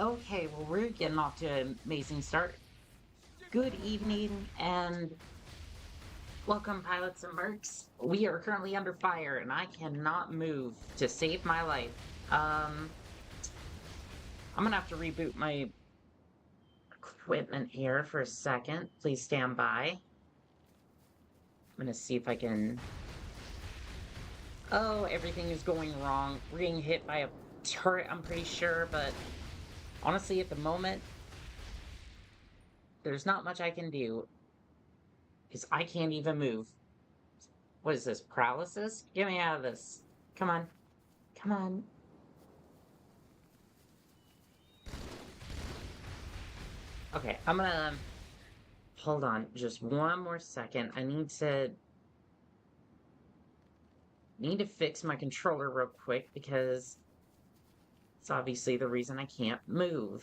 Okay, well, we're getting off to an amazing start. Good evening and welcome, pilots and mercs. We are currently under fire and I cannot move to save my life. I'm gonna have to reboot my equipment here for a second. Please stand by. I'm gonna see if I can. Oh, everything is going wrong. We're getting hit by a turret, I'm pretty sure, but honestly, at the moment, there's not much I can do because I can't even move. What is this, paralysis? Get me out of this. Come on. Come on. Okay, I'm gonna... Hold on, just one more second. I need to fix my controller real quick because it's obviously the reason I can't move.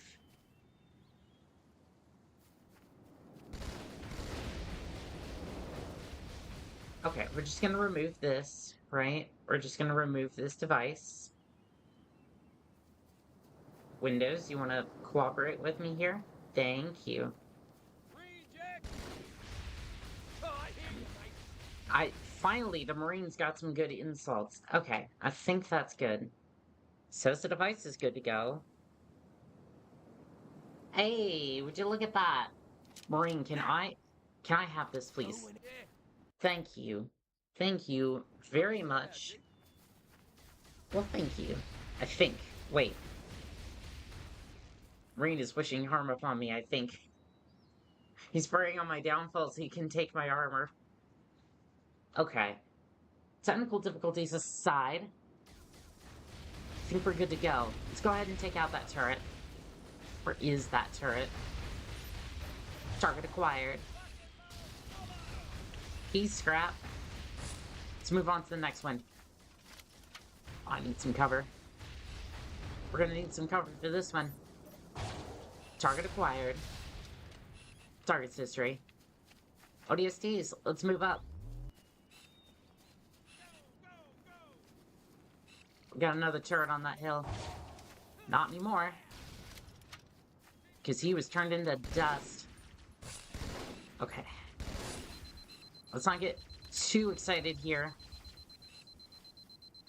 Okay, we're just gonna remove this, right? We're just gonna remove this device. Windows, you wanna cooperate with me here? Thank you. Finally, the Marines got some good insults. Okay, I think that's good. Says the device is good to go. Hey, would you look at that? Marine, can I have this, please? Thank you. Thank you very much. Well, thank you. I think. Wait. Marine is wishing harm upon me, I think. He's preying on my downfall so he can take my armor. Okay. Technical difficulties aside, I think we're good to go. Let's go ahead and take out that turret. Where is that turret? Target acquired. He's scrap. Let's move on to the next one. Oh, I need some cover. We're gonna need some cover for this one. Target acquired. Target's history. ODSTs, let's move up. We got another turret on that hill. Not anymore. Because he was turned into dust. Okay. Let's not get too excited here.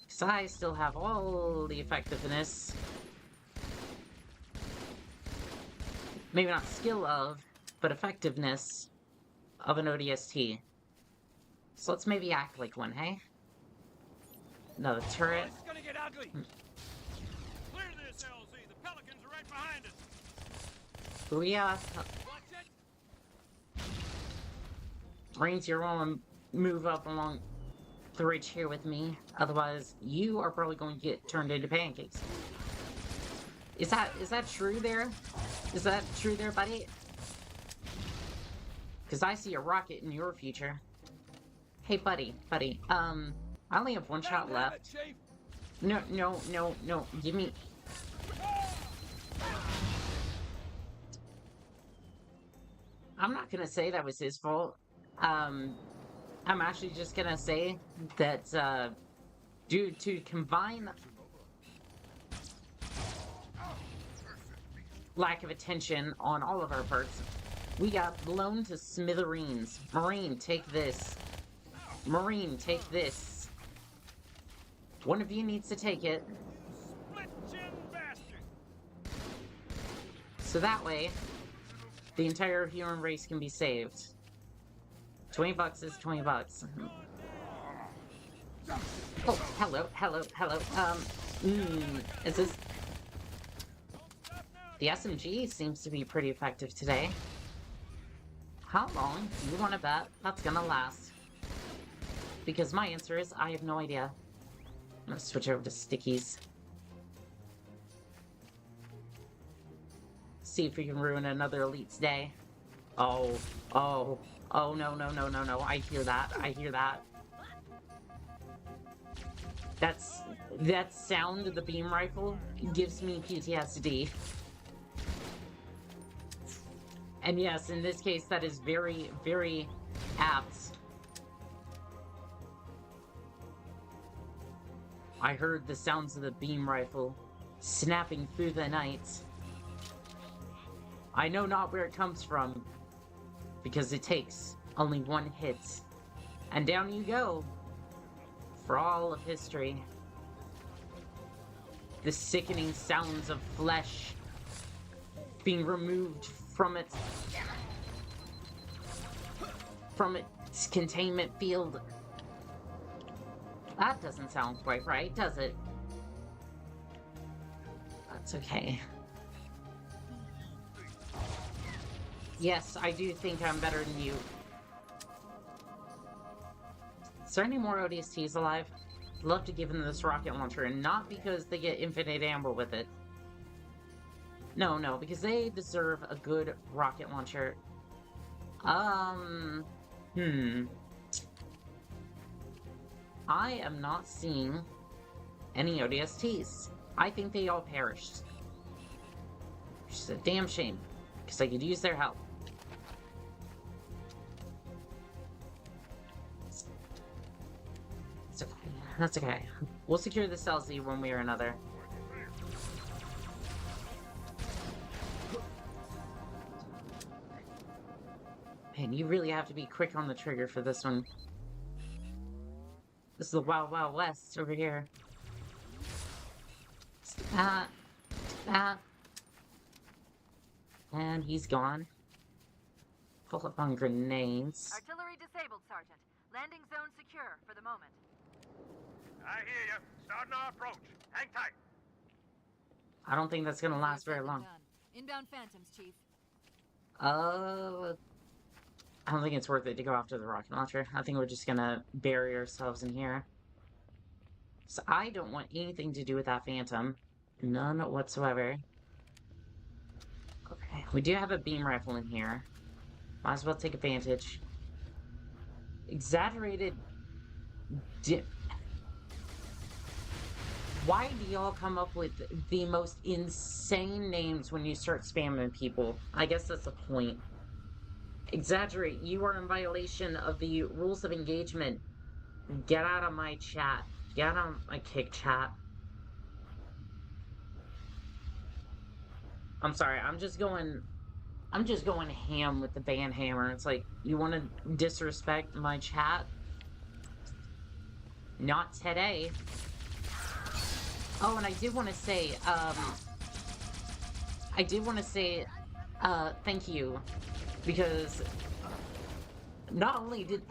Because I still have all the effectiveness. Maybe not skill of, but effectiveness of an ODST. So let's maybe act like one, hey? Another turret. It's gonna get ugly. Clear this, LZ. The Pelicans are right behind us. Booyah. Watch it. Marines, you're going to move up along the ridge here with me. Otherwise, you are probably going to get turned into pancakes. Is that true there? Is that true there, buddy? Because I see a rocket in your future. Hey, buddy. I only have one shot left. No. Give me... I'm not gonna say that was his fault. I'm actually just gonna say that, due to combined lack of attention on all of our parts, we got blown to smithereens. Marine, take this. Marine, take this. One of you needs to take it. Split-chin bastard. So that way, the entire human race can be saved. $20 is $20. Oh, hello. Is this... The SMG seems to be pretty effective today. How long do you want to bet that's gonna last? Because my answer is, I have no idea. I'm gonna switch over to stickies. See if we can ruin another elite's day. Oh, no. I hear that. That sound of the beam rifle gives me PTSD. And yes, in this case, that is very, very apt. I heard the sounds of the beam rifle snapping through the night. I know not where it comes from, because it takes only one hit. And down you go, for all of history. The sickening sounds of flesh being removed from its containment field. That doesn't sound quite right, does it? That's okay. Yes, I do think I'm better than you. Is there any more ODSTs alive? I'd love to give them this rocket launcher, and not because they get infinite ammo with it. No, because they deserve a good rocket launcher. I am not seeing any ODSTs. I think they all perished. Which is a damn shame, because I could use their help. It's okay. That's okay. We'll secure this LZ one way or another. Man, you really have to be quick on the trigger for this one. This is the Wild Wild West over here. That. And he's gone. Pull up on grenades. Artillery disabled, Sergeant. Landing zone secure for the moment. I hear you. Starting our approach. Hang tight. I don't think that's gonna last very long. Inbound Phantoms, Chief. I don't think it's worth it to go after the rocket launcher. I think we're just gonna bury ourselves in here. So I don't want anything to do with that Phantom. None whatsoever. Okay, we do have a beam rifle in here. Might as well take advantage. Exaggerated Why do y'all come up with the most insane names when you start spamming people? I guess that's the point. Exaggerate. You are in violation of the rules of engagement. Get out of my chat. Get out of my kick chat. I'm sorry, I'm just going ham with the band hammer. It's like, you want to disrespect my chat? Not today. Oh, and I did want to say, thank you, because not only did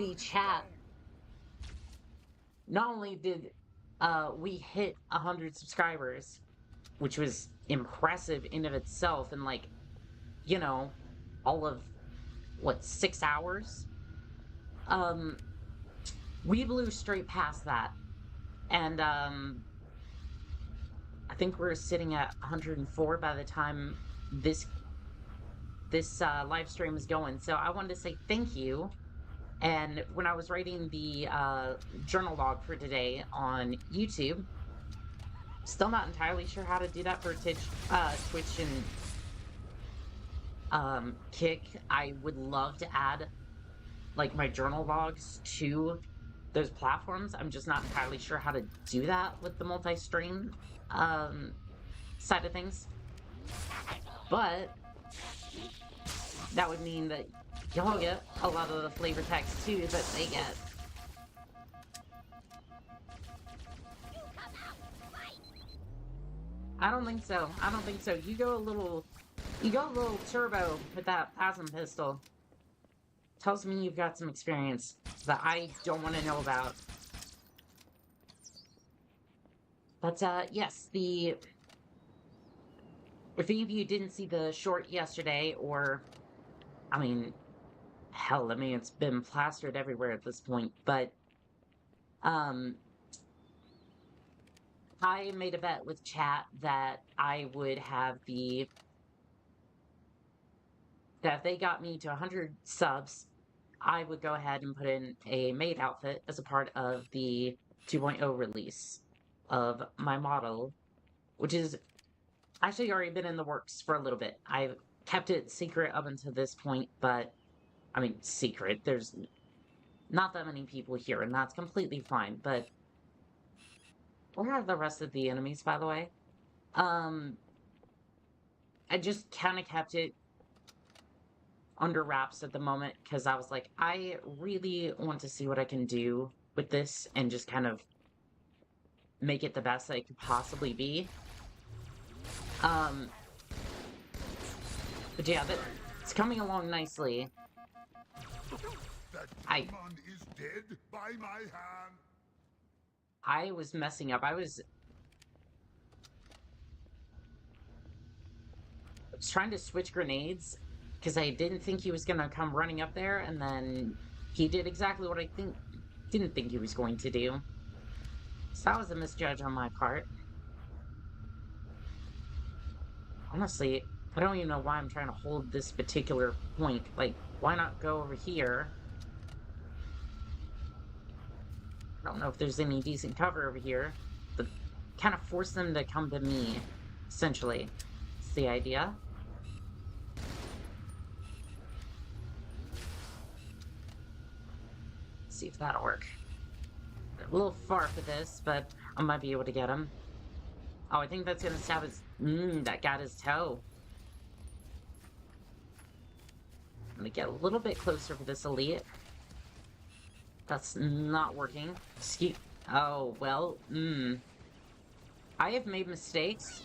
we hit 100 subscribers, which was impressive in of itself, in like, you know, all of, what, 6 hours? We blew straight past that, and, I think we're sitting at 104 by the time this live stream is going. So I wanted to say thank you. And when I was writing the journal log for today on YouTube, still not entirely sure how to do that for Twitch and Kick. I would love to add like my journal logs to those platforms. I'm just not entirely sure how to do that with the multi-stream side of things. But that would mean that y'all get a lot of the flavor text too that they get. I don't think so. I don't think so. You go a little turbo with that plasma pistol. Tells me you've got some experience that I don't want to know about. But, yes, if any of you didn't see the short yesterday, or, I mean, hell, it's been plastered everywhere at this point, but, I made a bet with chat that I would have that if they got me to 100 subs, I would go ahead and put in a maid outfit as a part of the 2.0 release of my model, which is actually already been in the works for a little bit. I've kept it secret up until this point, but, I mean, secret, there's not that many people here, and that's completely fine, but where are the rest of the enemies, by the way? I just kind of kept it under wraps at the moment because I was like, I really want to see what I can do with this and just kind of make it the best that it could possibly be. But yeah, it's coming along nicely. That demon is dead by my hand. I was messing up. I was trying to switch grenades because I didn't think he was going to come running up there, and then he did exactly what I didn't think he was going to do. So that was a misjudge on my part. Honestly, I don't even know why I'm trying to hold this particular point. Like, why not go over here? I don't know if there's any decent cover over here, but kind of force them to come to me, essentially. That's the idea. See if that'll work. A little far for this, but I might be able to get him. Oh, I think that's gonna stab his... that got his toe. I'm gonna get a little bit closer for this elite. That's not working. Oh, well, I have made mistakes.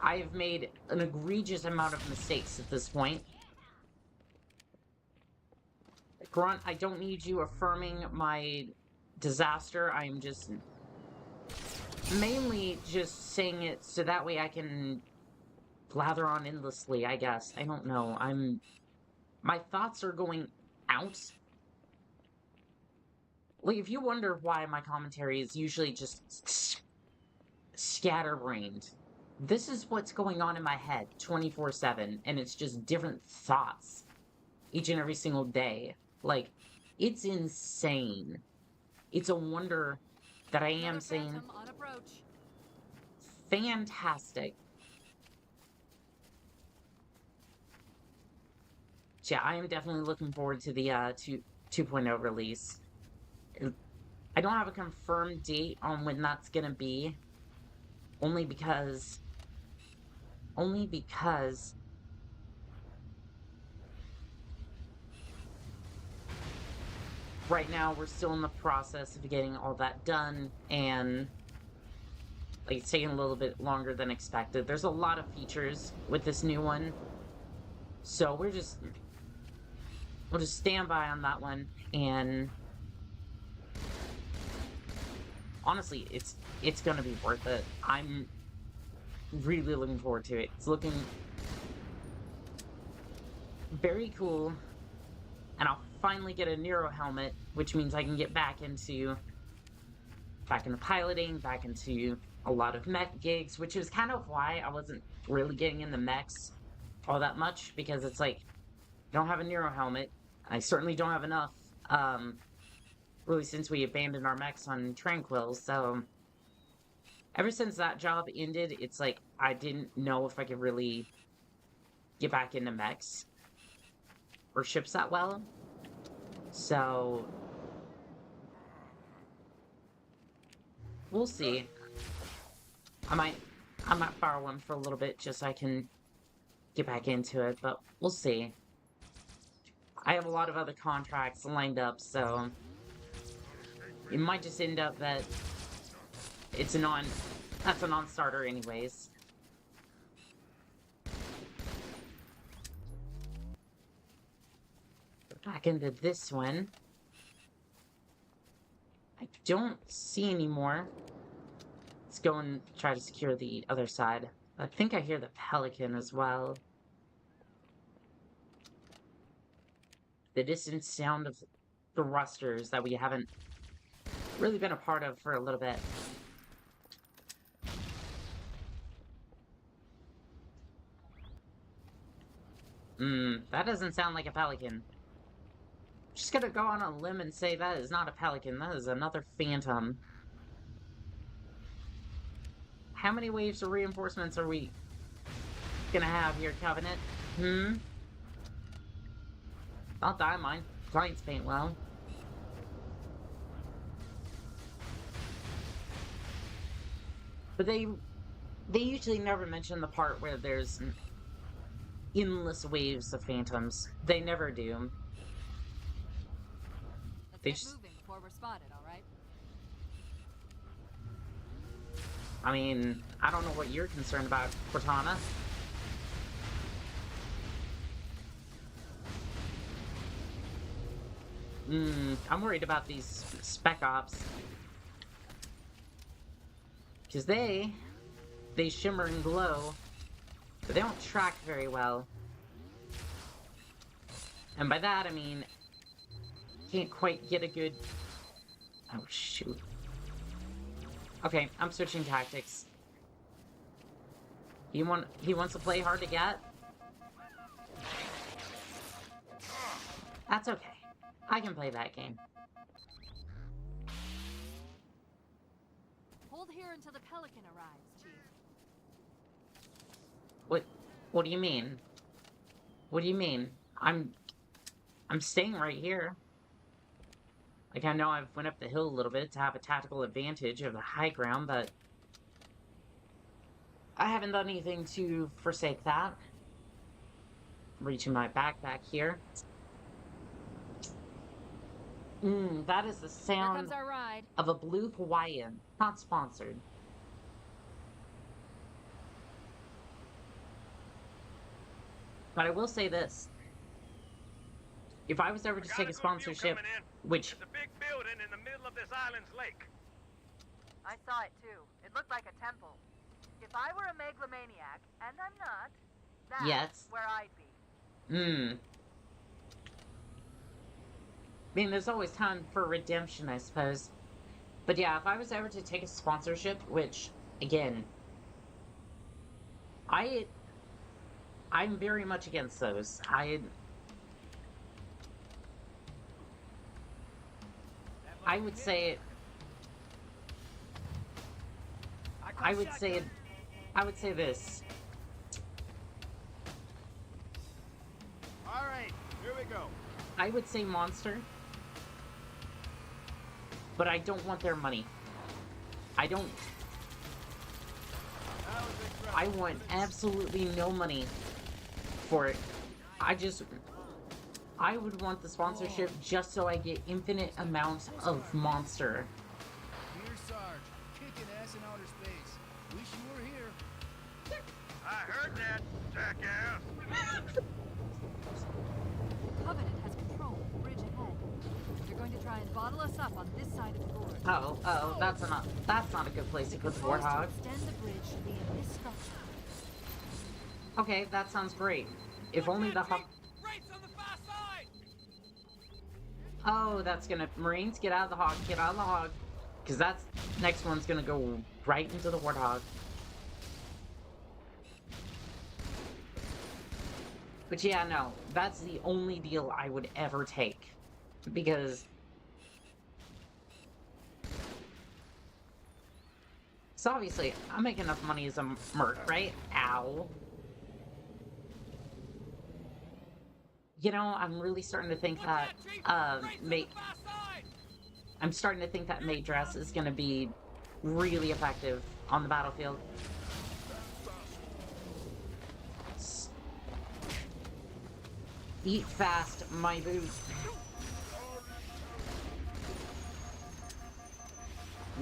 I have made an egregious amount of mistakes at this point. Grunt, I don't need you affirming my disaster. I am just mainly just saying it so that way I can blather on endlessly, I guess. I don't know. My thoughts are going out. Like, if you wonder why my commentary is usually just scatterbrained, this is what's going on in my head 24/7, and it's just different thoughts each and every single day. Like, it's insane. It's a wonder that I am saying fantastic. Yeah, I am definitely looking forward to the 2.0 release. I don't have a confirmed date on when that's gonna be, only because right now we're still in the process of getting all that done, and like, it's taking a little bit longer than expected. There's a lot of features with this new one, so we'll just stand by on that one. And honestly, it's gonna be worth it. I'm really looking forward to it. It's looking very cool, and I'll finally get a Nero helmet, which means I can get back into piloting, back into a lot of mech gigs, which is kind of why I wasn't really getting into mechs all that much, because it's like, I don't have a Nero helmet. I certainly don't have enough, really, since we abandoned our mechs on Tranquil, so ever since that job ended, it's like, I didn't know if I could really get back into mechs or ships that well. So we'll see. I might borrow one for a little bit just so I can get back into it, but we'll see. I have a lot of other contracts lined up, so it might just end up that that's a non-starter anyways. Back into this one. I don't see any more. Let's go and try to secure the other side. I think I hear the Pelican as well. The distant sound of thrusters that we haven't really been a part of for a little bit. That doesn't sound like a Pelican. Just gonna go on a limb and say that is not a Pelican, that is another Phantom. How many waves of reinforcements are we gonna have here, Covenant? Not that I mind. Clients paint well. But they usually never mention the part where there's endless waves of phantoms. They never do. Let's They get just... moving before we're spotted, all right? I mean, I don't know what you're concerned about, Cortana. I'm worried about these spec ops. Because they shimmer and glow, but they don't track very well. And by that, I mean, can't quite get a good... Oh, shoot. Okay, I'm switching tactics. He wants to play hard to get? That's okay. I can play that game. Hold here until the Pelican arrives, Chief. What do you mean? What do you mean? I'm staying right here. Like, I know I've went up the hill a little bit to have a tactical advantage of the high ground, but I haven't done anything to forsake that. Reaching my backpack here. That is the Here sound comes our ride. of a blue Hawaiian. Not sponsored. But I will say this. If I was ever to take a sponsorship, which... There's a big building in the middle of this island's lake. I saw it too. It looked like a temple. If I were a megalomaniac, and I'm not, that's Yes. where I'd be. I mean, there's always time for redemption, I suppose. But yeah, if I was ever to take a sponsorship, which, again, I'm very much against those. I would say this. All right, here we go. I would say Monster. But I don't want their money. I want absolutely no money for it. I would want the sponsorship just so I get infinite amounts of Monster. Here, Sarge. Kicking ass in outer space. Wish you were here. I heard that, jackass. Covenant has control of the bridge ahead. They're going to try and bottle us up on this side of the gorge. Oh, that's not a good place to put the Proposed to Warthog. extend the bridge should be in this structure. Okay, that sounds great. If only the hub... Race on the far side. Oh, that's gonna... Marines, get out of the hog. Get out of the hog. Because that's... Next one's gonna go right into the Warthog. But yeah, no. That's the only deal I would ever take. Because... So obviously, I make enough money as a merc, right? Ow. You know, I'm really starting to think that, maid... I'm starting to think that maid dress is gonna be really effective on the battlefield. Eat fast, my boot.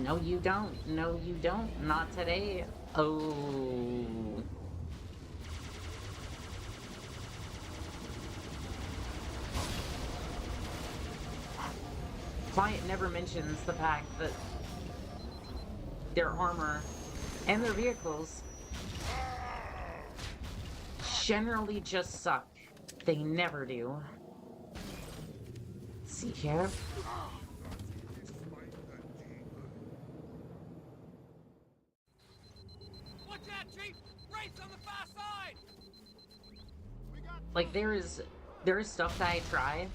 No, you don't. No, you don't. Not today. Oh. Client never mentions the fact that their armor and their vehicles generally just suck. They never do. Let's see here. Watch out, Chief! Race on the far side! Like, there is stuff that I try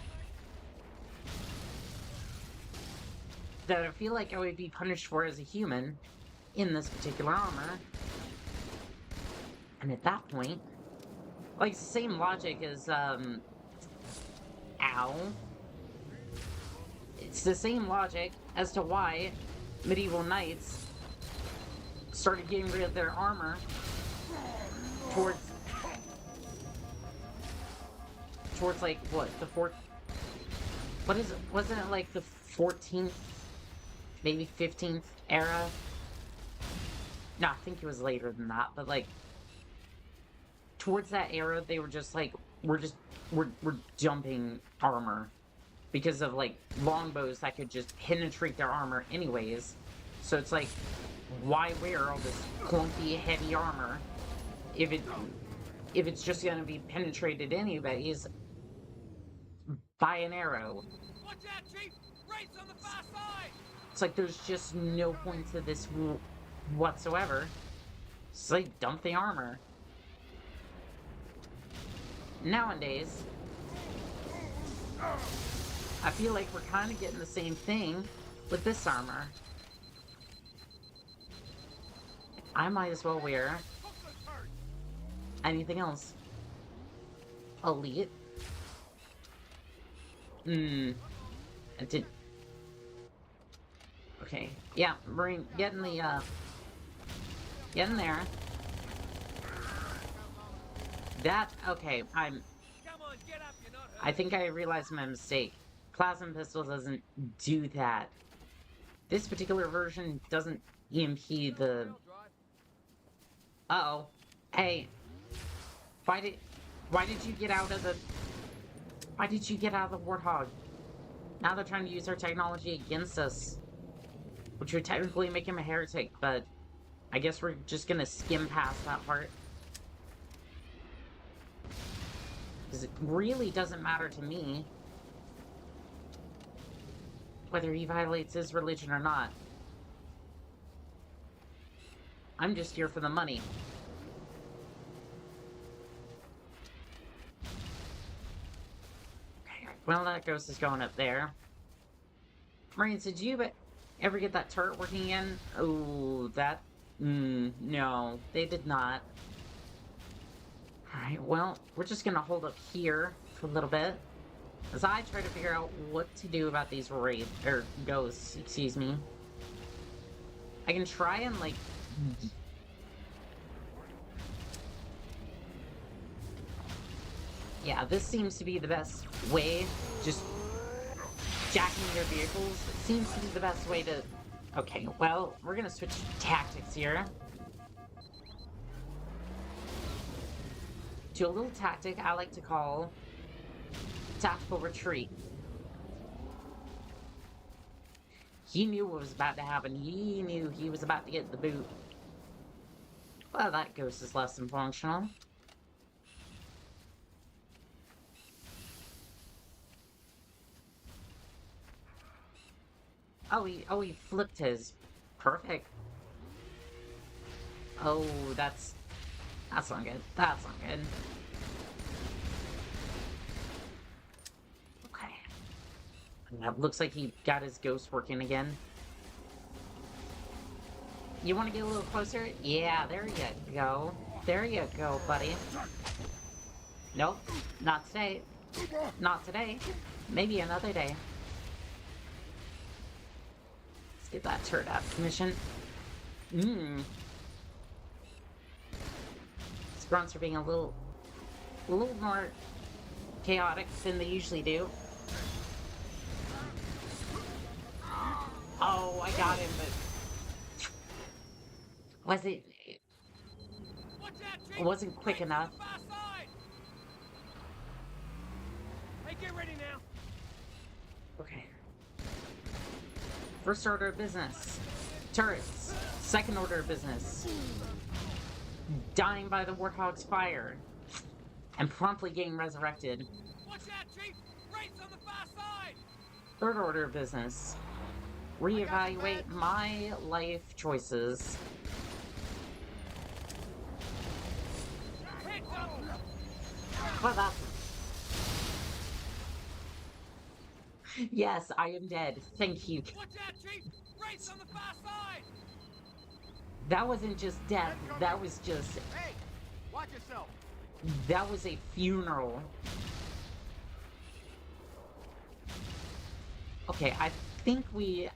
that I feel like I would be punished for as a human in this particular armor. And at that point, like, it's the same logic as, ow. It's the same logic as to why medieval knights started getting rid of their armor towards towards like what the fourth. What is it? Wasn't it like the 14th, maybe 15th era? No, I think it was later than that. But like towards that era, they were just like we're dumping armor because of like longbows that could just penetrate their armor anyways. So it's like, why wear all this clunky, heavy armor if it's just gonna be penetrated anyways by an arrow? Watch out, Chief! Race on the far side! It's like there's just no point to this whatsoever. It's like dump the armor. Nowadays, I feel like we're kind of getting the same thing with this armor. I might as well wear anything else. Elite. I did. Okay. Yeah, Marine, get in the, get in there. That, okay, Come on, get up, you're not hurt. I think I realized my mistake. Plasma pistol doesn't do that. This particular version doesn't EMP the... Uh-oh. Hey. Why did you get out of the... Why did you get out of the Warthog? Now they're trying to use our technology against us. Which would technically make him a heretic, but... I guess we're just gonna skim past that part. Because it really doesn't matter to me whether he violates his religion or not. I'm just here for the money. Okay, well, that ghost is going up there. Marines, did you ever get that turret working again? Oh, that... no, they did not. Alright, well, we're just gonna hold up here for a little bit as I try to figure out what to do about these ghosts, excuse me. I can try and, like... Yeah, this seems to be the best way. Just jacking their vehicles seems to be the best way to... Okay, well, we're gonna switch tactics here. To a little tactic I like to call tactical retreat. He knew what was about to happen. He knew he was about to get the boot. Well, that ghost is less than functional. Oh, he flipped his. Perfect. Oh, that's not good. That's not good. Okay. That looks like he got his ghost working again. You want to get a little closer? Yeah, there you go. There you go, buddy. Nope. Not today. Not today. Maybe another day. Let's get that turret out of commission. Grunts are being a little more chaotic than they usually do. Oh, I got him, but it wasn't quick enough. Hey, get ready now. Okay. First order of business. Turrets. Second order of business. Dying by the Warthog's fire. And promptly getting resurrected. Watch out, Chief! Race on the far side! Third order of business. Reevaluate my life choices. Heads up! Well, that's... Yes, I am dead. Thank you. Watch out, Chief! Race on the far side! That wasn't just death. That was just... Hey, watch yourself. That was a funeral. Okay, I think we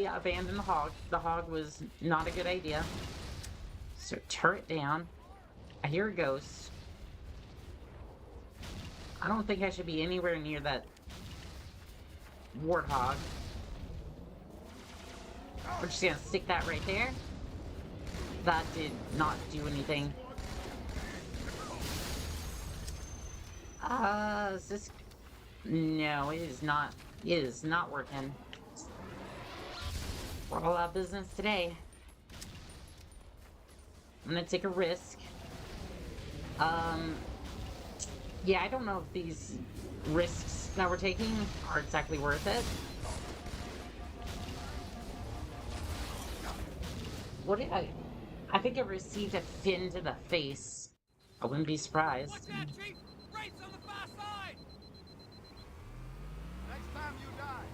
abandoned the hog. The hog was not a good idea. So turret down. I hear a ghost. I don't think I should be anywhere near that warthog. We're just gonna stick that right there. That did not do anything. Is this... No, it is not. It is not working. We're all out of business today. I'm gonna take a risk. Yeah, I don't know if these risks that we're taking are exactly worth it. What did I think I received a fin to the face. I wouldn't be surprised. Watch out, Chief! Wraiths on the far side! Next time you die.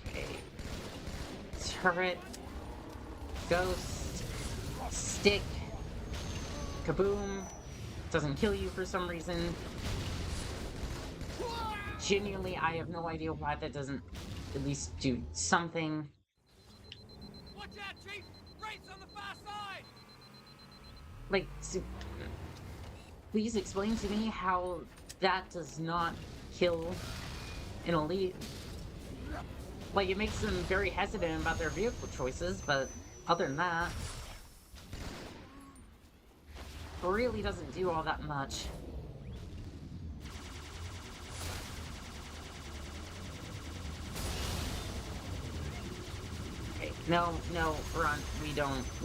Okay. Turret. Ghost. Stick. Kaboom. Doesn't kill you for some reason. Genuinely, I have no idea why that doesn't at least do something. Watch out, Chief! Wraiths on the far side! Like, please explain to me how that does not kill an elite. Like, it makes them very hesitant about their vehicle choices, but other than that, it really doesn't do all that much. Okay, no, run. We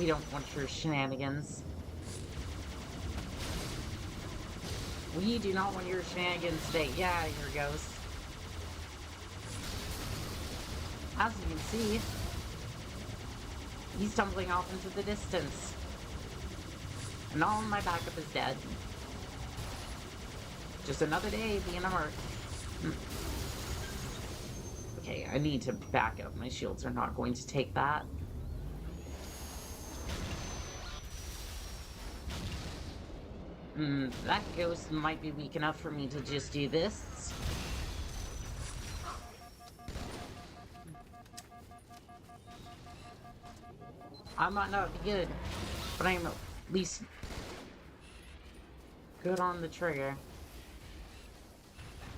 don't want your shenanigans. We do not want your shenanigans today. Yeah, here it goes. As you can see, he's tumbling off into the distance. And all my backup is dead. Just another day being a merc. Okay, I need to back up. My shields are not going to take that. That ghost might be weak enough for me to just do this. I might not be good, but I am at least good on the trigger.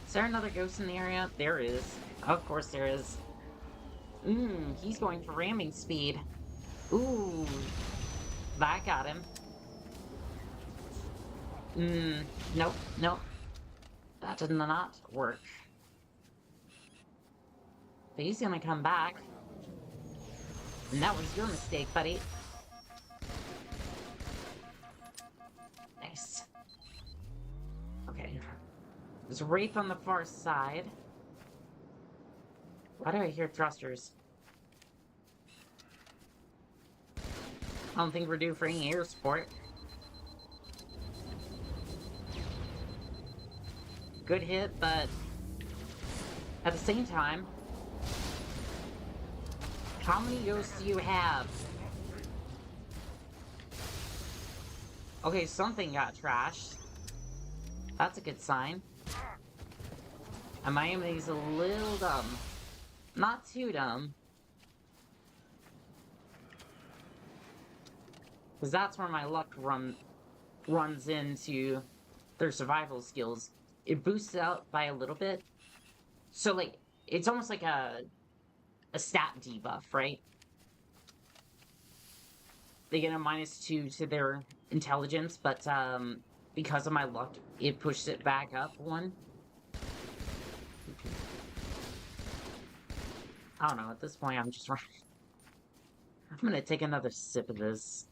Is there another ghost in the area? There is. Of course there is. He's going for ramming speed. Ooh, that got him. Nope. That did not work. But he's gonna come back. And that was your mistake, buddy. Nice. Okay. There's a wraith on the far side. Why do I hear thrusters? I don't think we're due for any air support. Good hit, but at the same time, how many ghosts do you have? Okay, something got trashed. That's a good sign. And my enemy's a little dumb. Not too dumb. Because that's where my luck runs into their survival skills. It boosts it out by a little bit. So, like, it's almost like a stat debuff, right? They get a -2 to their intelligence, but because of my luck, it pushes it back up one. I don't know, at this point I'm just running. I'm gonna take another sip of this.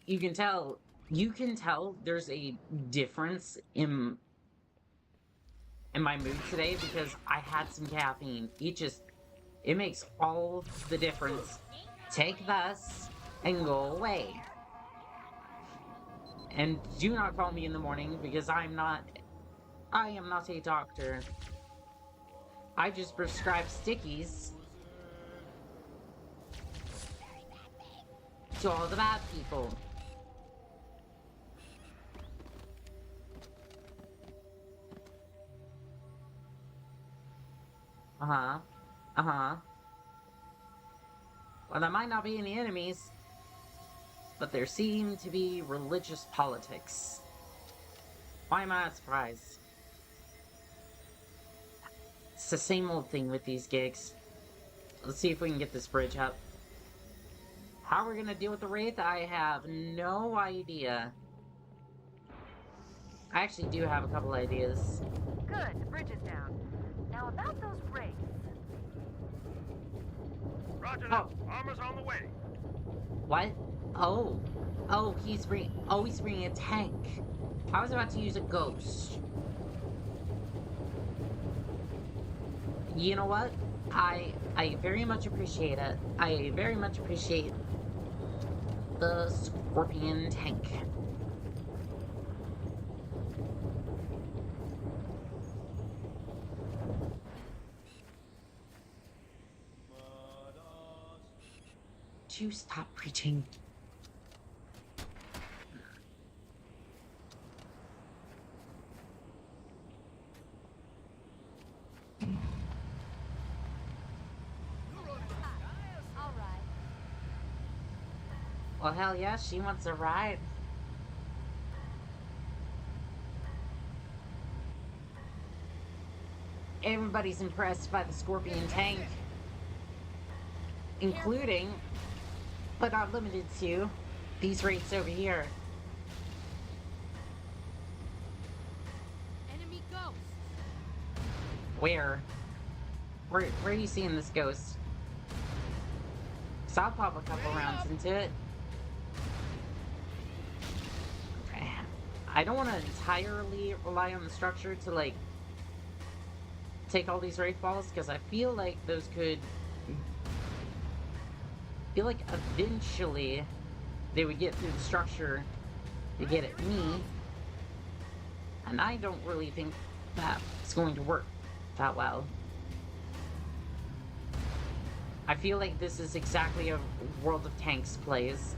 You can tell there's a difference in my mood today because I had some caffeine. It makes all the difference. Take this and go away. And do not call me in the morning because I am not a doctor. I just prescribe stickies to all the bad people. Uh-huh. Uh-huh. Well, there might not be any enemies, but there seem to be religious politics. Why am I not surprised? It's the same old thing with these gigs. Let's see if we can get this bridge up. How we're gonna deal with the Wraith, I have no idea. I actually do have a couple ideas. Good, the bridge is down. Now about those wraiths. Roger that. Armor's on the way. What? Oh. Oh, he's bringing a tank. I was about to use a ghost. You know what? I very much appreciate it. I very much appreciate the scorpion tank. Do you stop preaching? All right. Well, hell yeah, she wants a ride. Everybody's impressed by the scorpion tank. Including, but not limited to, these wraiths over here. Enemy ghost. Where? Where are you seeing this ghost? So I'll pop a couple rounds into it. Okay. I don't want to entirely rely on the structure to, like, take all these wraith balls, because I feel like those could... I feel like eventually they would get through the structure to get at me. And I don't really think that's going to work that well. I feel like this is exactly a World of Tanks plays.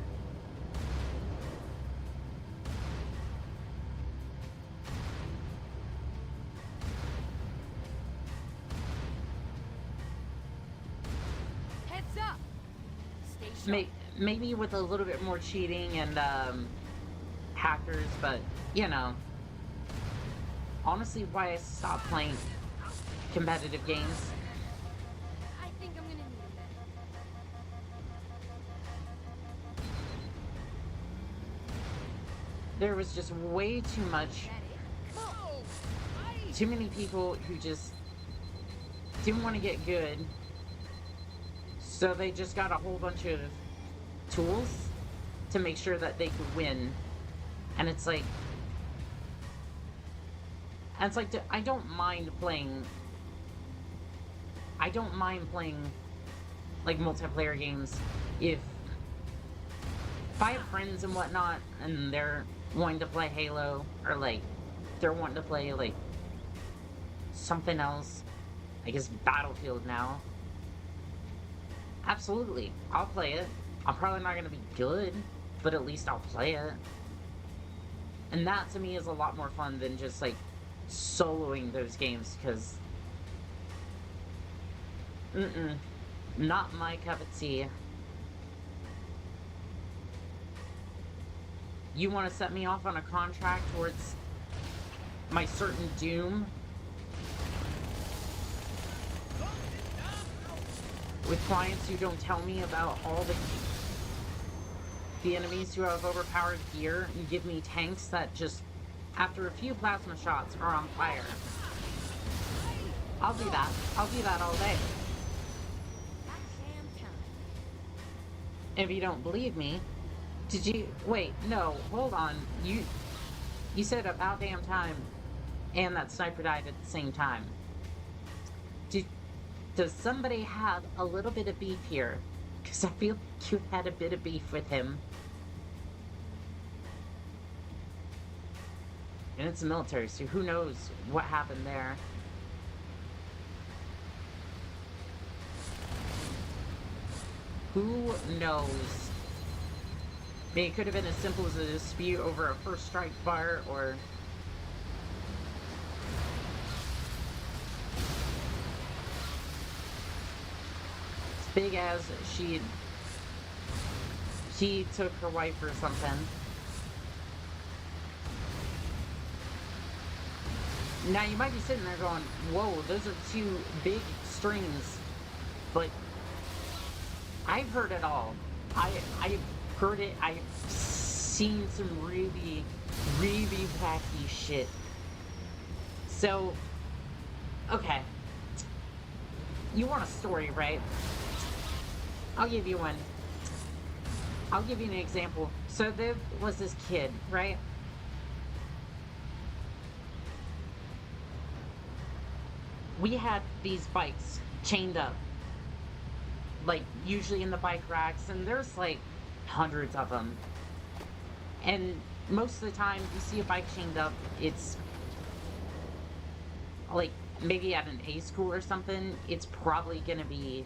Heads up. Stay sharp. Maybe with a little bit more cheating and hackers, but you know. Honestly, why I stopped playing competitive games. I think I'm gonna need a minute. There was just way too much, too many people who just didn't want to get good, so they just got a whole bunch of tools to make sure that they could win. And it's like, I don't mind playing like multiplayer games if I have friends and whatnot and they're wanting to play Halo, or like they're wanting to play like something else, I guess Battlefield now. Absolutely, I'll play it. I'm probably not gonna be good, but at least I'll play it. And that to me is a lot more fun than just like soloing those games, because not my cup of tea. You want to set me off on a contract towards my certain doom with clients who don't tell me about all the enemies who have overpowered gear and give me tanks that just, after a few plasma shots, are on fire. I'll do that. I'll do that all day. Damn time. If you don't believe me, did you... Wait, no, hold on. You said about damn time, and that sniper died at the same time. Does somebody have a little bit of beef here? Because I feel like you had a bit of beef with him. And it's the military, so who knows what happened there. Who knows? I mean, it could have been as simple as a dispute over a first strike bar, or... big as she took her wife or something. Now you might be sitting there going, whoa, those are two big strings. But I've heard it all. I've heard it. I've seen some really, really wacky shit. So, okay. You want a story, right? I'll give you one. I'll give you an example. So there was this kid, right? We had these bikes chained up. Like, usually in the bike racks, and there's like hundreds of them. And most of the time, you see a bike chained up, it's like maybe at an A school or something. It's probably gonna be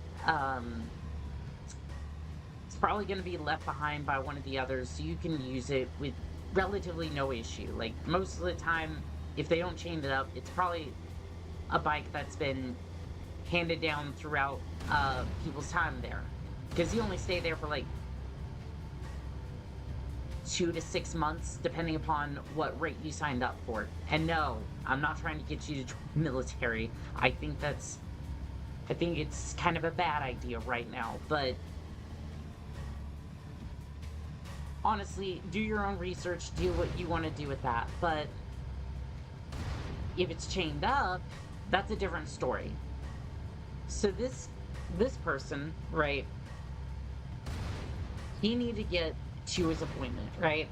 left behind by one of the others, so you can use it with relatively no issue. Like, most of the time, if they don't chain it up, it's probably a bike that's been handed down throughout people's time there, because you only stay there for like 2 to 6 months, depending upon what rate you signed up for. And no, I'm not trying to get you to join the military. I think it's kind of a bad idea right now, but honestly, do your own research, do what you want to do with that. But if it's chained up, that's a different story. So this person, right, he needed to get to his appointment, right?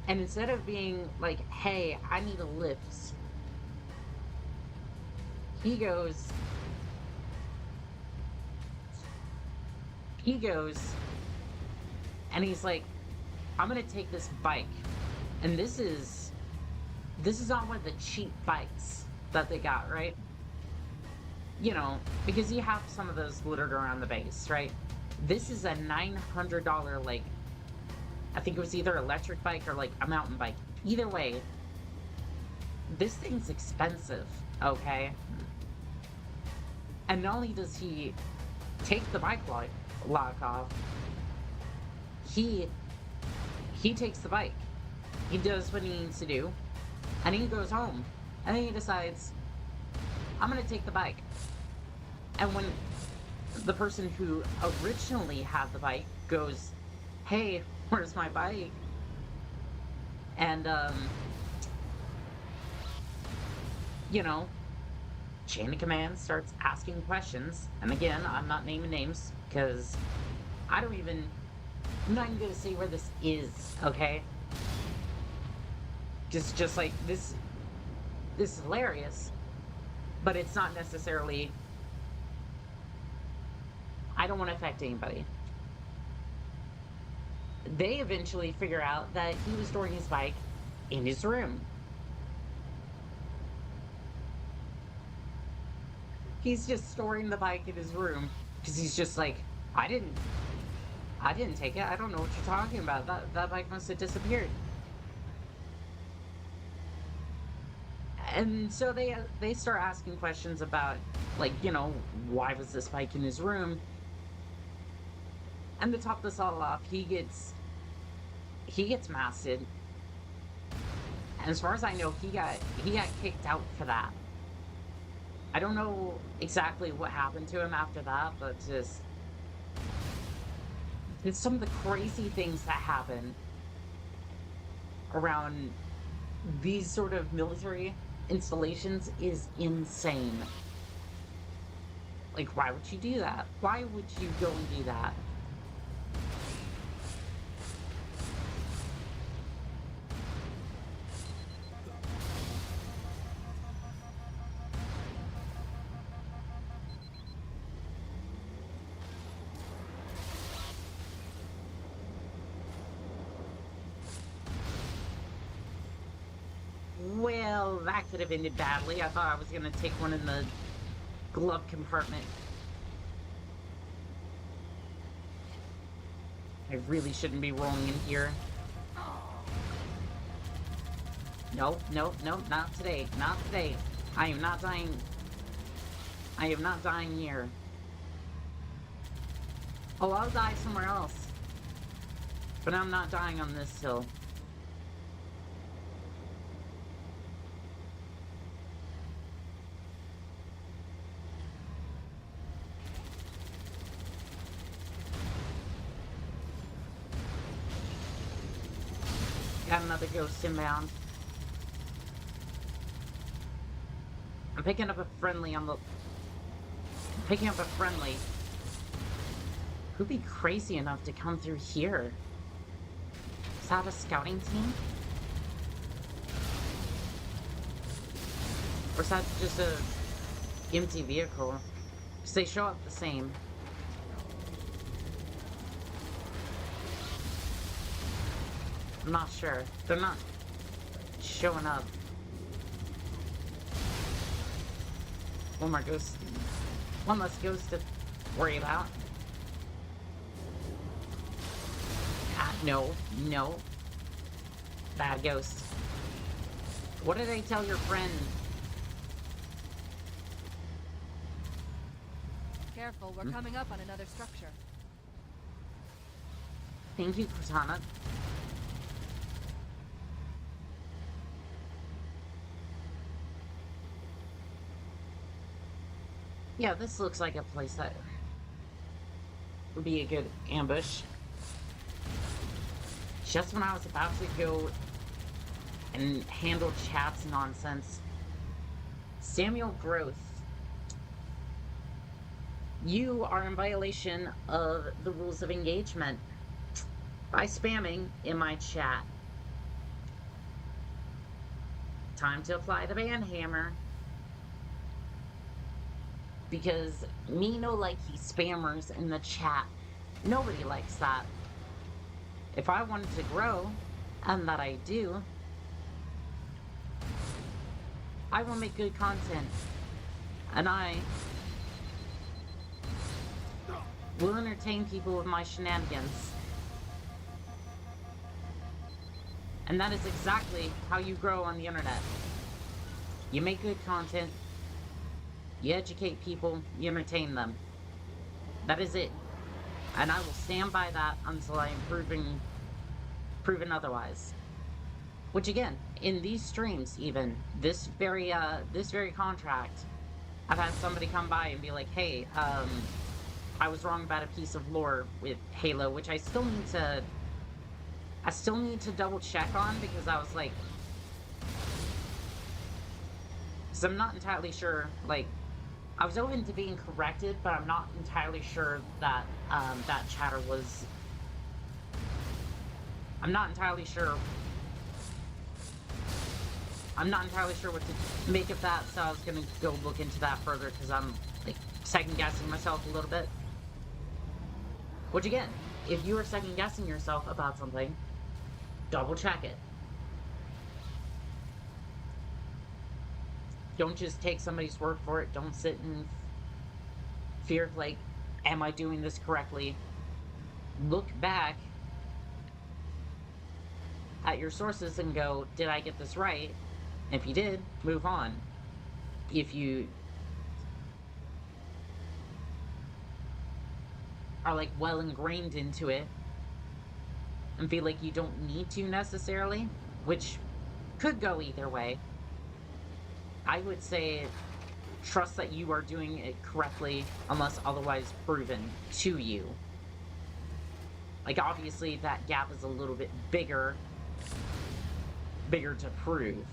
And instead of being like, hey, I need a lift, he goes and he's like, I'm gonna take this bike. And this is not one of the cheap bikes that they got, right? You know, because you have some of those littered around the base, right? This is a $900, like, I think it was either electric bike or like a mountain bike. Either way, this thing's expensive, okay? And not only does he take the bike lock off, he takes the bike. He does what he needs to do, and he goes home. And then he decides, I'm gonna take the bike. And when the person who originally had the bike goes, hey, where's my bike? And, you know, chain of command starts asking questions. And again, I'm not naming names, because I'm not even gonna say where this is, okay? Just like, this is hilarious, but it's not necessarily, I don't want to affect anybody. They eventually figure out that he was storing his bike in his room. He's just storing the bike in his room because he's just like, I didn't take it. I don't know what you're talking about. That bike must have disappeared. And so they start asking questions about, like, you know, why was this bike in his room? And to top this all off, he gets masted. And as far as I know, he got kicked out for that. I don't know exactly what happened to him after that, but just some of the crazy things that happen around these sort of military installations is insane. Like, why would you do that? Why would you go and do that? Well, that could have ended badly. I thought I was gonna take one in the glove compartment. I really shouldn't be rolling in here. Nope, nope, nope, not today. Not today. I am not dying. I am not dying here. Oh, I'll die somewhere else. But I'm not dying on this hill. Got another ghost inbound. I'm picking up a friendly on the... Picking up a friendly. Who'd be crazy enough to come through here? Is that a scouting team? Or is that just a empty vehicle? Because they show up the same. I'm not sure. They're not showing up. One more ghost. One less ghost to worry about. Ah, no. No. Bad ghost. What did I tell your friend? Careful, we're coming up on another structure. Thank you, Cortana. Yeah, this looks like a place that would be a good ambush. Just when I was about to go and handle chat's nonsense. Samuel Groth. You are in violation of the rules of engagement by spamming in my chat. Time to apply the ban hammer. Because me no likey spammers in the chat. Nobody likes that. If I wanted to grow, and that I do, I will make good content. And I will entertain people with my shenanigans. And that is exactly how you grow on the internet. You make good content, you educate people, you entertain them. That is it. And I will stand by that until I am proven otherwise. Which again, in these streams even, this very contract, I've had somebody come by and be like, hey, I was wrong about a piece of lore with Halo, which I still need to double check on, because I was like, because I'm not entirely sure, like, I was open to being corrected, but I'm not entirely sure that, that chatter was... I'm not entirely sure what to make of that, so I was gonna go look into that further, because I'm, like, second-guessing myself a little bit. Which, again, if you are second-guessing yourself about something, double-check it. Don't just take somebody's word for it. Don't sit in fear of, like, am I doing this correctly? Look back at your sources and go, did I get this right? If you did, move on. If you are, like, well ingrained into it and feel like you don't need to necessarily, which could go either way, I would say trust that you are doing it correctly unless otherwise proven to you. Like, obviously that gap is a little bit bigger to prove.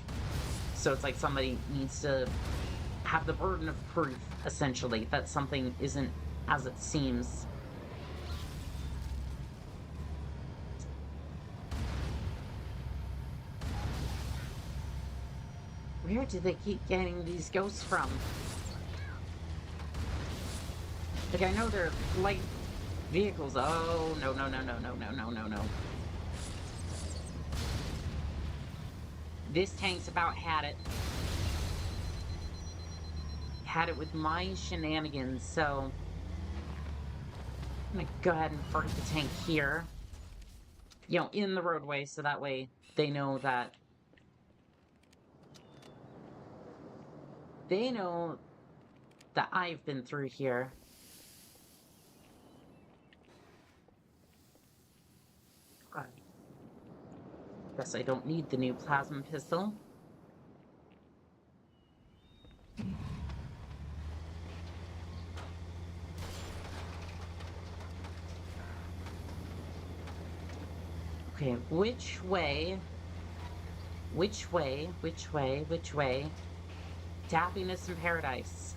So it's like somebody needs to have the burden of proof, essentially, that something isn't as it seems. Where do they keep getting these ghosts from? Like, I know they're light vehicles. Oh, no. This tank's about had it. Had it with my shenanigans, so... I'm gonna go ahead and park the tank here. You know, in the roadway, so that way they know that... They know that I've been through here. Guess I don't need the new plasma pistol. Okay, which way? Which way? Which way? Which way? To happiness in paradise.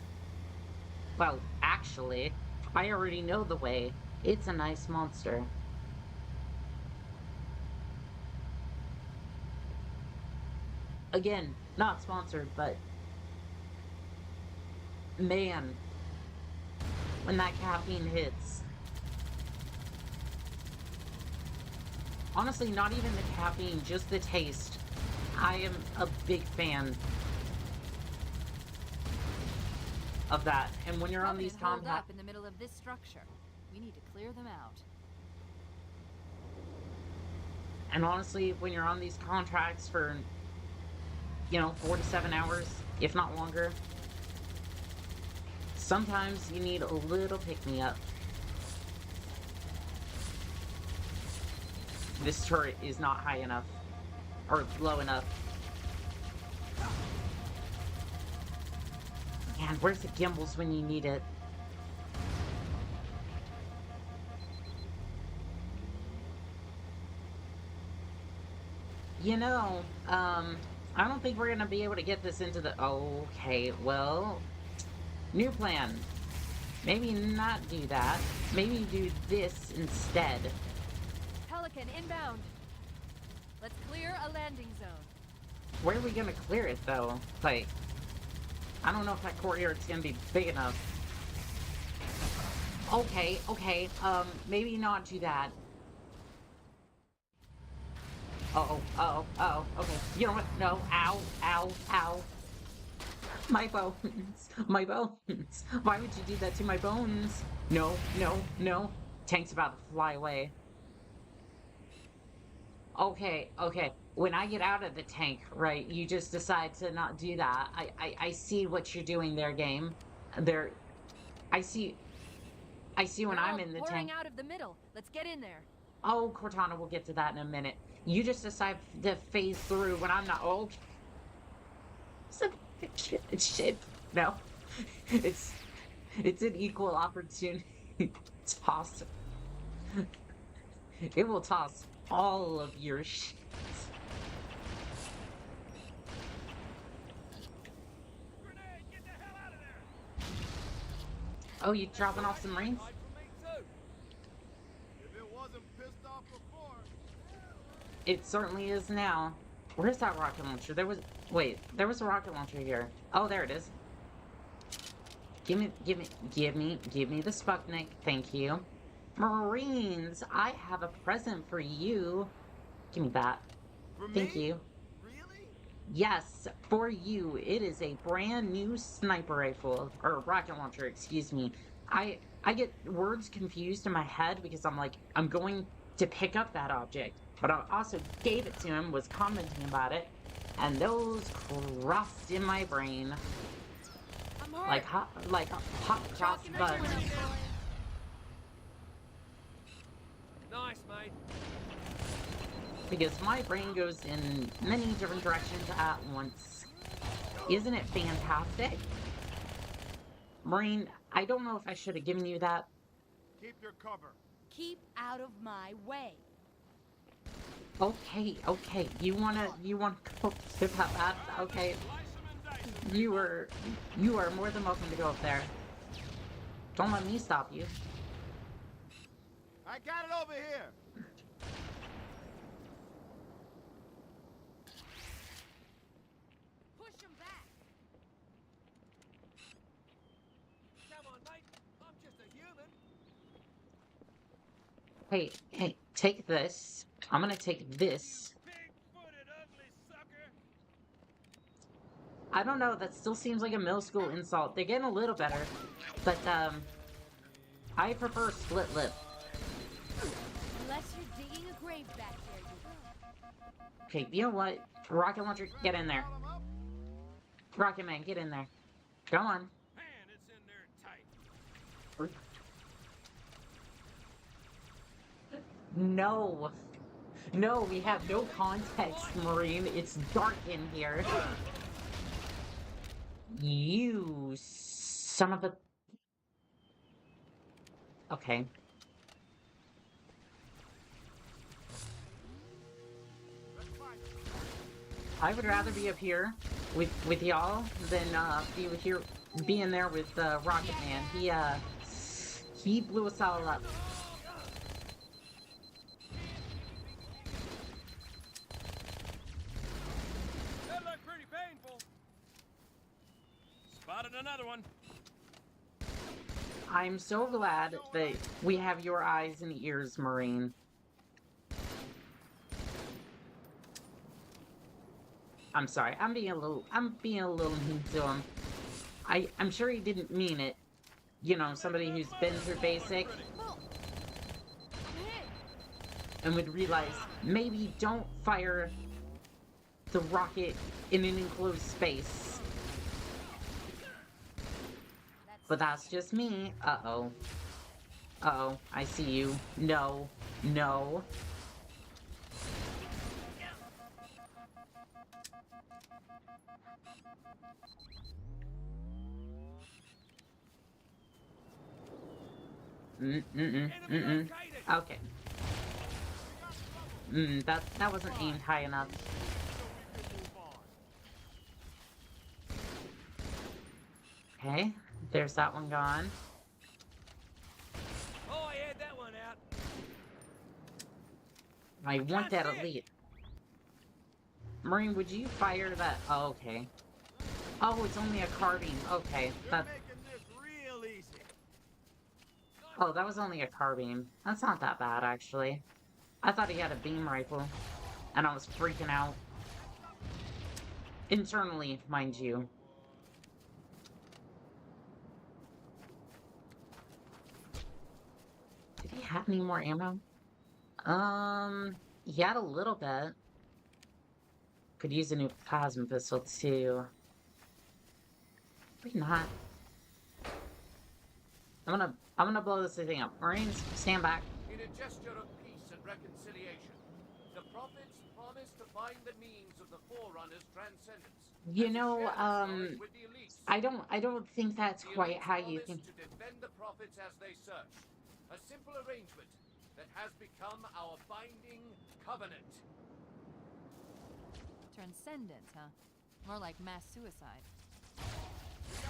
Well, actually, I already know the way. It's a nice monster. Again, not sponsored, but man, when that caffeine hits. Honestly, not even the caffeine, just the taste. I am a big fan of that. And when you're on these hold combat... up in the middle of this structure. We need to clear them out. And honestly, when you're on these contracts for, you know, 47 hours, if not longer, sometimes you need a little pick-me-up. This turret is not high enough. Or low enough. Man, where's the gimbals when you need it? You know, I don't think we're gonna be able to get this into the... Okay, well... New plan. Maybe not do that. Maybe do this instead. Pelican inbound. Let's clear a landing zone. Where are we gonna clear it, though? Like... I don't know if that courtyard's gonna be big enough. Okay, okay, maybe not do that. Okay. You know what? No, ow, ow, ow. My bones, my bones. Why would you do that to my bones? No, no, no. Tank's about to fly away. Okay, okay. When I get out of the tank, right, you just decide to not do that. I see what you're doing there, game. I see when I'm in the tank. Pouring out of the middle. Let's get in there. Oh, Cortana, we'll get to that in a minute. You just decide to phase through when I'm not. Oh, shit. No, it's an equal opportunity toss. It will toss all of your shit. Grenade, get the hell out of there! Oh, you dropping off some Marines? If it wasn't pissed off before. It certainly is now. Where's that rocket launcher? There was a rocket launcher here. Oh, there it is. Give me the Sputnik. Thank you. Marines, I have a present for you. Give me that. For me? Thank you. Really? Yes, for you. It is a brand new sniper rifle, or rocket launcher, excuse me. I get words confused in my head because I'm going to pick up that object, but I also gave it to him, was commenting about it, and those crossed in my brain like hot cross bugs. Nice, mate. Because my brain goes in many different directions at once. Isn't it fantastic? Marine, I don't know if I should have given you that. Keep your cover. Keep out of my way. Okay. You wanna go sip out that? Okay. You are more than welcome to go up there. Don't let me stop you. I got it over here. Push him back. Come on, mate. I'm just a human. Hey, take this. I'm gonna take this. Big-footed, ugly sucker. I don't know, that still seems like a middle school insult. They're getting a little better. But, I prefer split lip. Unless you're digging a grave back there, you will. Okay, you know what? Rocket launcher, get in there. Rocket Man, get in there. Go on. Man, it's in there tight. No. No, we have no context, Marine. It's dark in here. You son of a... Okay. I would rather be up here with y'all than be in there with Rocket Man. He blew us all up. That looked pretty painful. Spotted another one. I'm so glad that we have your eyes and ears, Marine. I'm sorry. I'm being a little mean to him. I'm sure he didn't mean it. You know, somebody who's been through basic Well, I'm hit. and would realize maybe don't fire the rocket in an enclosed space. But that's just me. Uh-oh. Uh-oh. I see you. No. No. Okay. That wasn't aimed high enough. Okay, there's that one gone. Oh, I had that one out. I want that elite. Marine, would you fire that? Oh, okay. Oh, it's only a carbine. Okay, that... Oh, that was only a carbine. That's not that bad, actually. I thought he had a beam rifle, and I was freaking out. Internally, mind you. Did he have any more ammo? He had a little bit. Could use a new plasma pistol, too. Maybe not. I'm gonna blow this thing up. Marines, stand back. In a gesture of peace and reconciliation, the prophets promised to find the means of the Forerunner's transcendence. You and to know, share this knowledge with the elites. I don't think that's The quite elites how you promised think. to defend the prophets as they search. A simple arrangement that has become our binding covenant. Transcendence, huh? More like mass suicide.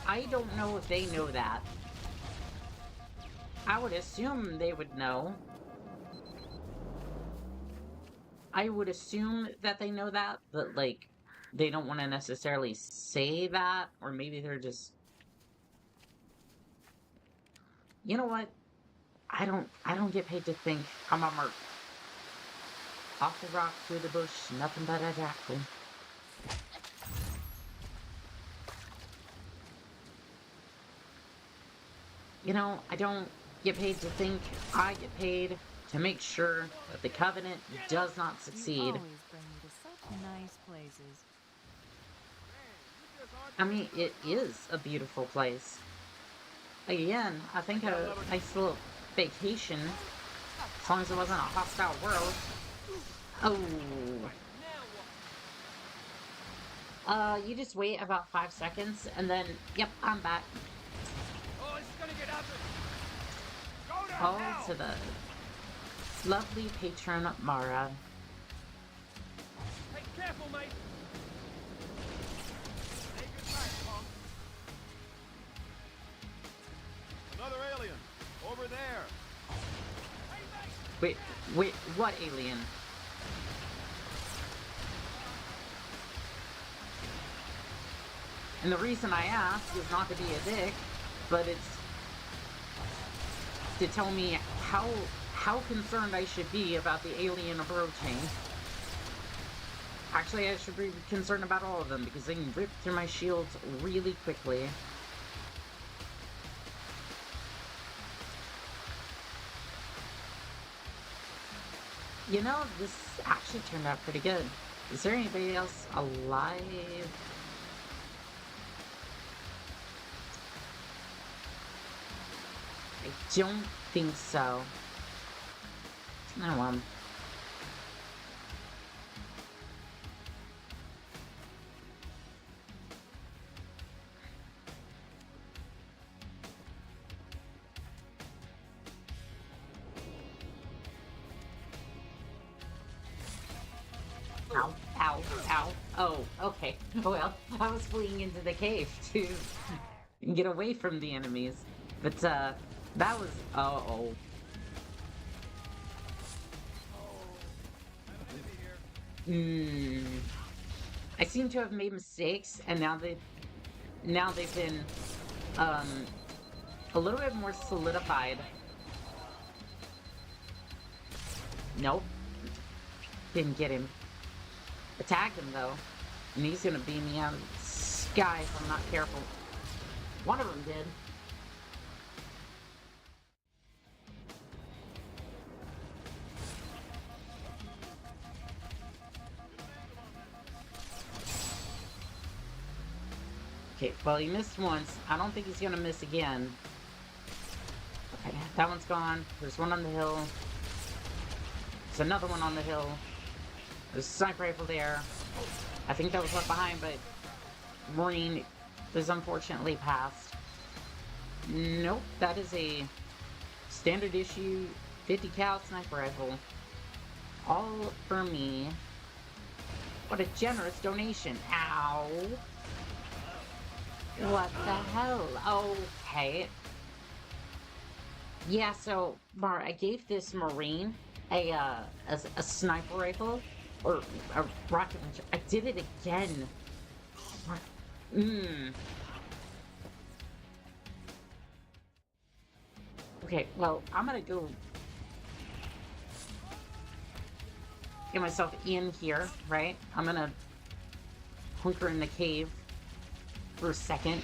I don't know if they know that. I would assume they would know. I would assume that they know that, but like, they don't want to necessarily say that, or maybe they're just... You know what? I don't get paid to think. I'm a merc. Off the rock, through the bush, nothing but a jackal. You know, I don't get paid to think. I get paid to make sure that the Covenant does not You succeed. always bring me to such nice places. I mean, it is a beautiful place. Again, I think a nice little vacation, as long as it wasn't a hostile world. Oh. You just wait about 5 seconds, and then, yep, I'm back. Oh, it's gonna get ugly. Oh, to the lovely patron Mara. Hey, careful, mate. Take it back, punk. Another alien. Over there. Wait, what alien? And the reason I ask is not to be a dick, but it's to tell me how concerned I should be about the alien approaching. Actually, I should be concerned about all of them, because they can rip through my shields really quickly. You know, this actually turned out pretty good. Is there anybody else alive? I don't think so. Oh well. Ow, ow, ow. Oh, okay. Well, I was fleeing into the cave to get away from the enemies. But, that was... Uh-oh. I seem to have made mistakes, and now they've been, a little bit more solidified. Nope. Didn't get him. Attacked him, though. And he's gonna beam me out of the sky if I'm not careful. One of them did. Okay, well, he missed once. I don't think he's gonna miss again. Okay, that one's gone. There's one on the hill. There's another one on the hill. There's a sniper rifle there. I think that was left behind, but Marine is unfortunately passed. Nope, that is a standard issue 50 cal sniper rifle. All for me. What a generous donation. Ow. What the hell? Okay. Yeah, so, I gave this Marine a sniper rifle, or a rocket launcher. I did it again. Okay, well, I'm gonna go get myself in here, right? I'm gonna hunker in the cave for a second.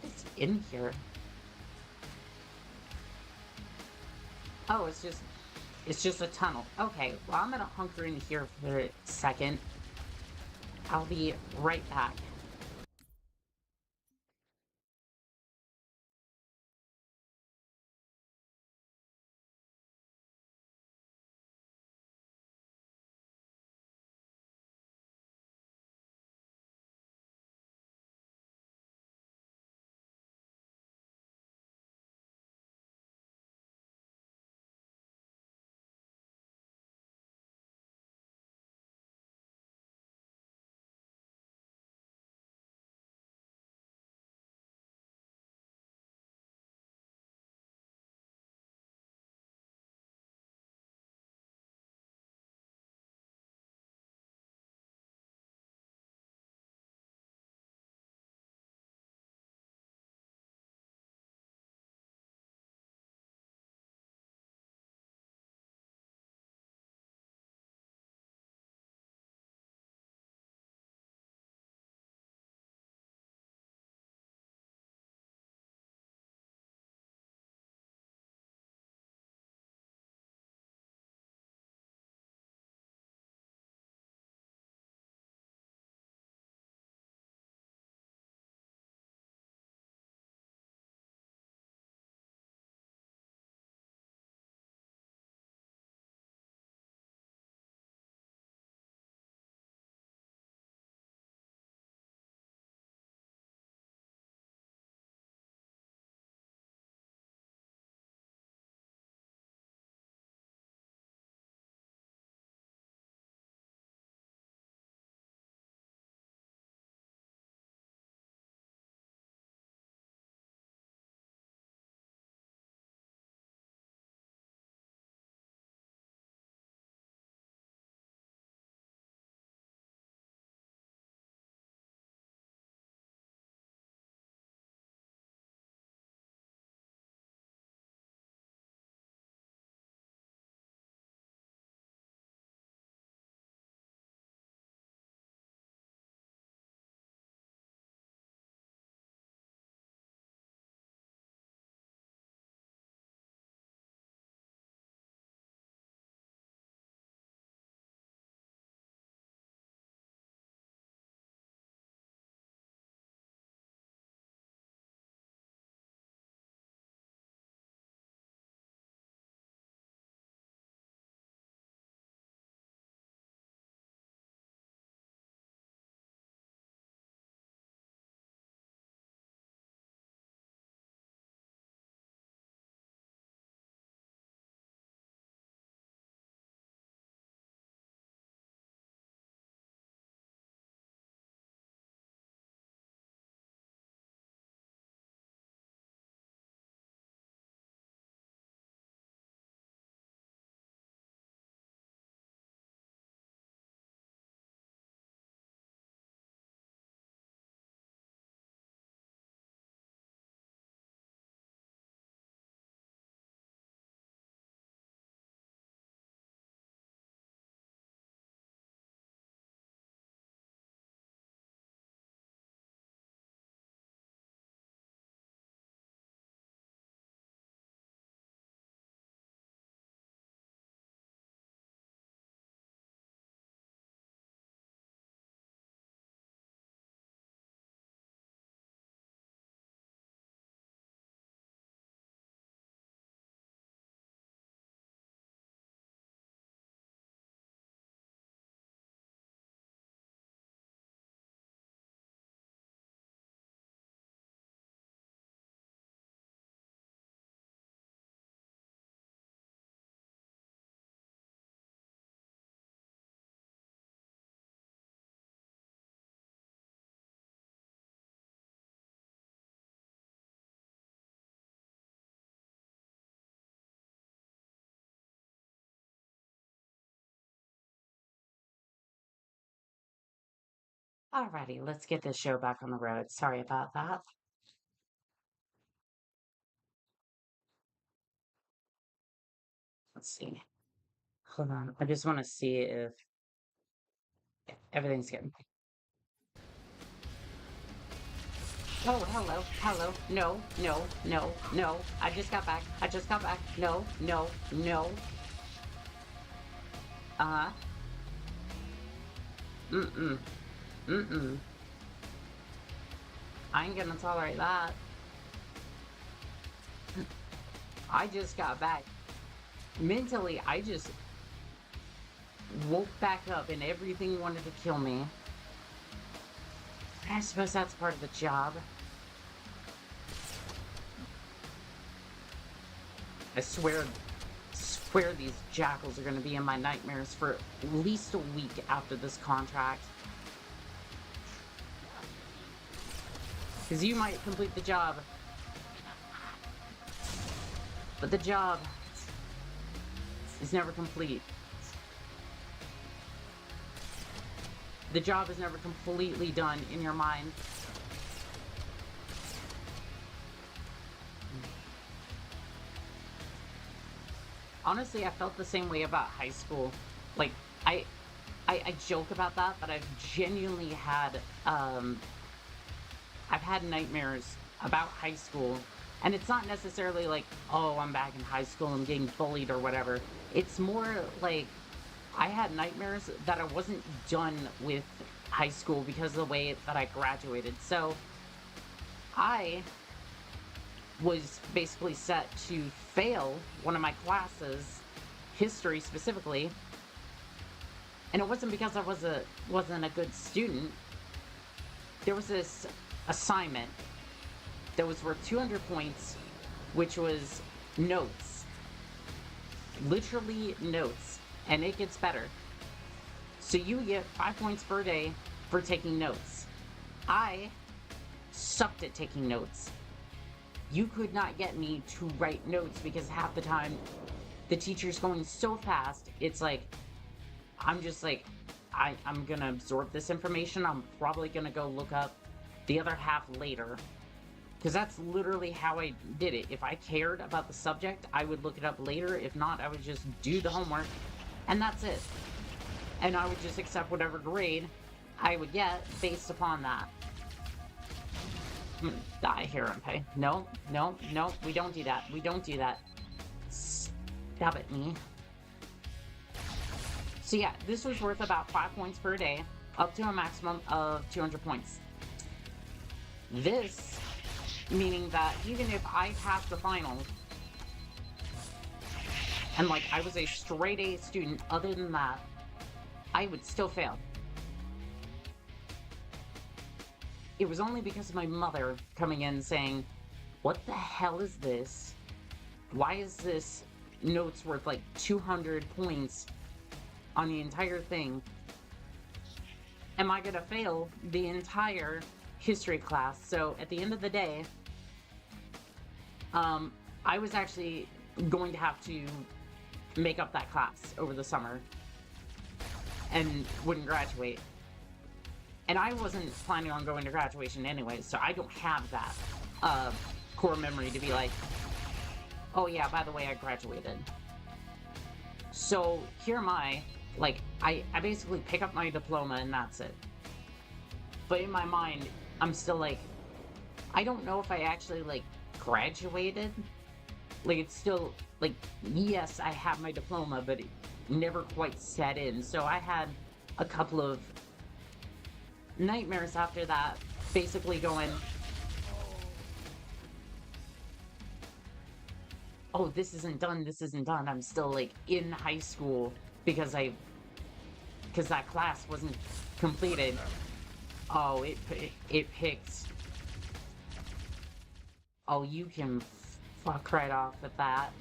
It's in here. Oh, it's just a tunnel. Okay, well, I'm gonna hunker in here for a second. I'll be right back. Alrighty, let's get this show back on the road. Sorry about that. Let's see. Hold on. I just want to see if everything's good. Oh, hello, hello. No, no, no, no. I just got back. I just got back. No, no, no. Uh-huh. Mm-mm. Mm-mm. I ain't gonna tolerate that. I just got back. Mentally, I just woke back up and everything wanted to kill me. I suppose that's part of the job. I swear these jackals are gonna be in my nightmares for at least a week after this contract. Because you might complete the job, but the job is never complete. The job is never completely done in your mind. Honestly, I felt the same way about high school. Like, I joke about that, but I've genuinely had, I've had nightmares about high school. And it's not necessarily like, oh, I'm back in high school, I'm getting bullied or whatever. It's more like, I had nightmares that I wasn't done with high school because of the way that I graduated. So, I was basically set to fail one of my classes, history specifically, and it wasn't because I wasn't a good student. There was this assignment that was worth 200 points, which was notes. Literally notes. And it gets better. So you get 5 points per day for taking notes. I sucked at taking notes. You could not get me to write notes because half the time the teacher's going so fast, it's like, I'm just like, I'm gonna absorb this information. I'm probably gonna go look up the other half later. Because that's literally how I did it. If I cared about the subject, I would look it up later. If not, I would just do the homework. And that's it. And I would just accept whatever grade I would get based upon that. I'm gonna die here, okay? No, no, no, we don't do that. We don't do that. Stab at me. So yeah, this was worth about 5 points per day, up to a maximum of 200 points. This, meaning that even if I passed the final, and like I was a straight A student, other than that, I would still fail. It was only because of my mother coming in saying, what the hell is this? Why is this notes worth like 200 points on the entire thing? Am I gonna fail the entire history class? So at the end of the day, I was actually going to have to make up that class over the summer and wouldn't graduate. And I wasn't planning on going to graduation anyway, so I don't have that core memory to be like, oh yeah, by the way, I graduated. So here am I, like, I basically pick up my diploma and that's it. But in my mind, I'm still like, I don't know if I actually, like, graduated. Like, it's still, like, yes, I have my diploma, but it never quite set in. So I had a couple of nightmares after that, basically going, oh, this isn't done, this isn't done. I'm still, like, in high school because that class wasn't completed. Oh, it picked. Oh, you can fuck right off with that.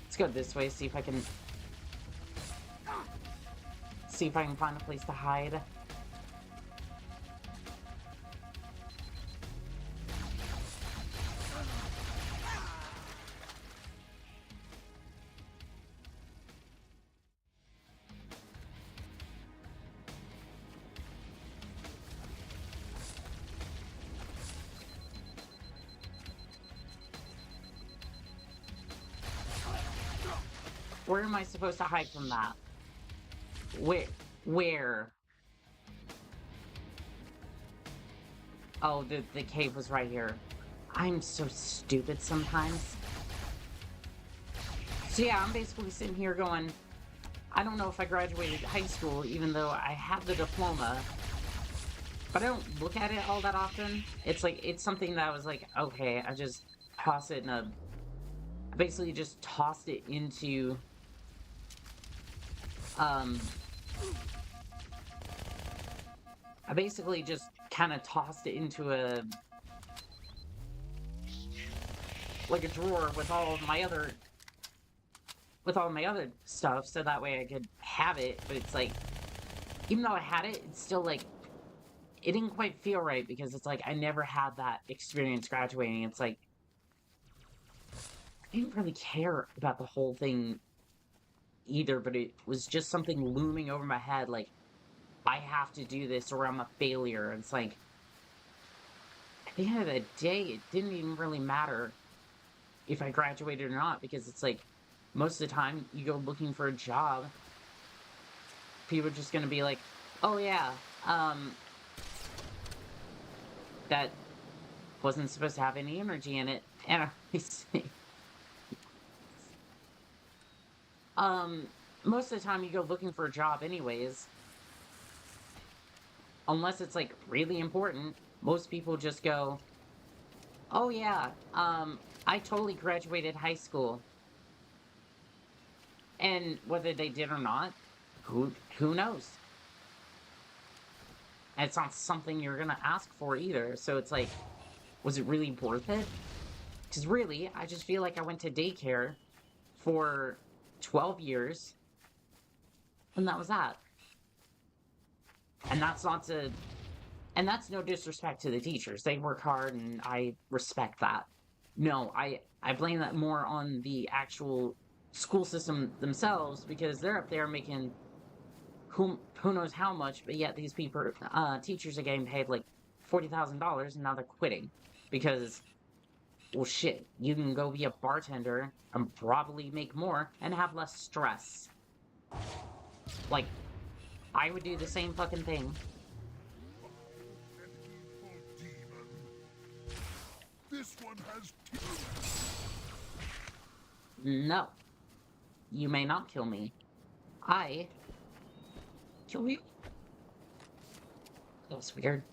Let's go this way, see if I can find a place to hide. Where am I supposed to hide from that? Where? Oh, the cave was right here. I'm so stupid sometimes. So yeah, I'm basically sitting here going, I don't know if I graduated high school, even though I have the diploma. But I don't look at it all that often. It's like, it's something that I was like, okay, I just toss it in a... I basically just tossed it into... I basically just kind of tossed it into a... like a drawer with all of my other... with all my other stuff, so that way I could have it, but it's like... even though I had it, it's still like... it didn't quite feel right, because it's like, I never had that experience graduating. It's like... I didn't really care about the whole thing either, but it was just something looming over my head, like, I have to do this or I'm a failure. And it's like, at the end of the day, it didn't even really matter if I graduated or not, because it's like, most of the time, you go looking for a job, people are just gonna be like, oh yeah, that wasn't supposed to have any energy in it. And I see. Most of the time you go looking for a job anyways, unless it's like really important, most people just go, oh yeah, I totally graduated high school. And whether they did or not, who knows? And it's not something you're gonna ask for either, so it's like, was it really worth it? Because really, I just feel like I went to daycare for 12 years, and that was that. And that's not to... and that's no disrespect to the teachers. They work hard, and I respect that. No, I blame that more on the actual school system themselves, because they're up there making who knows how much, but yet these people, teachers are getting paid like $40,000, and now they're quitting. Because, well shit, you can go be a bartender and probably make more and have less stress. Like, I would do the same fucking thing. An evil demon. This one has teeth. No. You may not kill me. I kill you. That was weird.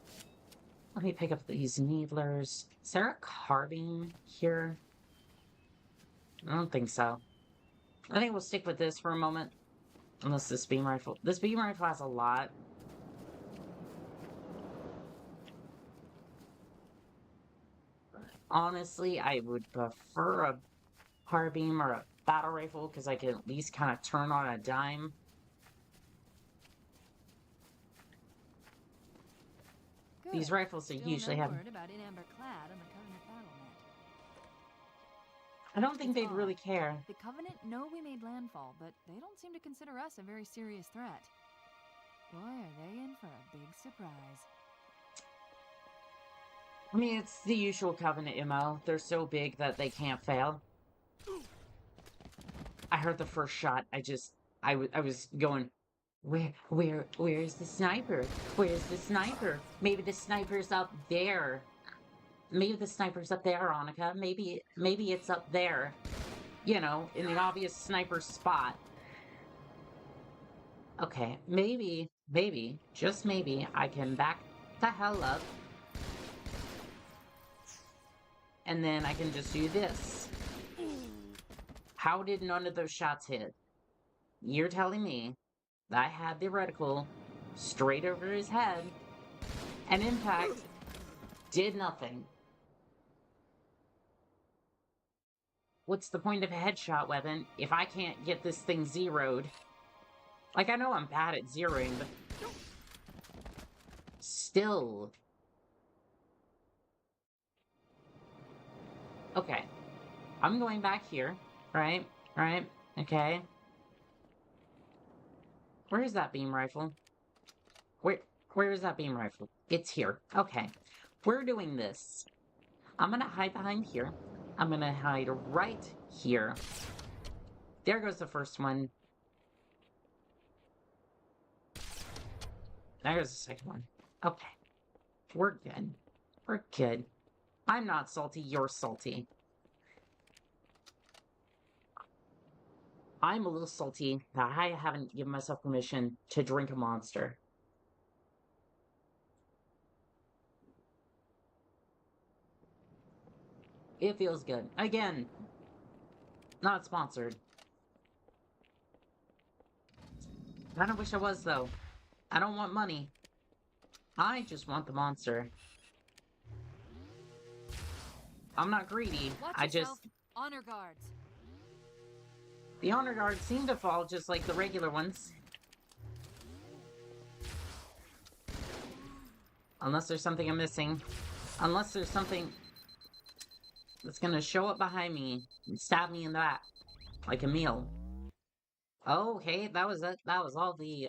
Let me pick up these needlers. Is there a carbine here? I don't think so. I think we'll stick with this for a moment. Unless this beam rifle... this beam rifle has a lot. Honestly, I would prefer a carbine or a battle rifle, because I can at least kind of turn on a dime. Good. These rifles Still usually no have... word about Inamber-clad on the Covenant battle.net. I don't think It's they'd odd. really care. The Covenant know we made landfall, but they don't seem to consider us a very serious threat. Boy, are they in for a big surprise. I mean, it's the usual Covenant MO. They're so big that they can't fail. I heard the first shot. I was going, where's the sniper? Where's the sniper? Maybe the sniper's up there. Maybe the sniper's up there, Annika. Maybe it's up there. You know, in the obvious sniper spot. Okay, maybe, just maybe, I can back the hell up. And then I can just do this. How did none of those shots hit? You're telling me that I had the reticle straight over his head, and impact did nothing. What's the point of a headshot weapon if I can't get this thing zeroed? Like, I know I'm bad at zeroing, but... still. Okay. I'm going back here. Right? Okay. Where is that beam rifle? Where is that beam rifle? It's here. Okay. We're doing this. I'm gonna hide behind here. I'm gonna hide right here. There goes the first one. There goes the second one. Okay. We're good. We're good. I'm not salty, you're salty. I'm a little salty that I haven't given myself permission to drink a monster. It feels good. Again, not sponsored. I don't wish I was, though. I don't want money. I just want the monster. I'm not greedy. Watch I yourself. just... Honor guards. The honor guards seem to fall just like the regular ones. Unless there's something I'm missing. Unless there's something that's gonna show up behind me and stab me in the back. Like a meal. Oh, okay, that was it. That was all the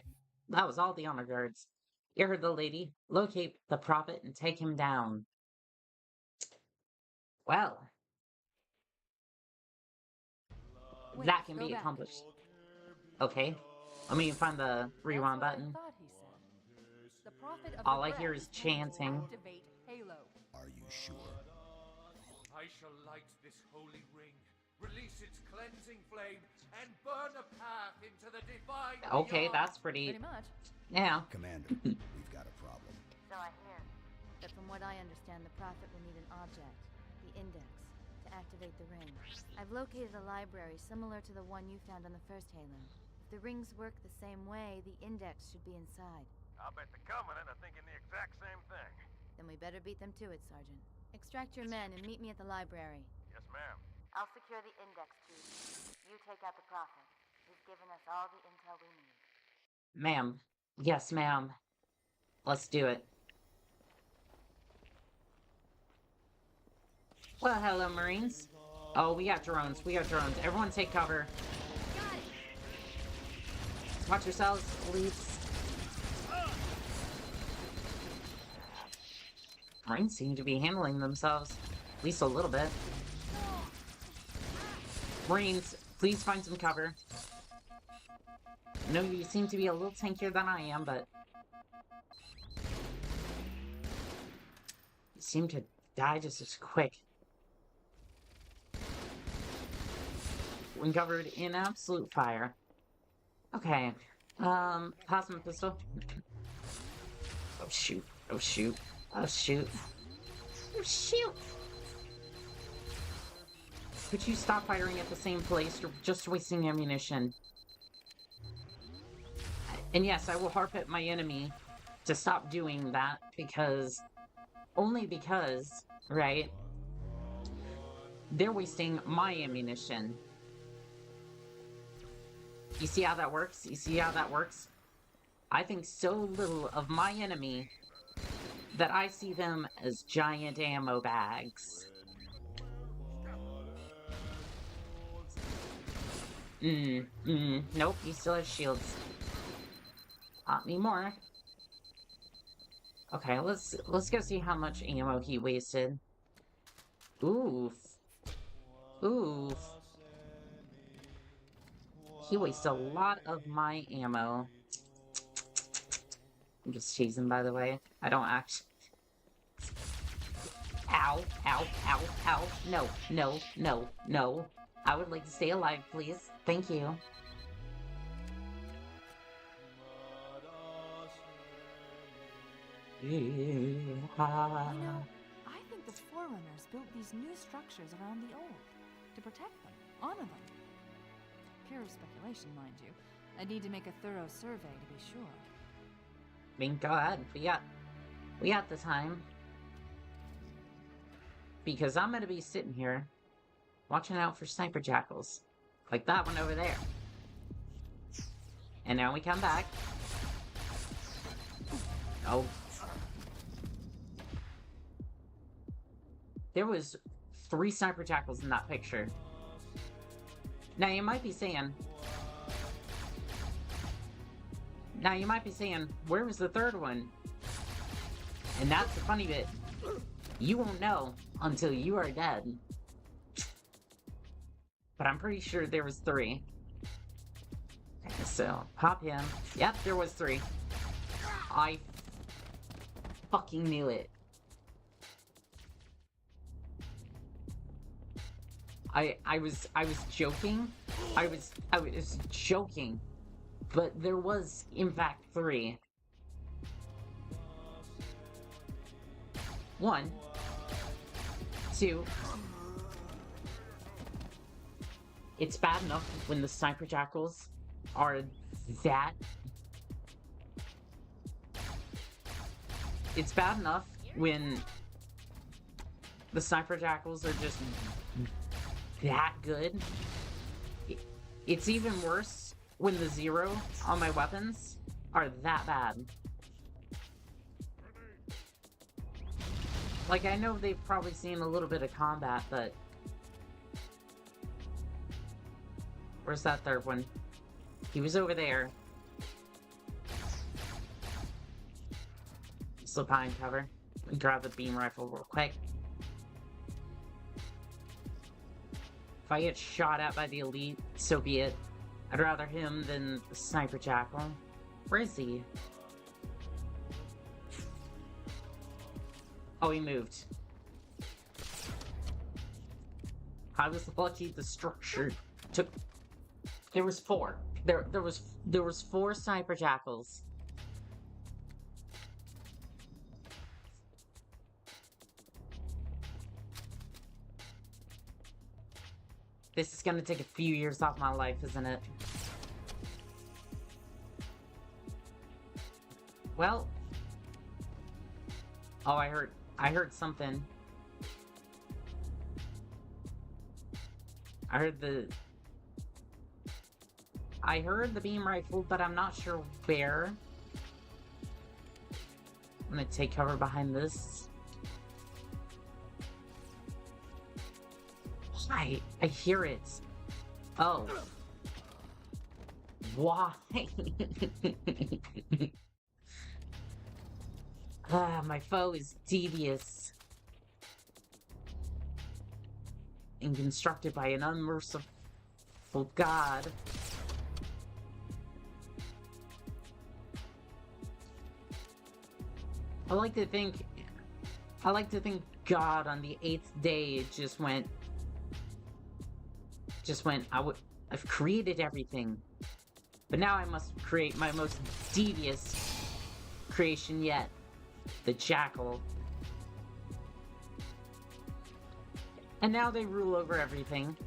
honor guards. You heard the lady. Locate the prophet and take him down. Well. Wait, That can go be back. accomplished. Okay. Let me find the rewind That's what button. I thought he said. The prophet of All the I hear breath is chanting. Activate Halo. Are you sure? I shall light this holy ring, release its cleansing flame, and burn a path into the divine Okay, beyond. that's pretty... Pretty much. Yeah. Commander, we've got a problem. So I hear. But from what I understand, the Prophet will need an object, the Index, to activate the ring. I've located a library similar to the one you found on the first Halo. If the rings work the same way, the Index should be inside. I'll bet the Covenant are thinking the exact same thing. Then we better beat them to it, Sergeant. Extract your men and meet me at the library. Yes, ma'am. I'll secure the Index, Chief. You take out the prophet. He's given us all the intel we need. Ma'am. Yes, ma'am. Let's do it. Well, hello, Marines. Oh, we got drones. We got drones. Everyone take cover. Watch yourselves, please. Marines seem to be handling themselves. At least a little bit. Marines, please find some cover. I know you seem to be a little tankier than I am, but... you seem to die just as quick. When covered in absolute fire. Okay. Plasma pistol. Oh shoot. Oh shoot. Oh shoot. Oh shoot! Could you stop firing at the same place? You're just wasting ammunition. And yes, I will harp at my enemy to stop doing that because... only because, right? They're wasting my ammunition. You see how that works? You see how that works? I think so little of my enemy that I see them as giant ammo bags. Nope, you still have shields. Not anymore. Okay, let's go see how much ammo he wasted. Oof. Oof. He wasted a lot of my ammo. I'm just teasing, by the way. I don't actually... Ow, ow, ow, ow. No, no, no, no. I would like to stay alive, please. Thank you. You know, I think the Forerunners built these new structures around the old to protect them, honor them. Pure speculation, mind you. I'd need to make a thorough survey to be sure. I mean, go ahead. We got the time. Because I'm gonna be sitting here watching out for sniper jackals. Like that one over there. And now we come back. Oh. There was 3 sniper jackals in that picture. Now you might be saying... where was the third one? And that's the funny bit. You won't know until you are dead. But I'm pretty sure there was 3. So, pop him. Yep, there was 3. I fucking knew it. I was joking. I was joking. But there was, in fact, 3. 1, 2. It's bad enough when the sniper jackals are that. It's bad enough when the sniper jackals are just that good. It's even worse when the 0 on my weapons are that bad. Like, I know they've probably seen a little bit of combat, but... Where's that 3rd one? He was over there. Slip behind cover. And grab the beam rifle real quick. If I get shot at by the elite, so be it. I'd rather him than the sniper jackal. Where is he? Oh, he moved. I was lucky the structure took... There was 4. There was 4 sniper jackals. This is gonna take a few years off my life, isn't it? Well... Oh, I heard something. I heard the beam rifle, but I'm not sure where. I'm gonna take cover behind this. Why? I hear it. Oh. Why? My foe is devious and constructed by an unmerciful god. I like to think God on the 8th day just went, I've created everything, but now I must create my most devious creation yet. The jackal. And now they rule over everything.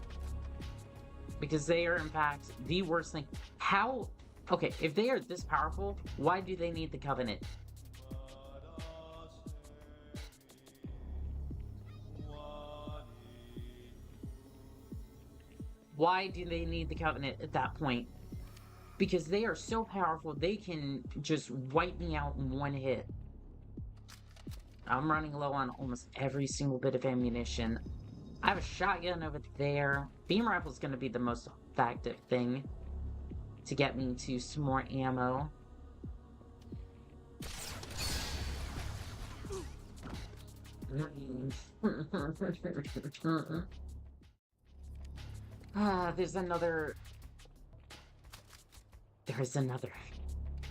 Because they are, in fact, the worst thing. How... Okay, if they are this powerful, why do they need the Covenant? Why do they need the Covenant at that point? Because they are so powerful, they can just wipe me out in one hit. I'm running low on almost every single bit of ammunition. I have a shotgun over there. Beam rifle is going to be the most effective thing to get me to some more ammo. There's another. There's another.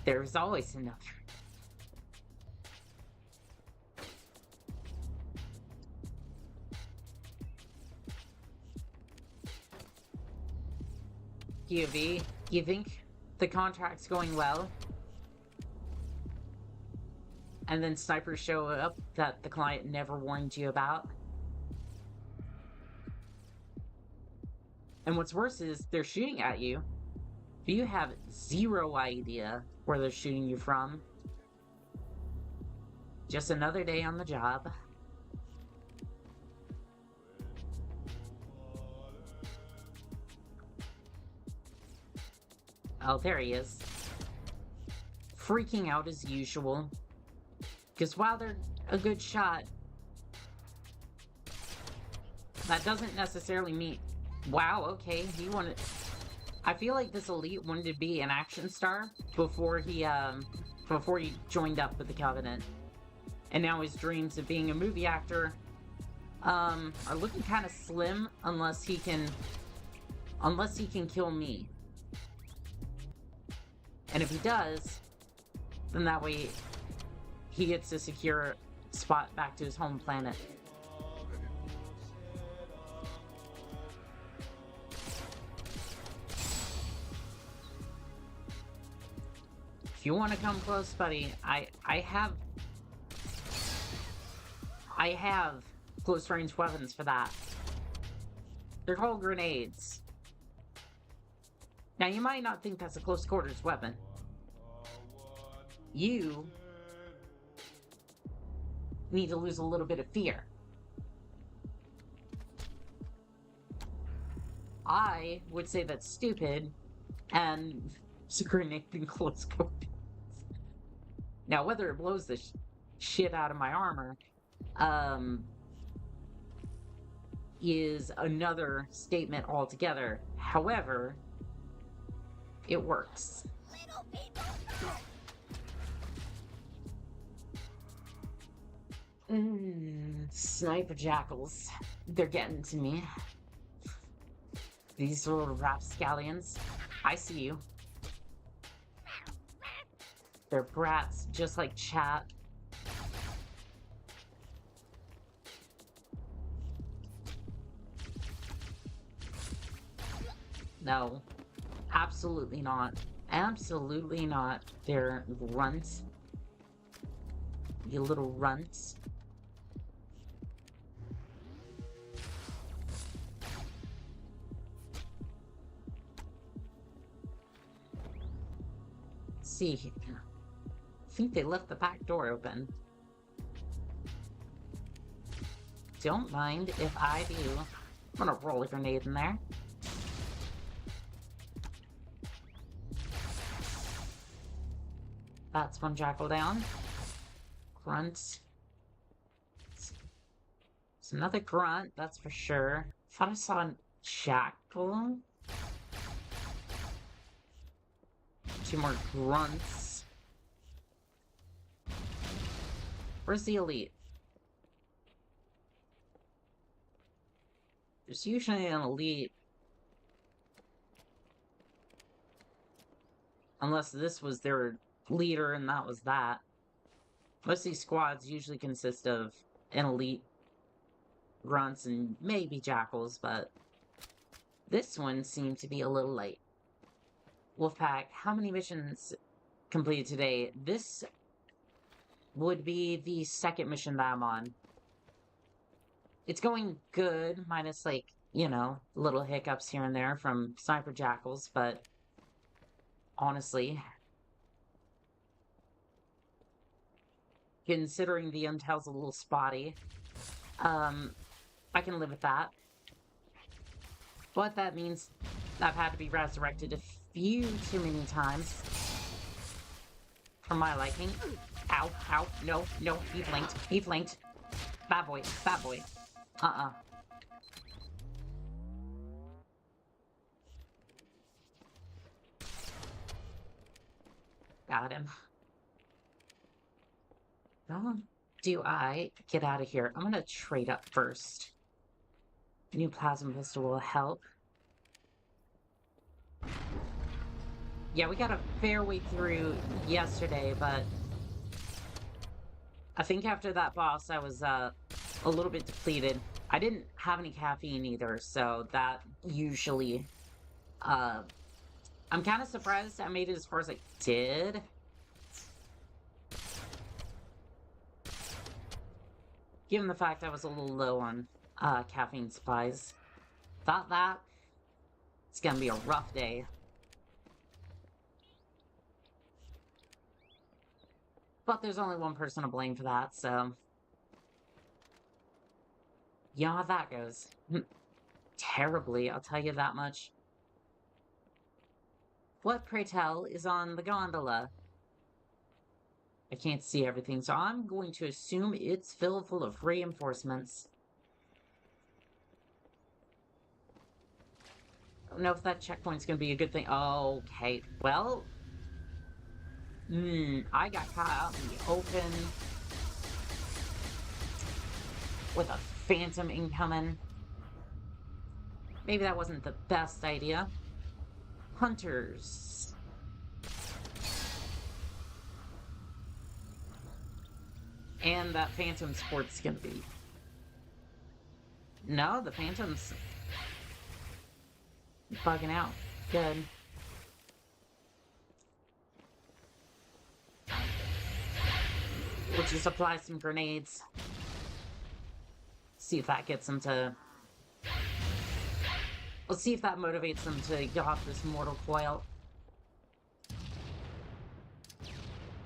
There's always another. QV, you think the contract's going well? And then snipers show up that the client never warned you about? And what's worse is they're shooting at you. You have zero idea where they're shooting you from. Just another day on the job. Oh, there he is. Freaking out as usual. Because while they're a good shot, that doesn't necessarily mean... Wow, okay, he wanted... I feel like this elite wanted to be an action star before he joined up with the Covenant. And now his dreams of being a movie actor are looking kind of slim unless he can kill me. And if he does, then that way he gets a secure spot back to his home planet. If you want to come close, buddy, I have close range weapons for that. They're called grenades. Now, you might not think that's a close quarters weapon. You need to lose a little bit of fear. I would say that's stupid, and it's a grenade in close quarters. Now, whether it blows the shit out of my armor, is another statement altogether. However, it works. Sniper jackals. They're getting to me. These little rapscallions. I see you. They're brats, just like chat. No. Absolutely not. Absolutely not. They're runts. You little runts. See, I think they left the back door open. Don't mind if I do. I'm gonna roll a grenade in there. That's one jackal down. Grunt. It's another grunt, that's for sure. Thought I saw a jackal. Two more grunts. Where's the elite? There's usually an elite. Unless this was their leader and that was that. Most of these squads usually consist of an elite, grunts, and maybe jackals, but this one seemed to be a little late. Wolfpack, how many missions completed today? This would be the second mission that I'm on. It's going good, minus, like, you know, little hiccups here and there from sniper jackals, but honestly, considering the intel's a little spotty, I can live with that. But that means I've had to be resurrected a few too many times for my liking. Ow, ow, no, no, he flanked, he flanked. Bad boy, bad boy. Got him. How do I get out of here? I'm gonna trade up first. New plasma pistol will help. Yeah, we got a fair way through yesterday, but I think after that boss I was a little bit depleted. I didn't have any caffeine either, so that usually I'm kind of surprised I made it as far as I did. Given the fact I was a little low on caffeine supplies. Thought that it's gonna be a rough day. But there's only one person to blame for that, so you know how that goes. Terribly, I'll tell you that much. What, pray tell, is on the gondola? I can't see everything, so I'm going to assume it's filled full of reinforcements. I don't know if that checkpoint's going to be a good thing. Okay, well, I got caught out in the open with a phantom incoming. Maybe that wasn't the best idea. Hunters. And that Phantom Sport's gonna be... No, the Phantom's bugging out. Good. We'll just apply some grenades. See if that gets him to... Let's see if that motivates him to get off this mortal coil.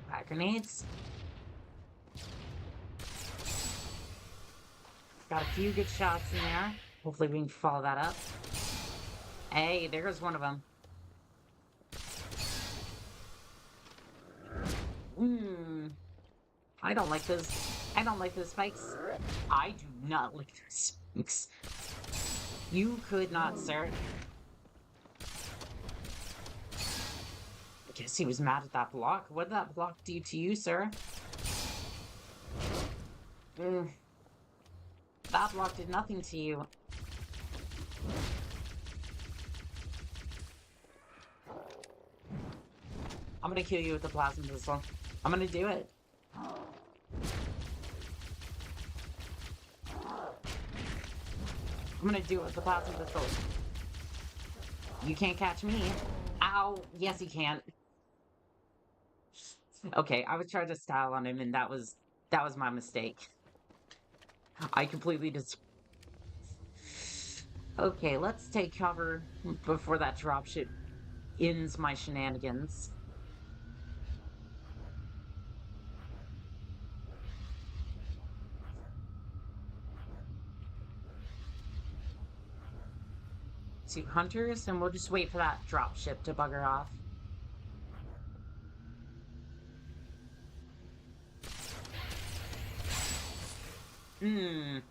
Fire grenades. Got a few good shots in there. Hopefully we can follow that up. Hey, there goes one of them. I don't like those. I don't like those spikes. I do not like those spikes. You could not, sir. I guess he was mad at that block. What did that block do to you, sir? That block did nothing to you. I'm gonna kill you with the plasma pistol. I'm gonna do it. I'm gonna do it with the plasma pistol. You can't catch me. Ow! Yes, he can. Okay, I was trying to style on him, and that was my mistake. I completely just... Okay, let's take cover before that dropship ends my shenanigans. Two hunters, and we'll just wait for that dropship to bugger off. I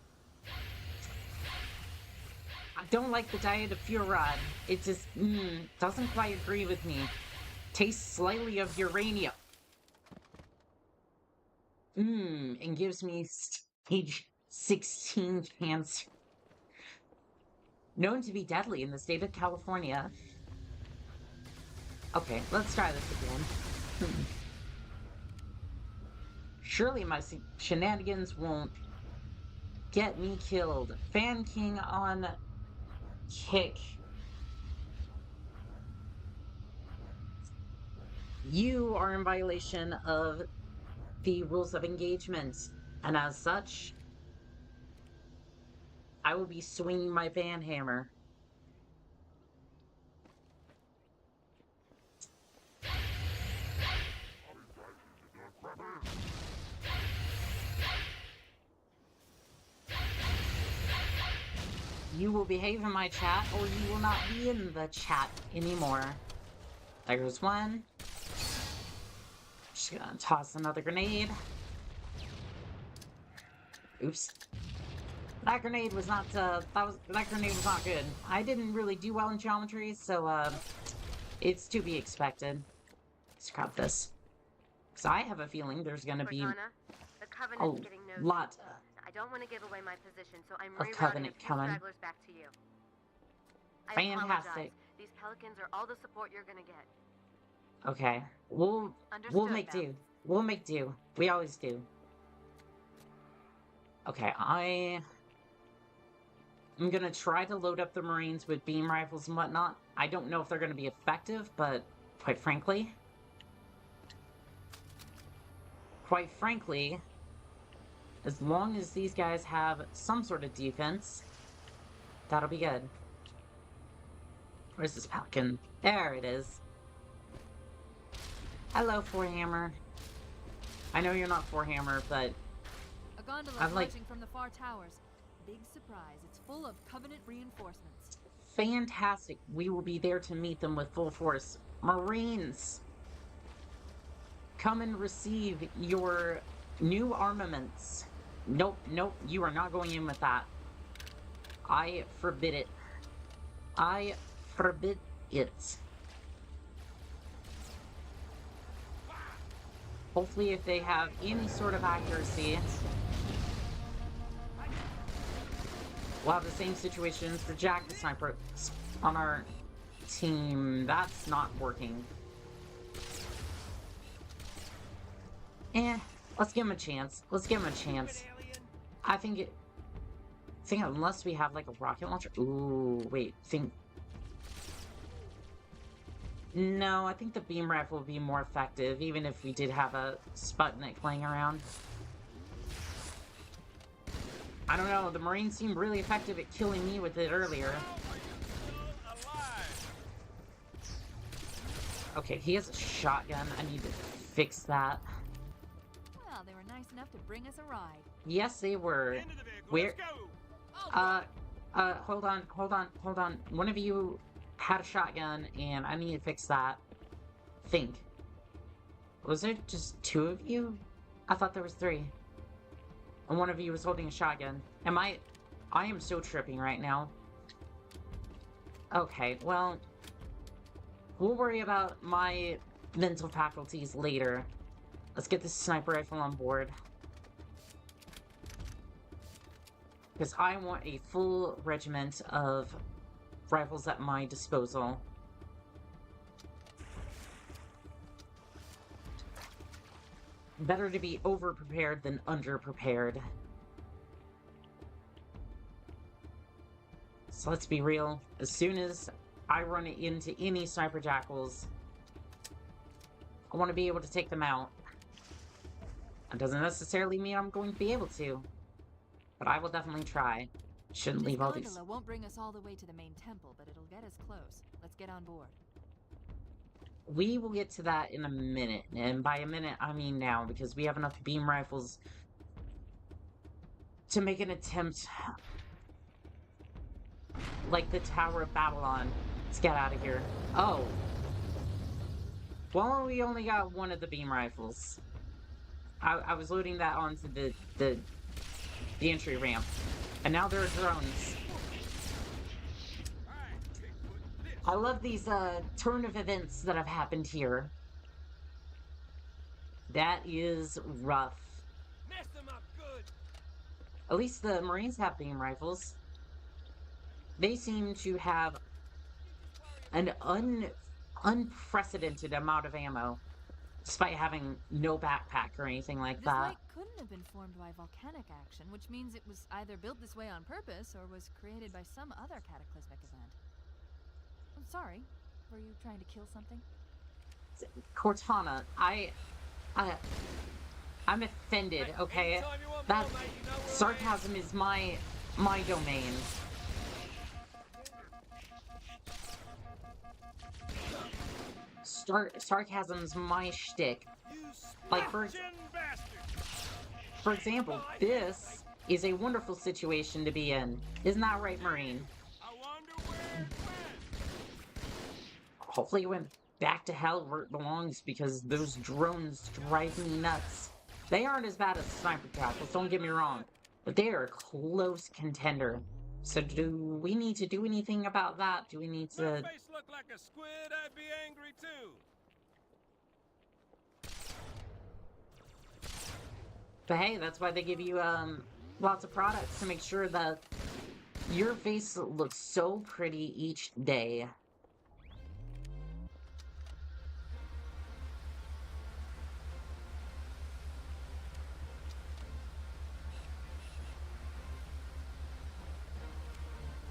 don't like the diet of Furod. It just, doesn't quite agree with me. Tastes slightly of uranium. And gives me stage 16 cancer. Known to be deadly in the state of California. Okay, let's try this again. Surely my shenanigans won't get me killed. Fan King on kick. You are in violation of the rules of engagement, and as such, I will be swinging my fan hammer. You will behave in my chat, or you will not be in the chat anymore. There's one. Just gonna toss another grenade. Oops. That grenade was not, that grenade was not good. I didn't really do well in geometry, so, it's to be expected. Let's grab this. Because I have a feeling there's gonna be Cortana, the Covenant's getting nosy. Lot I don't want to give away my position, so I'm of rerouting Covenant a few coming. stragglers back to you. I Fantastic. apologize. These Pelicans are all the support you're gonna get. Okay. We'll Understood, make Belle. do. We'll make do. We always do. Okay, I'm gonna try to load up the Marines with beam rifles and whatnot. I don't know if they're gonna be effective, but quite frankly, as long as these guys have some sort of defense, that'll be good. Where's this Pelican? There it is. Hello, Forehammer. I know you're not Forehammer, but A gondola I'm like- emerging from the far towers. Big surprise. It's full of Covenant reinforcements. fantastic. We will be there to meet them with full force. Marines, come and receive your new armaments. Nope, nope, you are not going in with that. I forbid it. I forbid it. Hopefully, if they have any sort of accuracy, we'll have the same situations for Jack the Sniper on our team. That's not working. Let's give him a chance. Let's give him a chance. I think unless we have like a rocket launcher. Ooh, wait. No, I think the beam rifle would be more effective, even if we did have a Sputnik laying around. I don't know, the Marines seemed really effective at killing me with it earlier. Okay, he has a shotgun. I need to fix that. Well, they were nice enough to bring us a ride. Yes, they were. Into the vehicle. Where? Let's go. Hold on. One of you had a shotgun, and I need to fix that. Think. Was there just 2 of you? I thought there was 3. And one of you was holding a shotgun. I am so tripping right now. Okay, well, we'll worry about my mental faculties later. Let's get this sniper rifle on board. Because I want a full regiment of rifles at my disposal. Better to be over-prepared than under-prepared. So let's be real. As soon as I run into any sniper jackals, I want to be able to take them out. That doesn't necessarily mean I'm going to be able to, but I will definitely try. Shouldn't leave all these. This gondola won't bring us all the way to the main temple, but it'll get us close. Let's get on board. We will get to that in a minute, and by a minute I mean now, because we have enough beam rifles to make an attempt like the Tower of Babylon. Let's get out of here. Oh. Well, we only got one of the beam rifles. I was loading that onto the entry ramp, and now there are drones. I love these turn of events that have happened here. That is rough. Mess them up good. At least the Marines have beam rifles. They seem to have an unprecedented amount of ammo, despite having no backpack or anything like This that. light couldn't have been formed by volcanic action, which means it was either built this way on purpose or was created by some other cataclysmic event. I'm sorry. Were you trying to kill something? Cortana, I'm offended, okay? Anytime you want That more, mate, you know where I am. sarcasm is my domain. Sarcasm's my shtick. You Like, for splotchin' bastard. example, this is a wonderful situation to be in. Isn't that right, Marine? I wonder where it went. Hopefully it went back to hell where it belongs, because those drones drive me nuts. They aren't as bad as sniper jackals, don't get me wrong, but they are a close contender. So do we need to do anything about that? Do we need My to... face look like a squid, I'd be angry too. But hey, that's why they give you lots of products to make sure that your face looks so pretty each day.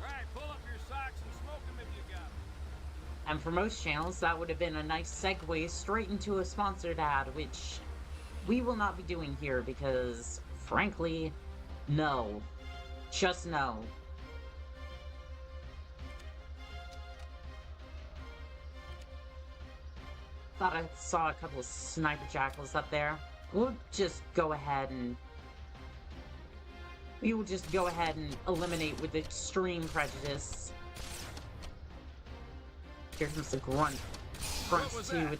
Right, pull up your socks and smoke them if you got 'em. And for most channels, that would have been a nice segue straight into a sponsored ad, which we will not be doing here because, frankly, no. Just no. Thought I saw a couple of sniper jackals up there. We'll just go ahead and... We will just go ahead and eliminate with extreme prejudice. Here comes the grunts What was too. that?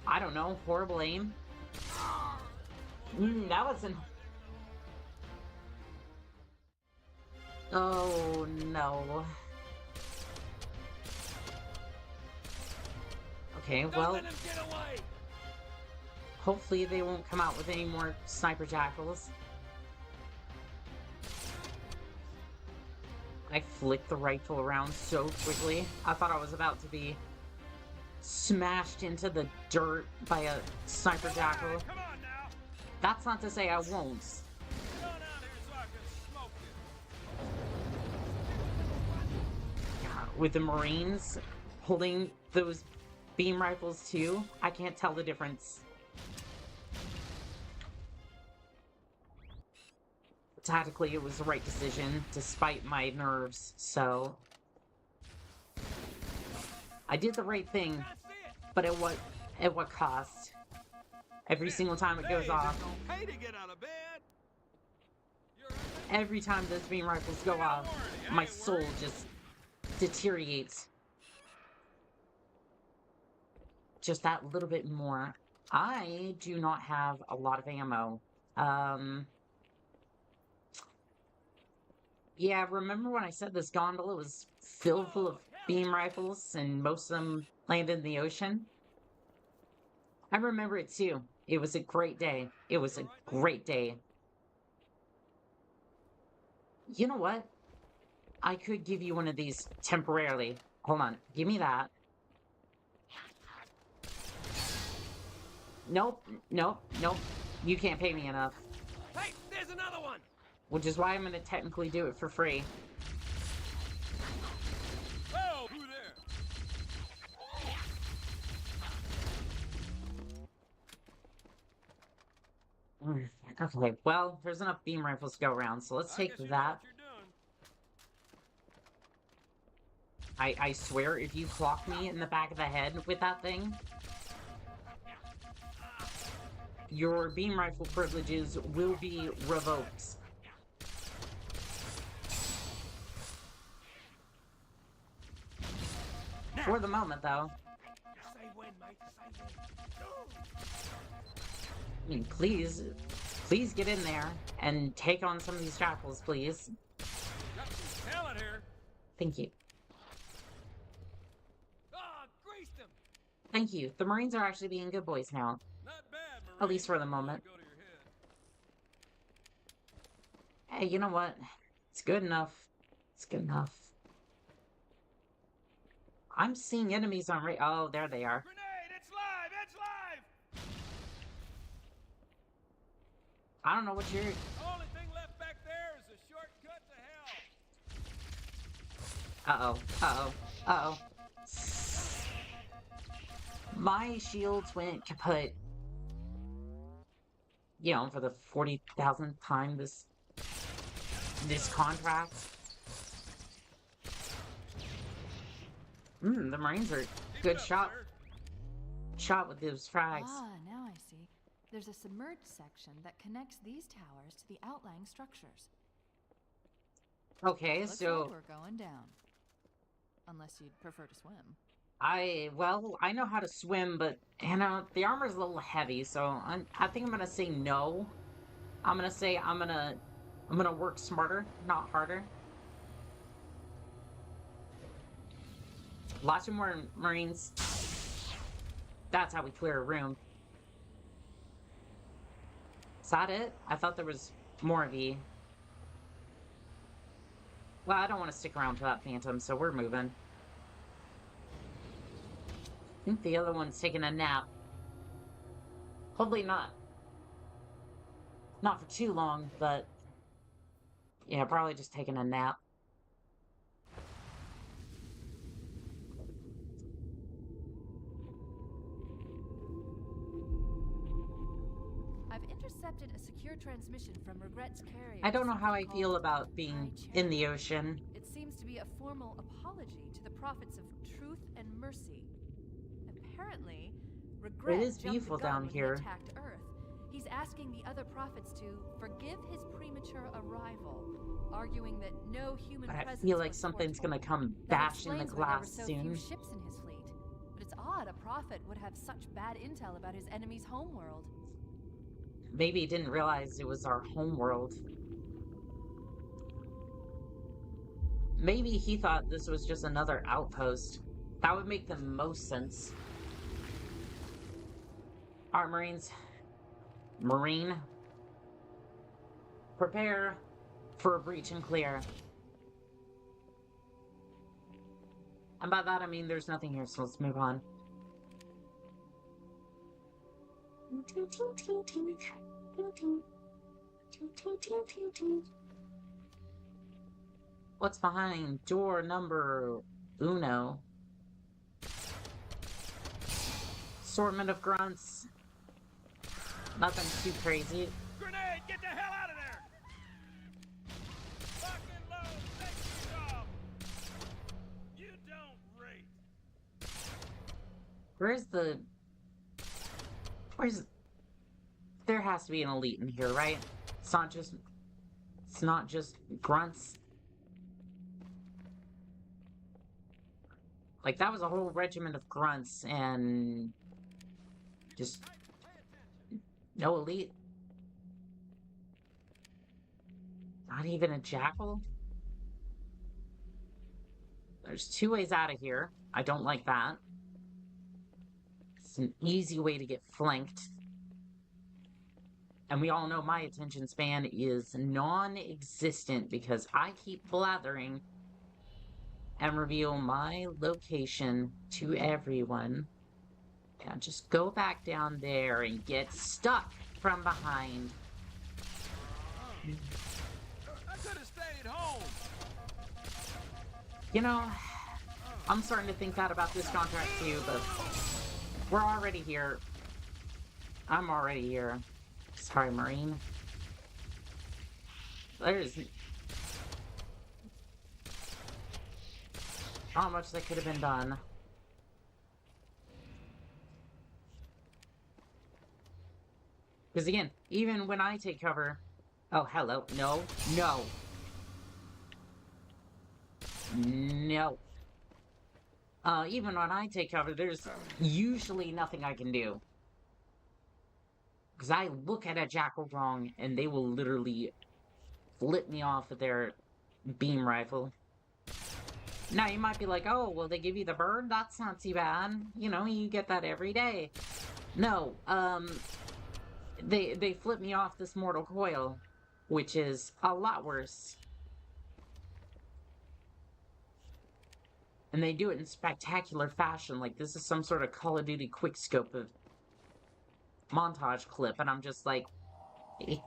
I don't know, horrible aim. That wasn't... Oh no. Okay, Don't well, let him get away. hopefully they won't come out with any more sniper jackals. I flicked the rifle around so quickly. I thought I was about to be smashed into the dirt by a sniper jackal. Come on now. That's not to say I won't. Come on out here so I can smoke you. With the Marines holding those beam rifles too, I can't tell the difference. Tactically, it was the right decision, despite my nerves, so... I did the right thing, That's it. but at what cost? Every single time it goes Hey, off, just don't pay to get out of bed. You're every time those beam rifles go off, my soul just deteriorates. Just that little bit more. I do not have a lot of ammo. Yeah, remember when I said this gondola was filled full of beam rifles and most of them landed in the ocean? I remember it too. It was a great day. It was a great day. You know what? I could give you one of these temporarily. Hold on. Give me that. Nope. Nope. Nope. You can't pay me enough. Hey, there's another one. Which is why I'm going to technically do it for free. Whoa, who there? Okay, well, there's enough beam rifles to go around, so let's take I guess you know that. what you're doing. I swear, if you clock me in the back of the head with that thing, your beam rifle privileges will be revoked. For the moment, though. Say when, mate. Say when. I mean, please get in there and take on some of these jackals, please. Got some talent here. Thank you. Ah, greased him. Thank you. The Marines are actually being good boys now. Not bad, Marine. At least for the moment. Go to your head. Hey, you know what? It's good enough. It's good enough. I'm seeing enemies on oh, there they are. Grenade! It's live! It's live! I don't know what you're... The only thing left back there is a shortcut to hell. Uh-oh. Uh-oh. Uh-oh. My shields went kaput. You know, for the 40,000th time this contract. The Marines are good shot with those frags. Ah, now I see. There's a submerged section that connects these towers to the outlying structures. Okay, Looks so like we're going down. Unless you'd prefer to swim. I know how to swim, but you know, the armor's a little heavy, so I think I'm gonna say no. I'm gonna say I'm gonna work smarter, not harder. Lots of more Marines. That's how we clear a room. Is that it? I thought there was more of you. Well, I don't want to stick around for that Phantom, so we're moving. I think the other one's taking a nap. Hopefully not. Not for too long, but... yeah, probably just taking a nap. I've intercepted a secure transmission from Regret's carrier. I don't know how I feel about being in the ocean. It seems to be a formal apology to the prophets of truth and mercy. Apparently, Regret It is jumped the beautiful gun down when here. He attacked Earth. He's asking the other prophets to forgive his premature arrival, arguing that no human But I presence feel like was something's foretold. gonna come That bash in the explains why there were glass so soon. few ships in his fleet. But it's odd a prophet would have such bad intel about his enemy's homeworld. Maybe he didn't realize it was our homeworld. Maybe he thought this was just another outpost. That would make the most sense. Alright, Marines. Marine. Prepare for a breach and clear. And by that I mean there's nothing here, so let's move on. What's behind door number uno? Assortment of grunts. Nothing too crazy. Grenade! Get the hell out of there! Lock and load! Safety job! You don't rate! Where's... There has to be an elite in here, right? It's not just grunts. Like, that was a whole regiment of grunts, and... just... no elite? Not even a jackal? There's two ways out of here. I don't like that. It's an easy way to get flanked. And we all know my attention span is non-existent because I keep blathering and reveal my location to everyone. And just go back down there and get stuck from behind. I could have stayed home! You know, I'm starting to think that about this contract too, but we're already here. I'm already here. Sorry, Marine. There's not much that could have been done. Because again, even when I take cover... Oh, hello. No. No. No. Even when I take cover, there's usually nothing I can do. Because I look at a jackal wrong, and they will literally flip me off with their beam rifle. Now, you might be like, oh, well, they give you the bird? That's not too bad. You know, you get that every day. No, they flip me off this mortal coil, which is a lot worse. And they do it in spectacular fashion, like this is some sort of Call of Duty quickscope of montage clip, and I'm just like... You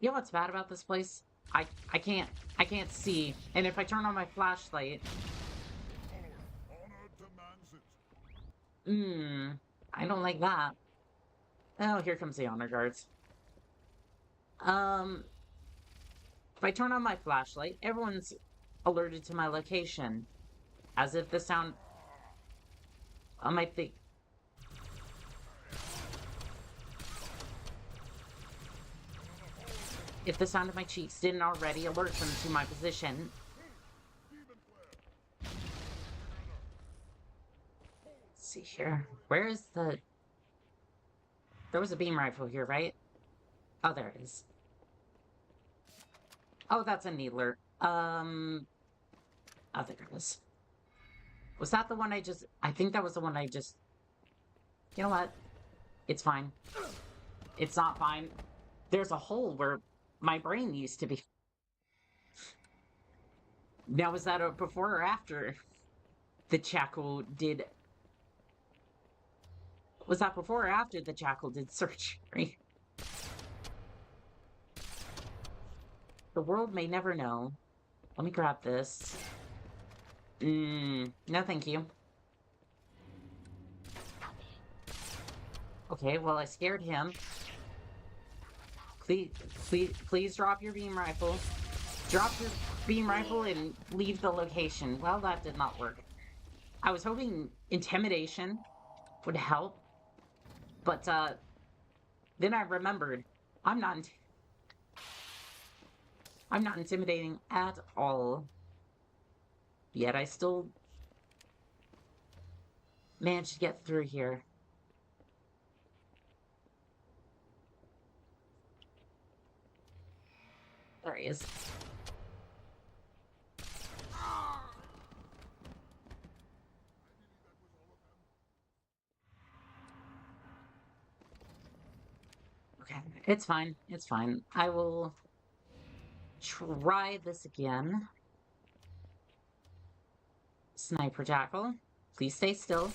know what's bad about this place? I can't see, and if I turn on my flashlight... I don't like that. Oh, here comes the honor guards. If I turn on my flashlight, everyone's alerted to my location. As if the sound... I might think... If the sound of my cheeks didn't already alert them to my position. Let's see here. Where is the... There was a beam rifle here, right? Oh, there it is. Oh, that's a needler. Oh, there it is. Was that the one I just... I think that was the one I just... You know what? It's fine. It's not fine. There's a hole where my brain used to be. Now, was that before or after the jackal did... Was that before or after the jackal did surgery? The world may never know. Let me grab this. No thank you. Okay, well, I scared him. Please drop your beam rifle. Drop your beam rifle and leave the location. Well, that did not work. I was hoping intimidation would help. But, then I remembered, I'm not intimidating at all. Yet I still managed to get through here. There he is. Okay, it's fine. It's fine. I will try this again. Sniper jackal, please stay still.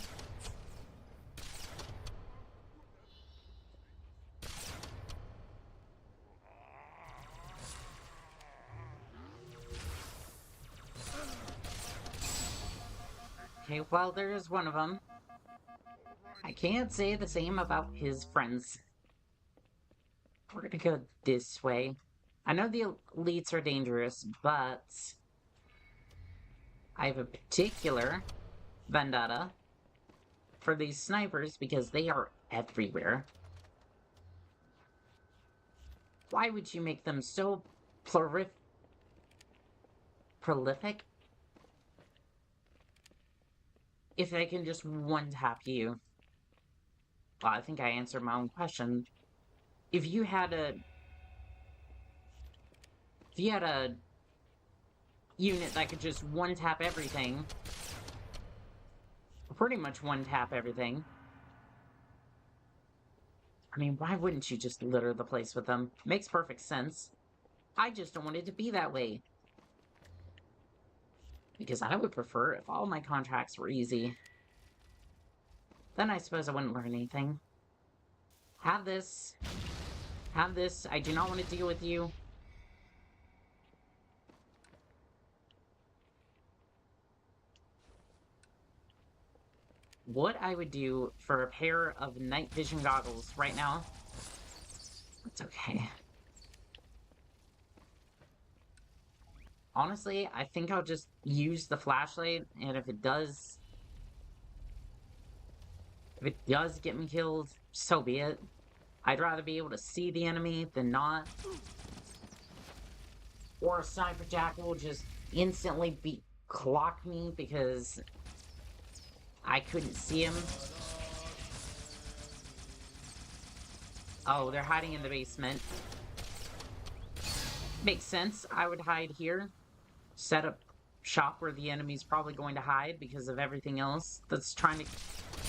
Okay, well, there is one of them. I can't say the same about his friends. We're gonna go this way. I know the elites are dangerous, but I have a particular vendetta for these snipers because they are everywhere. Why would you make them so prolific if they can just one-tap you? Well, I think I answered my own question. If you had a unit that could just one-tap everything, pretty much one-tap everything, I mean, why wouldn't you just litter the place with them? Makes perfect sense. I just don't want it to be that way. Because I would prefer if all my contracts were easy. Then I suppose I wouldn't learn anything. Have this. Have this. I do not want to deal with you. What I would do for a pair of night vision goggles right now... It's okay. Honestly, I think I'll just use the flashlight, and if it does get me killed, so be it. I'd rather be able to see the enemy than not. Or a sniper jack will just instantly clock me because I couldn't see him. Oh, they're hiding in the basement. Makes sense. I would hide here. Set up shop where the enemy's probably going to hide because of everything else that's trying to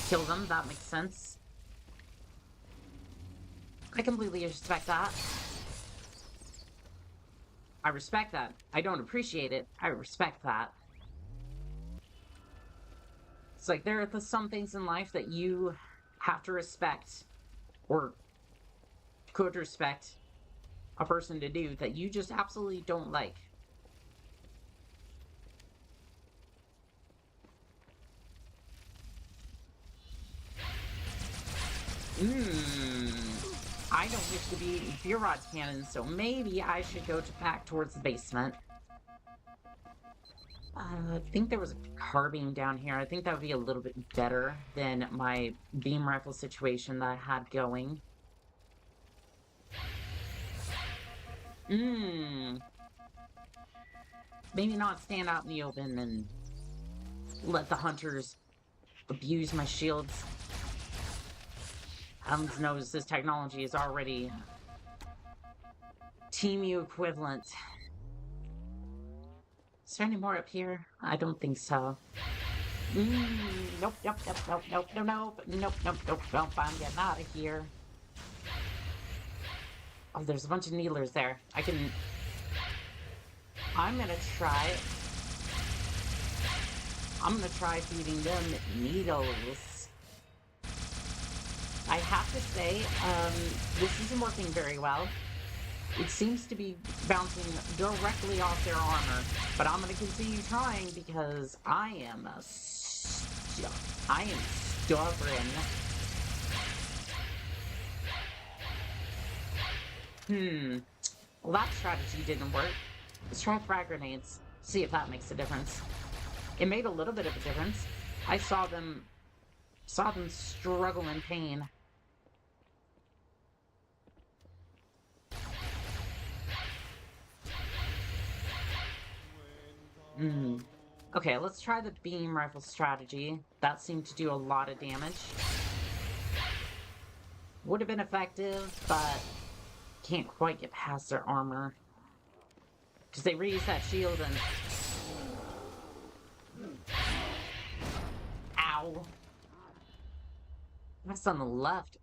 kill them. That makes sense. I completely respect that. I respect that. I don't appreciate it. I respect that. It's like there are some things in life that you have to respect, or could respect a person to do that you just absolutely don't like. I don't wish to be Burod's cannon, so maybe I should go back towards the basement. I think there was a carbine down here. I think that would be a little bit better than my beam rifle situation that I had going. Maybe not stand out in the open and let the hunters abuse my shields. Heavens knows this technology is already TMU equivalent. Is there any more up here? I don't think so. Nope, nope, nope, nope, nope, nope, nope, nope, nope, nope, nope, I'm getting out of here. Oh, there's a bunch of needlers there. I'm gonna try feeding them needles. I have to say, this isn't working very well. It seems to be bouncing directly off their armor, but I'm gonna continue trying because I am stubborn. Well, that strategy didn't work. Let's try frag grenades. See if that makes a difference. It made a little bit of a difference. I saw them struggle in pain. Okay, let's try the beam rifle strategy. That seemed to do a lot of damage. Would have been effective, but can't quite get past their armor. Because they reuse that shield and... Ow. That's on the left.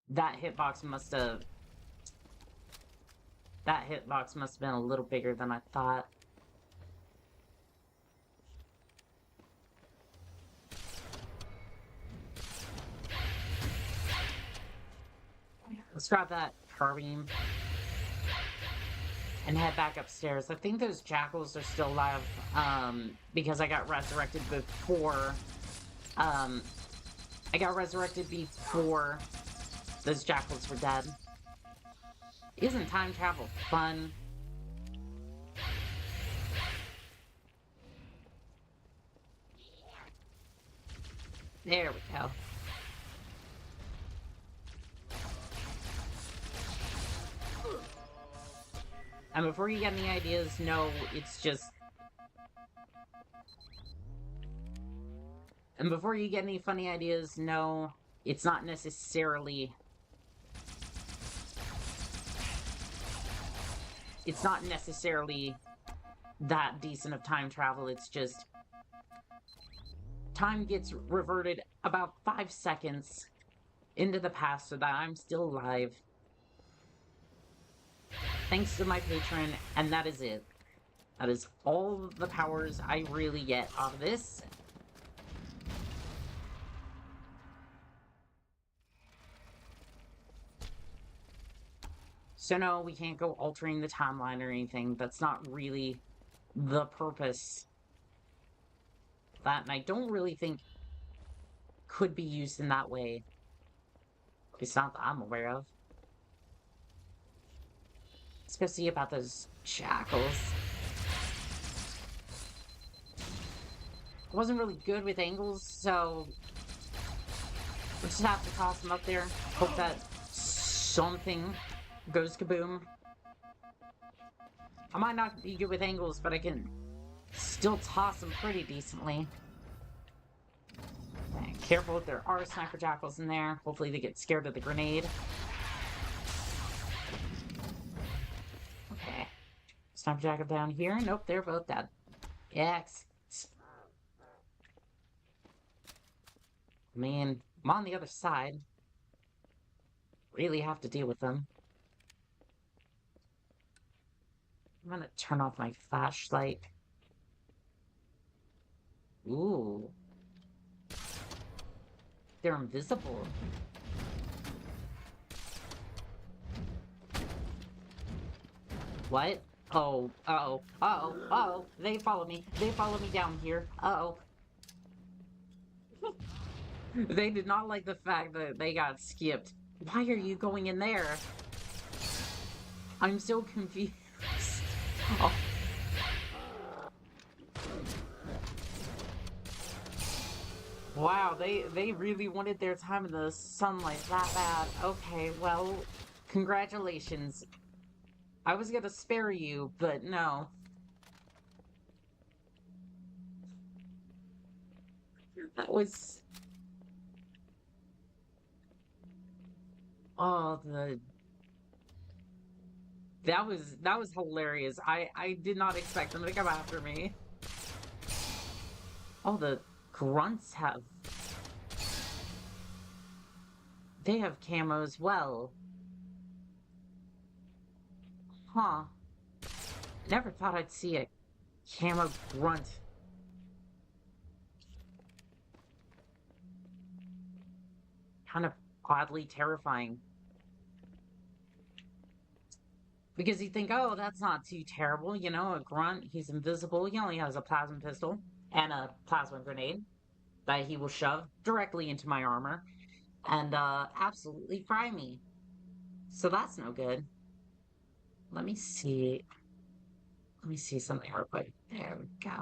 That hitbox must have been a little bigger than I thought. Let's grab that carbine. and head back upstairs. I think those jackals are still alive, because I got resurrected before, those jackals were dead. Isn't time travel fun? There we go. And before you get any ideas, no, it's just... And before you get any funny ideas, no, it's not necessarily... It's not necessarily that decent of time travel, it's just... Time gets reverted about 5 seconds into the past so that I'm still alive. Thanks to my patron, and that is it. That is all the powers I really get out of this. So no, we can't go altering the timeline or anything. That's not really the purpose. That, and I don't really think could be used in that way. It's not that I'm aware of. Let's go see about those jackals. I wasn't really good with angles, so we'll just have to toss them up there. Hope that something goes kaboom. I might not be good with angles, but I can still toss them pretty decently. Okay, careful, there are sniper jackals in there. Hopefully they get scared of the grenade. Okay. Sniper jackal down here. Nope, they're both dead. Yes. I mean, I'm on the other side. Really have to deal with them. I'm gonna turn off my flashlight. Ooh. They're invisible. What? Oh, uh-oh, uh-oh, uh-oh. They follow me. They follow me down here. Uh-oh. They did not like the fact that they got skipped. Why are you going in there? I'm so confused. Oh. Wow, they really wanted their time in the sunlight that bad. Okay, well, congratulations. I was gonna spare you, but no. That was... Oh, that was hilarious. I did not expect them to come after me. Oh, the grunts have... They have camo as well. Huh. Never thought I'd see a camo grunt. Kind of oddly terrifying. Because you think, oh, that's not too terrible, you know, a grunt, he's invisible, he only has a plasma pistol and a plasma grenade that he will shove directly into my armor and absolutely fry me. So that's no good. Let me see something real quick. There we go.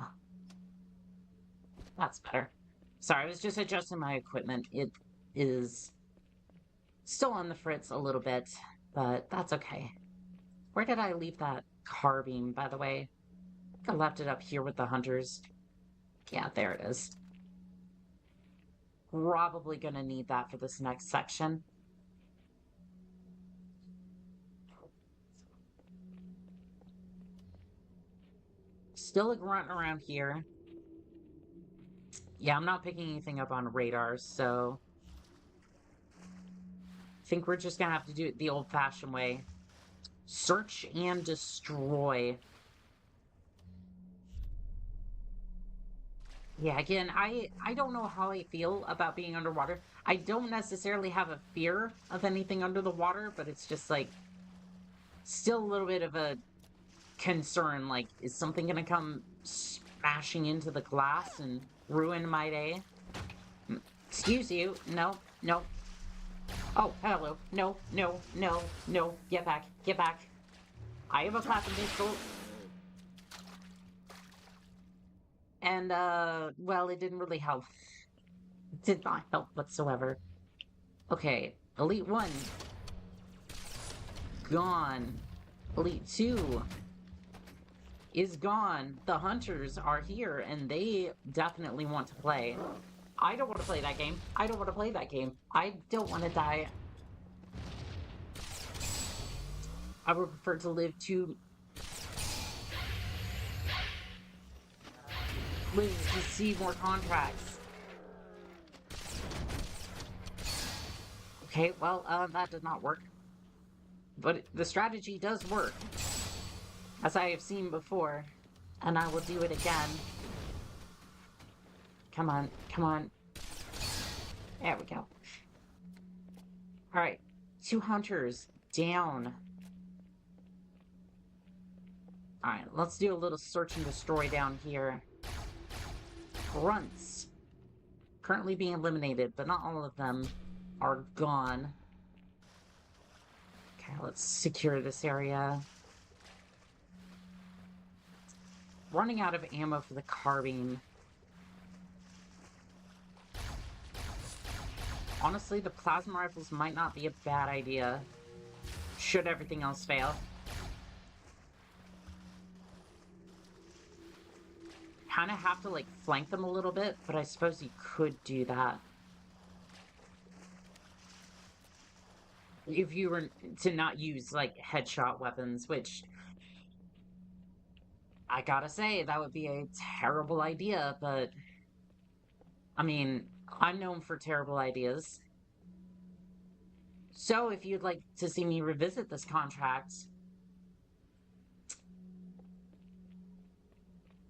That's better. Sorry, I was just adjusting my equipment. It is still on the fritz a little bit, but that's okay. Where did I leave that carbine, by the way? I think I left it up here with the hunters. Yeah, there it is. Probably gonna need that for this next section. Still a grunt around here. Yeah, I'm not picking anything up on radar, so... I think we're just gonna have to do it the old-fashioned way. Search and destroy. Yeah, again, I don't know how I feel about being underwater. I don't necessarily have a fear of anything under the water, but it's just like... Still a little bit of a concern, like, is something gonna come smashing into the glass and ruin my day? Excuse you. No, no. Oh, hello. No, no, no, no. Get back. Get back. I have a plasma pistol. And, well, it didn't really help. It did not help whatsoever. Okay, Elite 1. Gone. Elite 2 is gone. The hunters are here, and they definitely want to play. I don't want to play that game. I don't want to play that game. I don't want to die. I would prefer to live to see more contracts. Okay, well, that did not work. But the strategy does work, as I have seen before, and I will do it again. Come on, come on. There we go. Alright, 2 hunters down. Alright, let's do a little search and destroy down here. Grunts. Currently being eliminated, but not all of them are gone. Okay, let's secure this area. Running out of ammo for the carbine. Honestly, the plasma rifles might not be a bad idea, should everything else fail. Kind of have to, like, flank them a little bit, but I suppose you could do that. If you were to not use, like, headshot weapons, which, I gotta say, that would be a terrible idea, but, I mean, I'm known for terrible ideas. So, if you'd like to see me revisit this contract,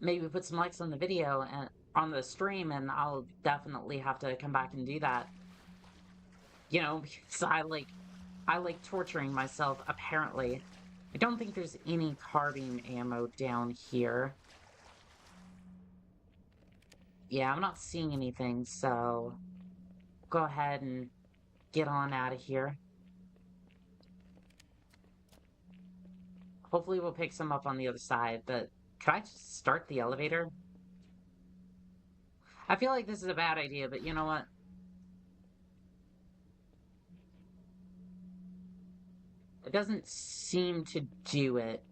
maybe put some likes on the video and on the stream, and I'll definitely have to come back and do that. You know, because I like torturing myself, apparently. I don't think there's any carbine ammo down here. Yeah, I'm not seeing anything, so go ahead and get on out of here. Hopefully we'll pick some up on the other side, but could I just start the elevator? I feel like this is a bad idea, but you know what? It doesn't seem to do it.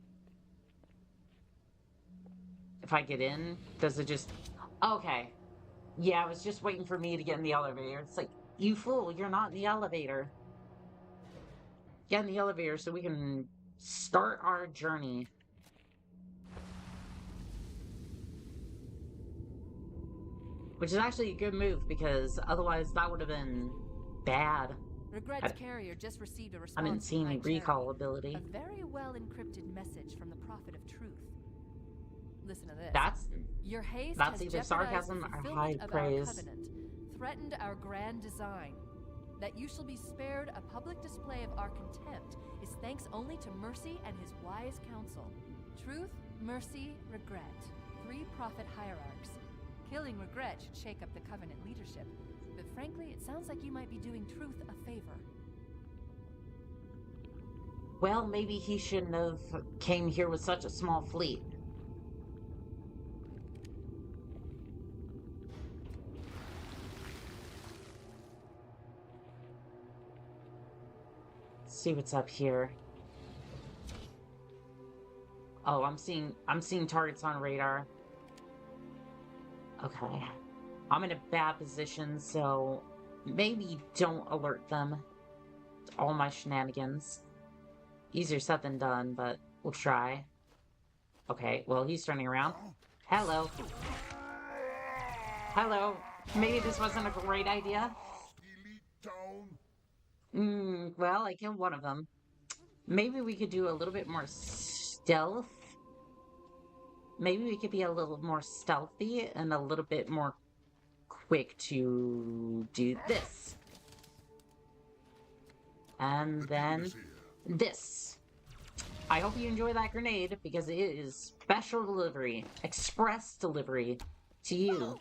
If I get in, does it just... Okay. Yeah, I was just waiting for me to get in the elevator. It's like, you fool, you're not in the elevator. Get in the elevator so we can start our journey. Which is actually a good move, because otherwise that would have been bad. Regret's carrier just received a response. I didn't see any recall ability. A very well encrypted message from the Prophet of Truth. Listen to this. Your haste has either sarcasm or high praise. Our covenant, threatened our grand design. That you shall be spared a public display of our contempt is thanks only to Mercy and his wise counsel. Truth, Mercy, Regret. 3 prophet hierarchs. Killing Regret should shake up the covenant leadership. But frankly, it sounds like you might be doing Truth a favor. Well, maybe he shouldn't have came here with such a small fleet. Let's see what's up here. Oh, I'm seeing targets on radar. Okay. I'm in a bad position, so maybe don't alert them to all my shenanigans. Easier said than done, but we'll try. Okay, well, he's turning around. Hello. Hello. Maybe this wasn't a great idea. Well, I killed one of them. Maybe we could do a little bit more stealth. Maybe we could be a little more stealthy and a little bit more quick to do this. And then this. I hope you enjoy that grenade, because it is special delivery, express delivery to you.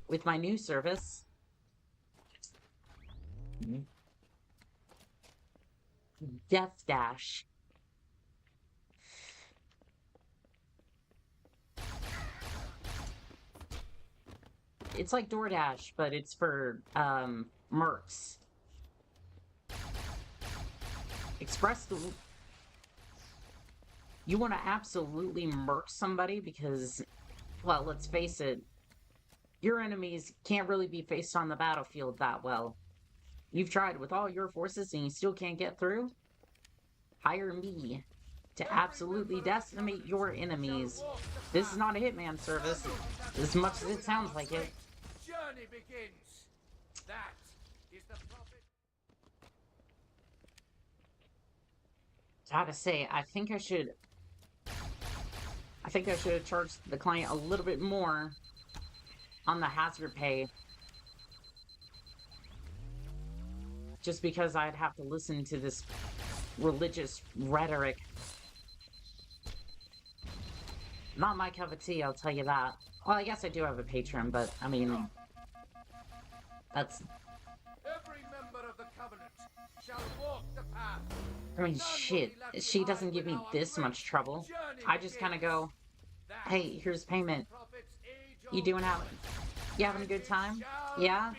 With my new service. Death Dash. It's like DoorDash, but it's for, mercs. You want to absolutely merc somebody because, well, let's face it, your enemies can't really be faced on the battlefield that well. You've tried with all your forces and you still can't get through? Hire me to absolutely decimate your enemies. This is not a hitman service, as much as it sounds like it. Journey begins. That is the prophet. Gotta say, I think I should have charged the client a little bit more on the hazard pay. Just because I'd have to listen to this religious rhetoric. Not my cup of tea, I'll tell you that. Well, I guess I do have a patron, but, I mean... That's... Every member of the covenant shall walk the path. I mean, shit. She doesn't give me this much trouble. I just kind of go, hey, here's payment. You having a good time? Yeah?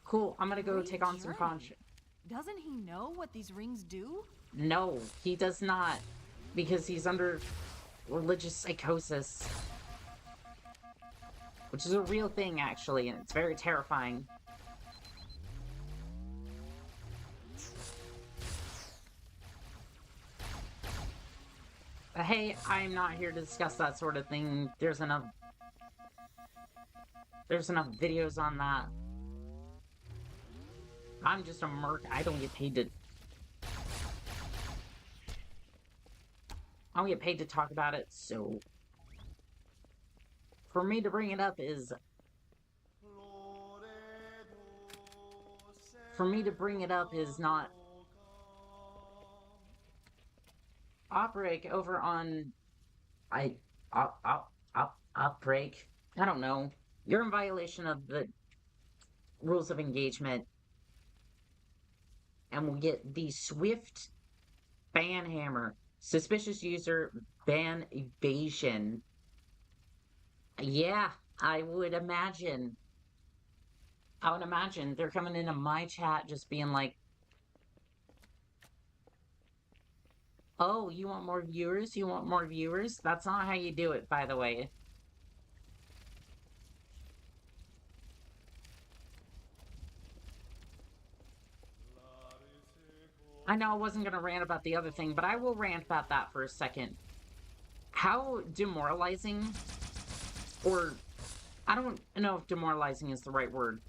Cool, I'm gonna go take on some contract. Doesn't he know what these rings do? No, he does not. Because he's under religious psychosis. Which is a real thing, actually, and it's very terrifying. But hey, I'm not here to discuss that sort of thing. There's enough videos on that. I'm just a merc. I don't get paid to talk about it, so for me to bring it up is not Outbreak over on Outbreak. I don't know. You're in violation of the rules of engagement. And we'll get the swift ban hammer. Suspicious user ban evasion. Yeah, I would imagine they're coming into my chat just being like, oh, you want more viewers? You want more viewers? That's not how you do it, by the way. I know I wasn't going to rant about the other thing, but I will rant about that for a second. How demoralizing, or I don't know if demoralizing is the right word.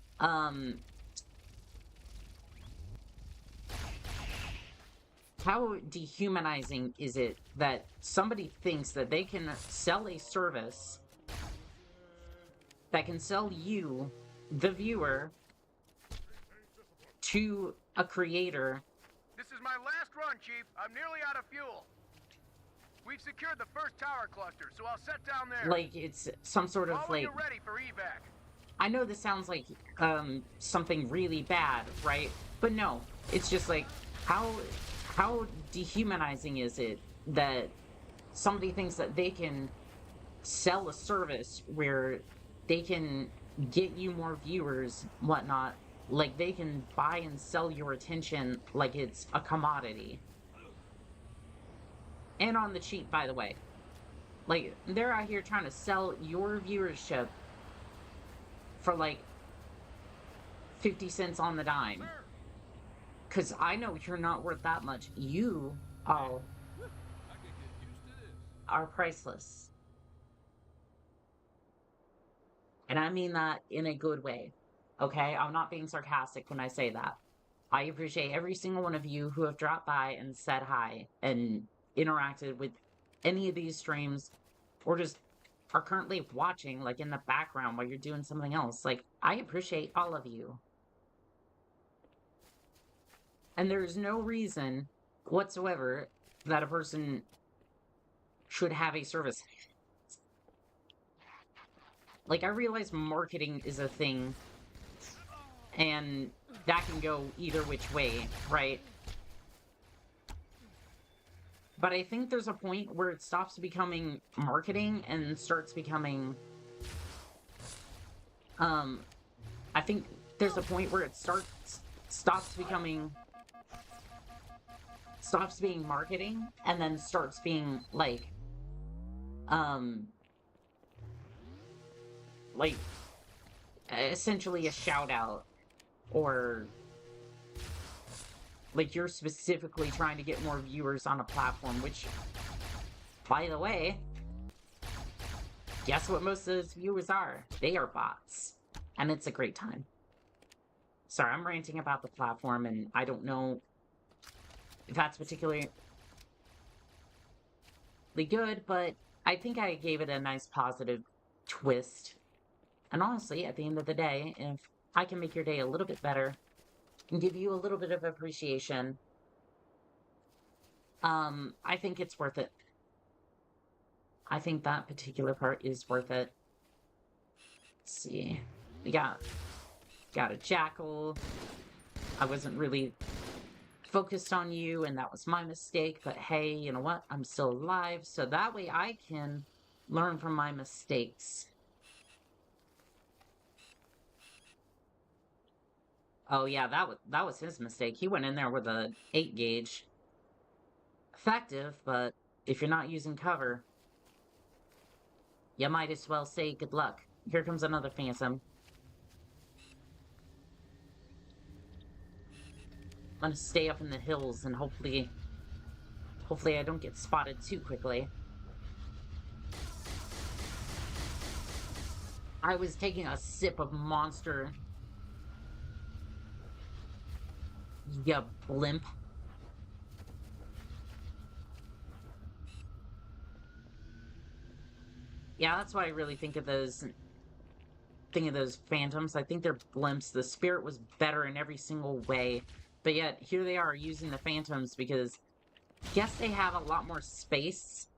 How dehumanizing is it that somebody thinks that they can sell a service that can sell you, the viewer, to a creator? This is my last run, Chief. I'm nearly out of fuel. We've secured the first tower cluster, so I'll set down there. Like, it's some sort of, like... You're ready for evac. I know this sounds like, something really bad, right? But no, it's just like, how dehumanizing is it that somebody thinks that they can sell a service where they can get you more viewers, whatnot, like they can buy and sell your attention like it's a commodity. And on the cheap, by the way. Like, they're out here trying to sell your viewership for like 50 cents on the dime. Because I know you're not worth that much. You all are priceless. And I mean that in a good way. Okay? I'm not being sarcastic when I say that. I appreciate every single one of you who have dropped by and said hi and interacted with any of these streams, or just are currently watching, like, in the background while you're doing something else. Like, I appreciate all of you. And there's no reason whatsoever that a person should have a service. Like, I realize marketing is a thing, and that can go either which way, right? But I think there's a point where it stops becoming marketing and starts becoming, I think there's a point where it stops being marketing, and then starts being, like, essentially a shout out, or like you're specifically trying to get more viewers on a platform, which, by the way, guess what most of those viewers are? They are bots. And it's a great time. Sorry, I'm ranting about the platform, and I don't know if that's particularly good, but I think I gave it a nice positive twist. And honestly, at the end of the day, if I can make your day a little bit better and give you a little bit of appreciation, I think it's worth it. I think that particular part is worth it. Let's see. We got a jackal. I wasn't really focused on you, and that was my mistake, but hey, you know what? I'm still alive, so that way I can learn from my mistakes. Oh yeah, that was his mistake. He went in there with a 8 gauge. Effective, but if you're not using cover, you might as well say good luck. Here comes another phantom. I'm gonna stay up in the hills and hopefully I don't get spotted too quickly. I was taking a sip of Monster. You blimp. Yeah, that's why I really think of those phantoms. I think they're blimps. The spirit was better in every single way. But yet, here they are using the phantoms because I guess they have a lot more space.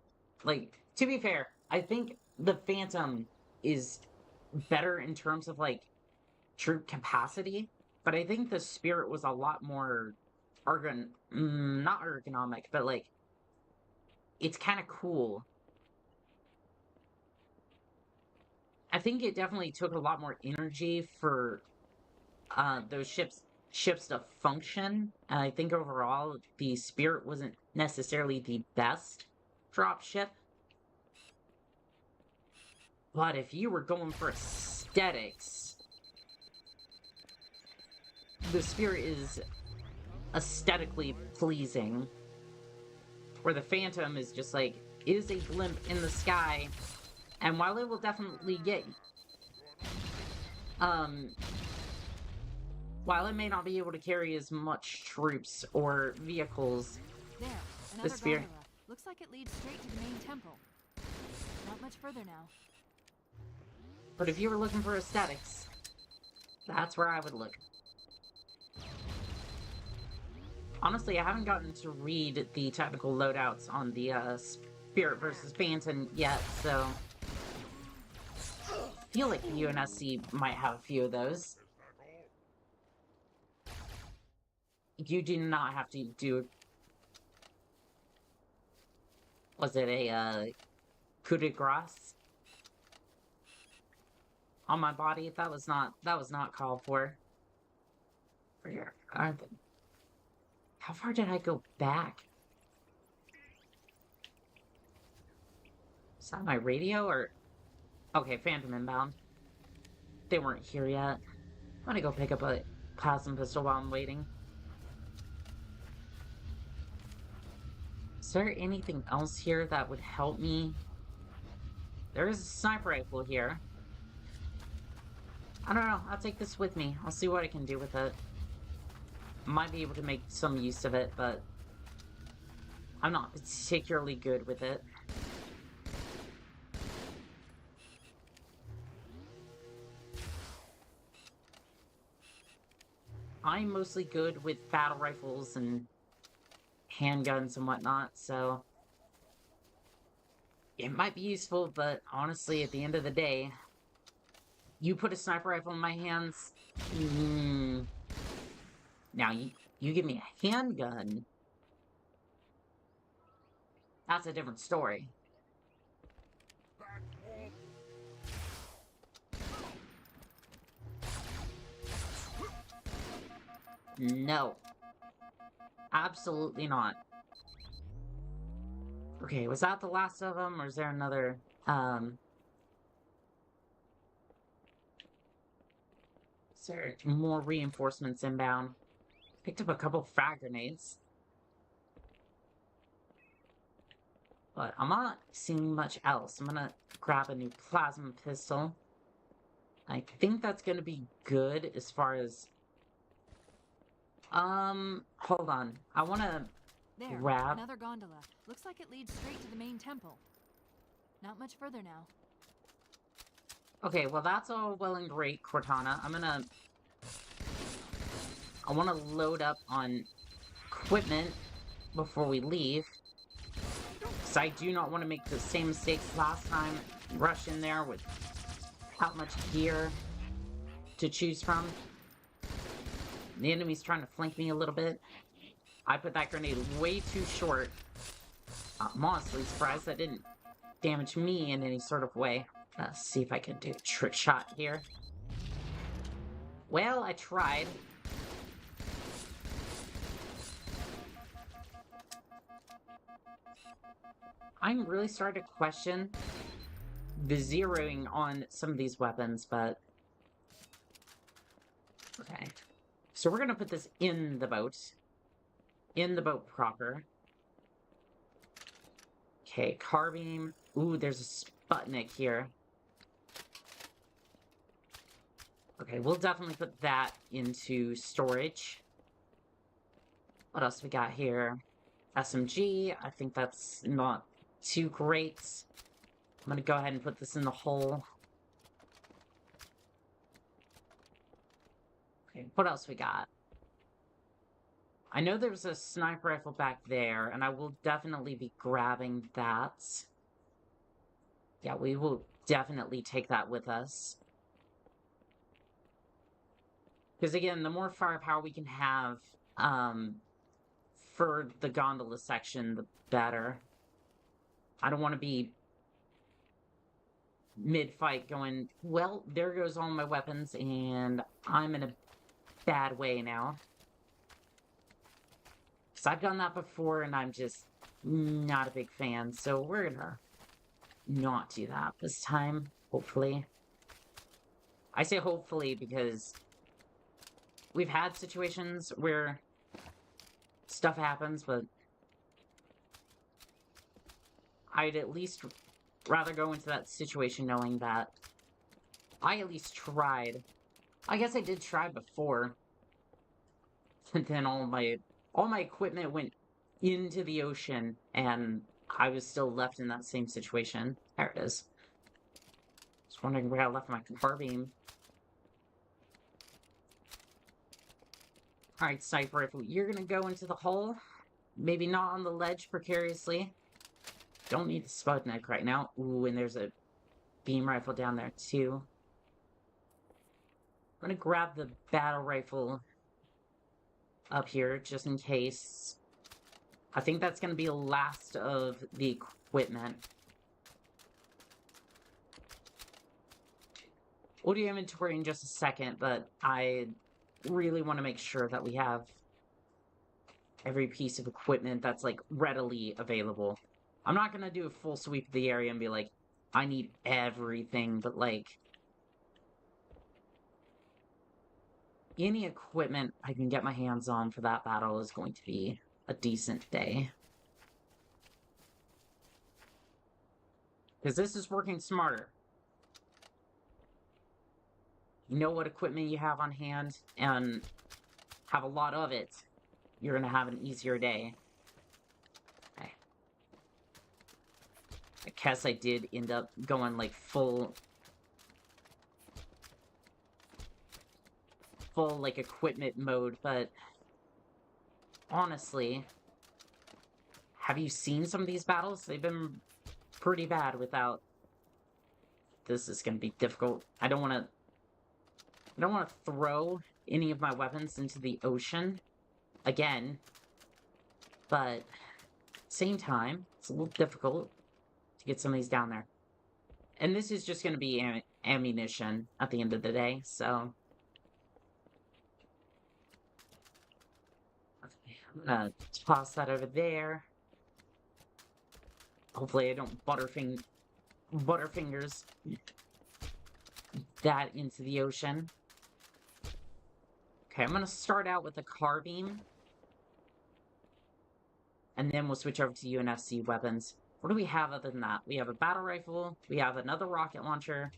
Like, to be fair, I think the phantom is better in terms of, like, troop capacity. But I think the spirit was a lot more not ergonomic, but, like, it's kind of cool. I think it definitely took a lot more energy for those ships to function. And I think overall, the Spirit wasn't necessarily the best drop ship. But if you were going for aesthetics, the Spirit is aesthetically pleasing. Where the Phantom is just like, is a blimp in the sky. And while it will definitely get... while it may not be able to carry as much troops or vehicles... There, another gondola. Looks like it leads straight to the main temple. Not much further now. But if you were looking for aesthetics, that's where I would look. Honestly, I haven't gotten to read the technical loadouts on the Spirit versus Phantom yet, so... I feel like UNSC might have a few of those. You do not have to do... Was it a, coup de grace? On my body? That was not called for. How far did I go back? Is that my radio, or... Okay, Phantom inbound. They weren't here yet. I'm gonna go pick up a plasma pistol while I'm waiting. Is there anything else here that would help me? There is a sniper rifle here. I don't know. I'll take this with me. I'll see what I can do with it. Might be able to make some use of it, but I'm not particularly good with it. I'm mostly good with battle rifles and handguns and whatnot, so it might be useful, but honestly, at the end of the day, you put a sniper rifle in my hands, now you give me a handgun, that's a different story. Back off. No. Absolutely not. Okay, was that the last of them, or is there another, is there more reinforcements inbound? Picked up a couple frag grenades. But I'm not seeing much else. I'm gonna grab a new plasma pistol. I think that's gonna be good as far as... hold on. I wanna There, grab... another gondola. Looks like it leads straight to the main temple. Not much further now. Okay, well that's all well and great, Cortana. I wanna load up on equipment before we leave. Because I do not want to make the same mistakes last time. Rush in there with how much gear to choose from. The enemy's trying to flank me a little bit. I put that grenade way too short. I'm honestly surprised that didn't damage me in any sort of way. Let's see if I can do a trick shot here. Well, I tried. I'm really starting to question the zeroing on some of these weapons, but... Okay. So we're gonna put this in the boat. In the boat proper. Okay, carbine. Ooh, there's a Sputnik here. Okay, we'll definitely put that into storage. What else we got here? SMG. I think that's not too great. I'm gonna go ahead and put this in the hole. Okay, what else we got? I know there's a sniper rifle back there, and I will definitely be grabbing that. Yeah, we will definitely take that with us. Because again, the more firepower we can have, for the gondola section, the better. I don't want to be mid-fight going, well, there goes all my weapons, and I'm in a bad way now. Because I've done that before, and I'm just not a big fan, so we're gonna not do that this time, hopefully. I say hopefully because we've had situations where stuff happens, but I'd at least rather go into that situation knowing that I at least tried. I guess I did try before. And then all my equipment went into the ocean, and I was still left in that same situation. There it is. Just wondering where I left my carbine. Alright, sniper rifle, you're gonna go into the hole. Maybe not on the ledge precariously. Don't need the Sputnik right now. Ooh, and there's a beam rifle down there too. I'm gonna grab the battle rifle up here, just in case. I think that's gonna be the last of the equipment. We'll do inventory in just a second, but I really want to make sure that we have every piece of equipment that's, like, readily available. I'm not gonna do a full sweep of the area and be like, I need everything, but, like, any equipment I can get my hands on for that battle is going to be a decent day. Because this is working smarter. You know what equipment you have on hand, and have a lot of it, you're gonna have an easier day. Okay. I guess I did end up going, like, full full, like, equipment mode, but honestly, have you seen some of these battles? They've been pretty bad without... This is gonna be difficult. I don't want to throw any of my weapons into the ocean again, but same time, it's a little difficult to get some of these down there. And this is just going to be ammunition at the end of the day, so... Okay, I'm gonna toss that over there. Hopefully I don't butterfingers that into the ocean. Okay, I'm gonna start out with a carbine. And then we'll switch over to UNSC weapons. What do we have other than that? We have a battle rifle, we have another rocket launcher,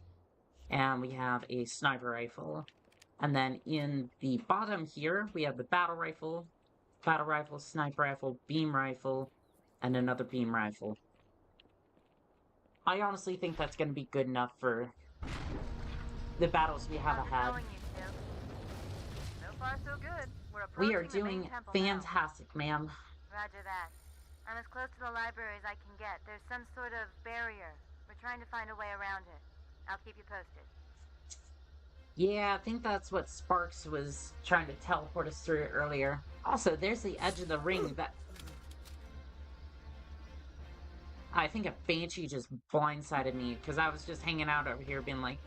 and we have a sniper rifle. And then in the bottom here, we have the battle rifle, sniper rifle, beam rifle, and another beam rifle. I honestly think that's going to be good enough for the battles we have ahead. So far, so good. We are doing fantastic, ma'am. Roger that. I'm as close to the library as I can get. There's some sort of barrier. We're trying to find a way around it. I'll keep you posted. Yeah, I think that's what Sparks was trying to teleport us through earlier. Also, there's the edge of the ring that... I think a banshee just blindsided me, because I was just hanging out over here being like,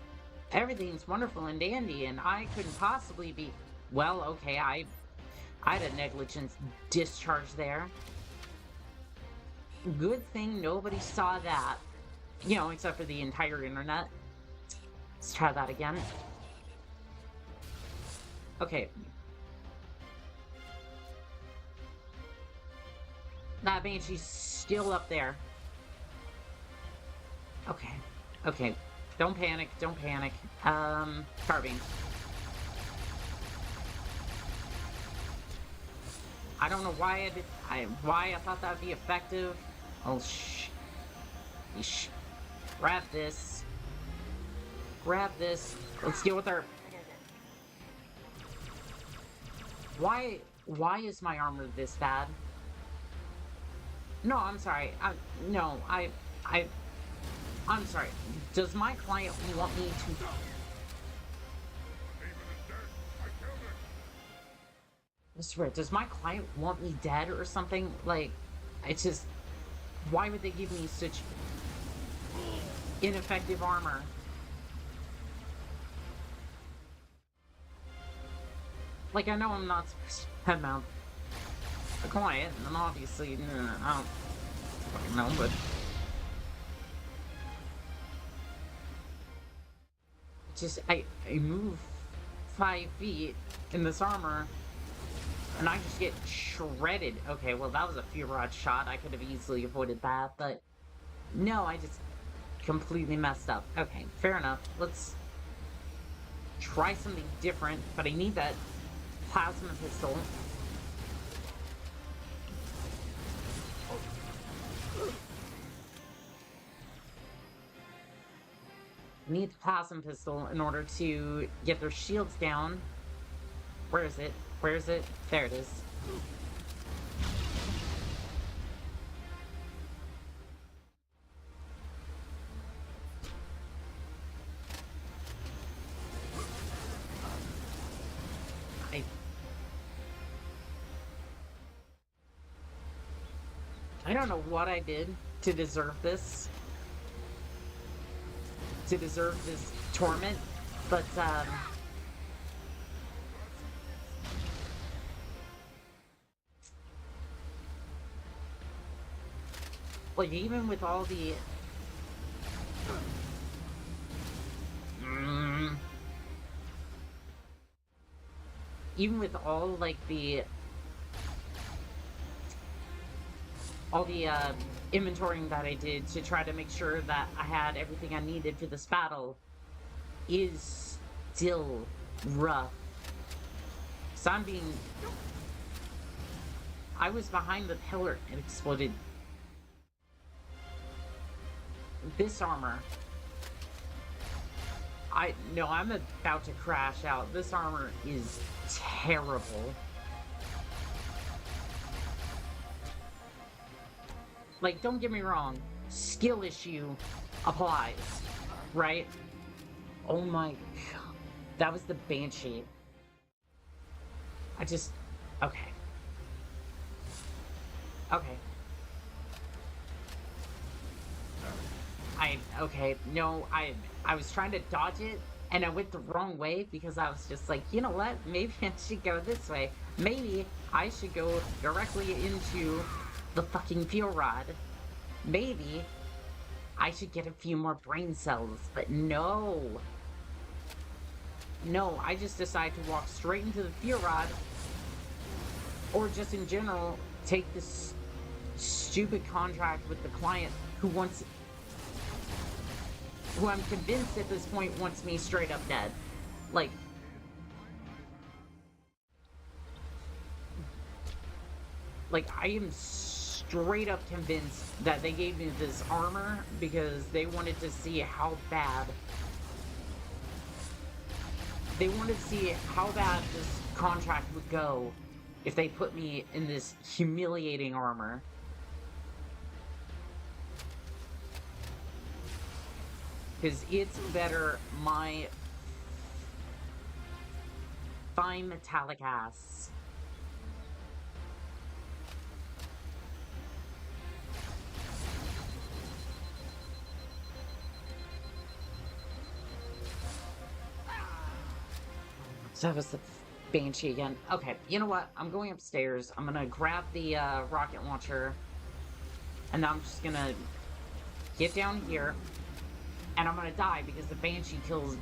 everything's wonderful and dandy, and I couldn't possibly be... Well, okay, I had a negligence discharge there. Good thing nobody saw that. You know, except for the entire internet. Let's try that again. Okay. That banshee's still up there. Okay. Okay. Don't panic. Don't panic. Carbine. I don't know why I thought that would be effective. Oh, grab this. Grab this. Let's deal with our... Why is my armor this bad? No, I'm sorry. I'm sorry. Does my client want me to... I swear, does my client want me dead or something? Like, it's just... Why would they give me such ineffective armor? Like, I know I'm not supposed to head mount a client, and obviously, I don't fucking know, but... Just, I move 5 feet in this armor, and I just get shredded. Okay, well, that was a fear-rod shot. I could have easily avoided that, but... No, I just completely messed up. Okay, fair enough. Let's try something different, but I need that plasma pistol. I need the plasma pistol in order to get their shields down. Where is it? Where is it? There it is. I don't know what I did to deserve this. To deserve this torment, but, like, even with all the... Even with all, like, the... all the, inventorying that I did to try to make sure that I had everything I needed for this battle is still rough. So I was behind the pillar and exploded. This armor, No, I'm about to crash out. This armor is terrible. Like, don't get me wrong, skill issue applies, right? Oh my god. That was the Banshee. Okay. Okay. Okay, no, I was trying to dodge it, and I went the wrong way because I was just like, you know what? Maybe I should go this way. Maybe I should go directly into the fucking fuel rod. Maybe I should get a few more brain cells, but no. No, I just decided to walk straight into the fuel rod, or just in general, take this stupid contract with the client who I'm convinced at this point wants me straight up dead. Like, I am straight up convinced that they gave me this armor because they wanted to see how bad this contract would go if they put me in this humiliating armor. Because it's better my fine metallic ass. So that was the Banshee again. Okay, you know what? I'm going upstairs. I'm gonna grab the rocket launcher. And then I'm just gonna get down here. And I'm gonna die because the Banshee kills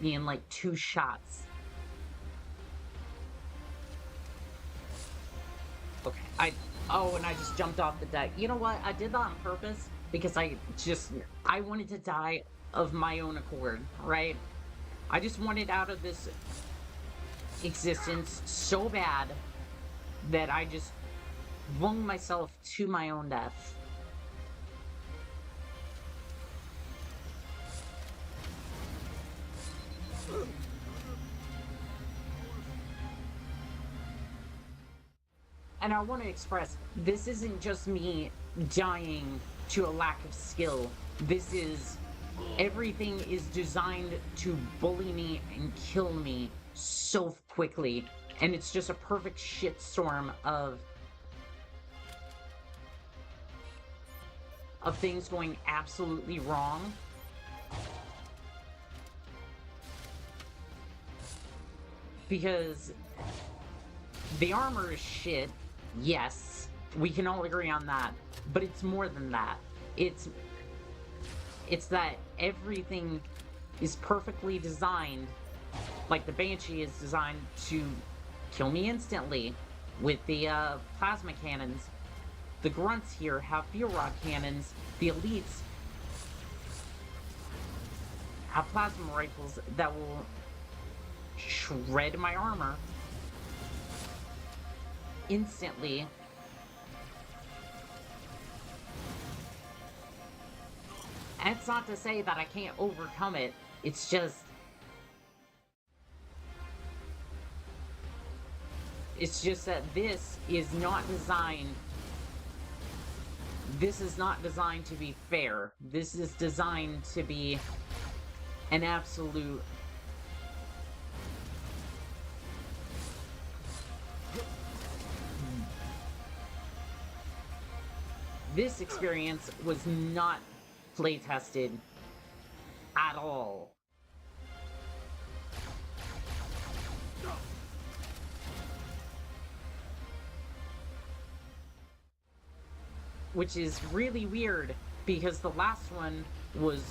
me in like 2 shots. Okay, oh, and I just jumped off the deck. You know what? I did that on purpose because I wanted to die of my own accord, right? I just wanted out of this existence so bad that I just flung myself to my own death. And I want to express, this isn't just me dying to a lack of skill. This is, everything is designed to bully me and kill me so quickly. And it's just a perfect shitstorm of things going absolutely wrong. Because the armor is shit, yes, we can all agree on that, but it's more than that. It's that everything is perfectly designed, like the Banshee is designed to kill me instantly with the plasma cannons. The grunts here have fuel rod cannons. The elites have plasma rifles that will shred my armor instantly. And it's not to say that I can't overcome it, it's just that this is not designed to be fair. This is designed to be an absolute this experience was not play tested at all. Which is really weird because the last one was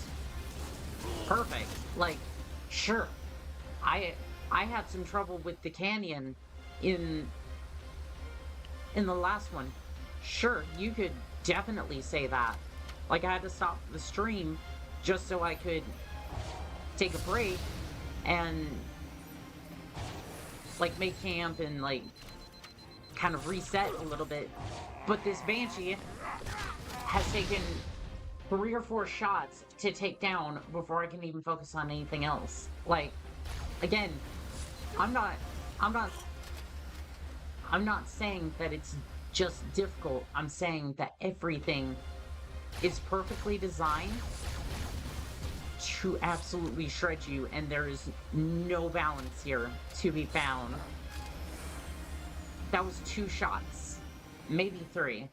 perfect. Like, sure, I had some trouble with the canyon in the last one. Sure, you could definitely say that. Like, I had to stop the stream just so I could take a break and, like, make camp and, like, kind of reset a little bit. But this Banshee has taken 3 or 4 shots to take down before I can even focus on anything else. Like, again, I'm not saying that it's just difficult. I'm saying that everything is perfectly designed to absolutely shred you, and there is no balance here to be found. That was 2 shots. Maybe 3.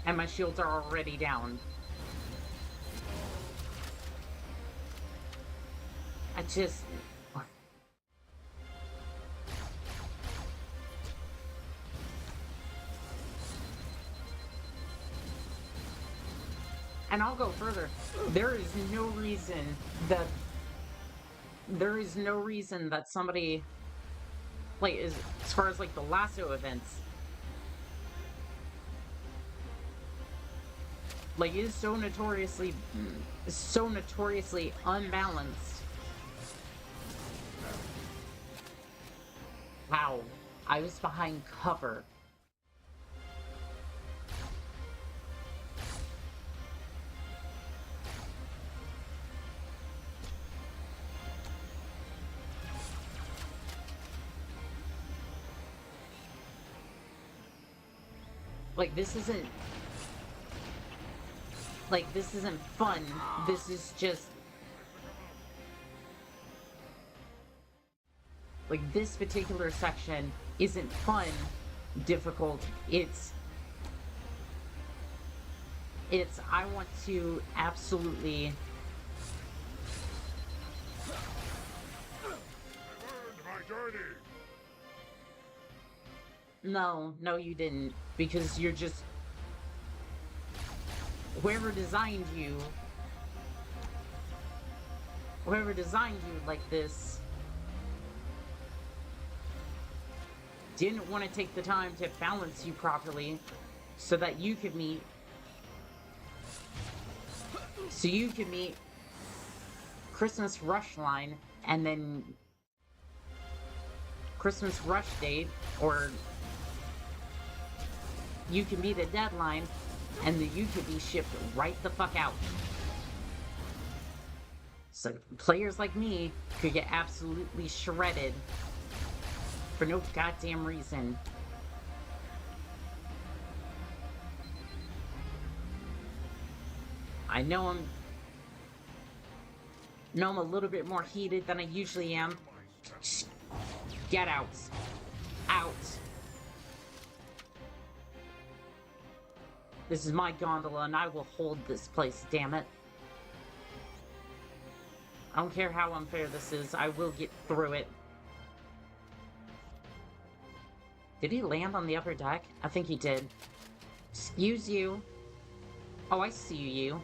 And my shields are already down. I just... And I'll go further. There is no reason that somebody, like, as far as like the lasso events, like, is so notoriously unbalanced. Wow, I was behind cover. Like, this isn't fun. This is just... Like, this particular section isn't fun, difficult. It's... I want to absolutely... I learned my journey. No, you didn't. Because you're just... Whoever designed you like this didn't want to take the time to balance you properly so that you could meet Christmas rush line, and then Christmas rush date, or you can meet a deadline, and then you could be shipped right the fuck out. So players like me could get absolutely shredded for no goddamn reason. I know I'm a little bit more heated than I usually am. Get out. Out. This is my gondola, and I will hold this place, damn it. I don't care how unfair this is, I will get through it. Did he land on the upper deck? I think he did. Excuse you. Oh, I see you.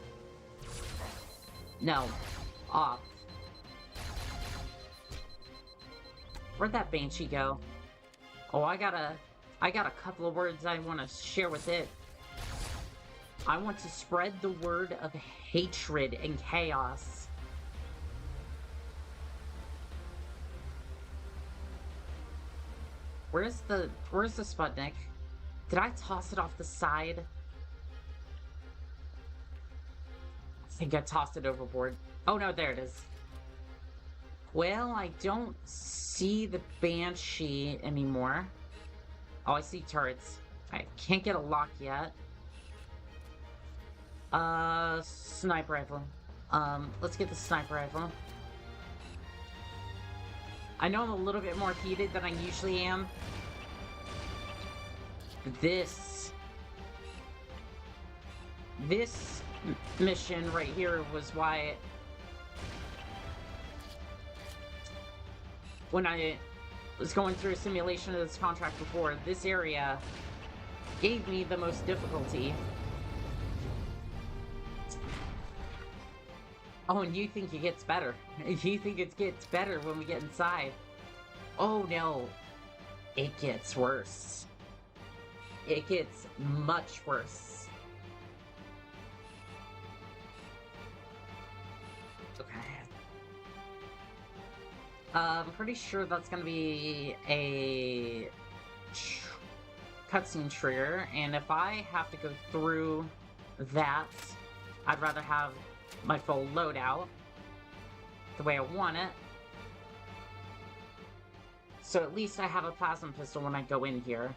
No. Off. Where'd that Banshee go? Oh, I got a couple of words I want to share with it. I want to spread the word of hatred and chaos. Where's the Sputnik? Did I toss it off the side? I think I tossed it overboard. Oh no, there it is. Well, I don't see the Banshee anymore. Oh, I see turrets. I can't get a lock yet. Sniper rifle. Let's get the sniper rifle. I know I'm a little bit more heated than I usually am. This mission right here was why, when I was going through a simulation of this contract before, this area gave me the most difficulty. Oh, and you think it gets better. You think it gets better when we get inside. Oh no. It gets worse. It gets much worse. Okay. I'm pretty sure that's gonna be a cutscene trigger, and if I have to go through that, I'd rather have my full loadout the way I want it. So at least I have a plasma pistol when I go in here.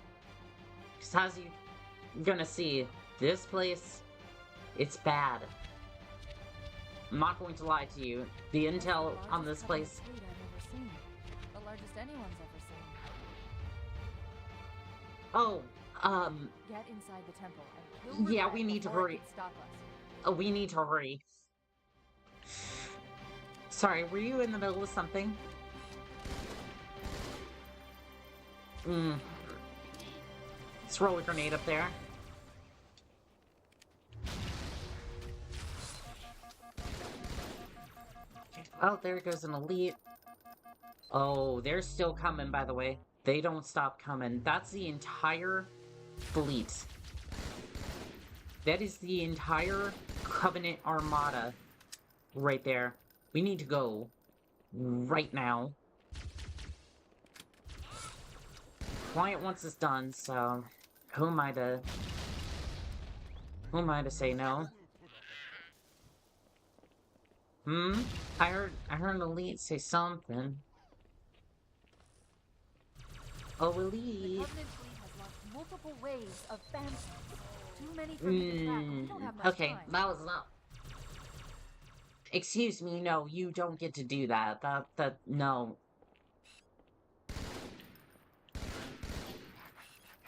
Because as you're gonna see, this place, it's bad. I'm not going to lie to you. The intel on this place... The largest anyone's ever seen. Oh, Get inside the temple and kill yeah, Red we need to before it hurry. can stop us. Oh, we need to hurry. Sorry, were you in the middle of something? Let's roll a grenade up there. Oh, there goes an elite. Oh, they're still coming, by the way. They don't stop coming. That's the entire fleet. That is the entire Covenant Armada right there. We need to go right now. Client wants this done, so who am I to say no? I heard an elite say something. Oh, elite. The Covenant fleet has launched multiple waves of phantoms. Too many for me to track. We don't have much Okay, time. that was enough. Excuse me, no, you don't get to do that. No.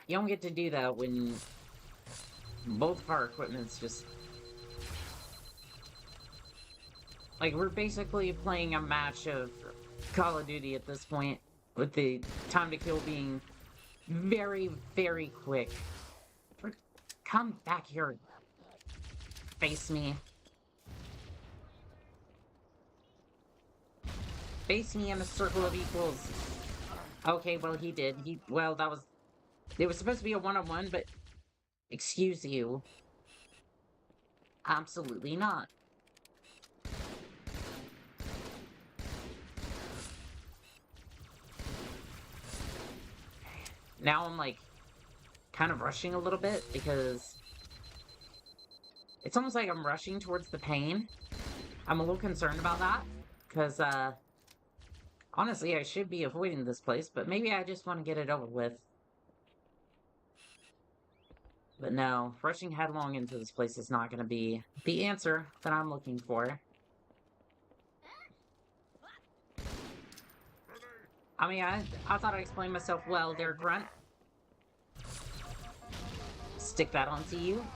You don't get to do that when both of our equipment's just... Like, we're basically playing a match of Call of Duty at this point, with the time to kill being very, very quick. Come back here. Face me. Face me in a circle of equals. Okay, well, he did. Well, that was... It was supposed to be a one-on-one, but... Excuse you. Absolutely not. Now I'm, like, kind of rushing a little bit, because... It's almost like I'm rushing towards the pain. I'm a little concerned about that, because, honestly, I should be avoiding this place, but maybe I just want to get it over with. But no, rushing headlong into this place is not going to be the answer that I'm looking for. I mean, I thought I explained myself well there, Grunt. Stick that onto you.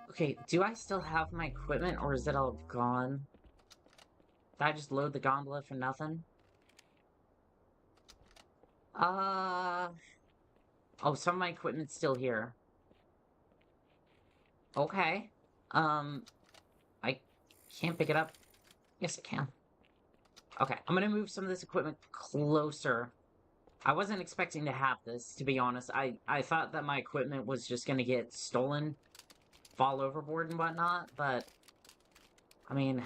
Okay, do I still have my equipment, or is it all gone? Did I just load the gondola for nothing? Oh, some of my equipment's still here. Okay. I can't pick it up. Yes, I can. Okay, I'm gonna move some of this equipment closer. I wasn't expecting to have this, to be honest. I thought that my equipment was just gonna get stolen, fall overboard and whatnot, but... I mean...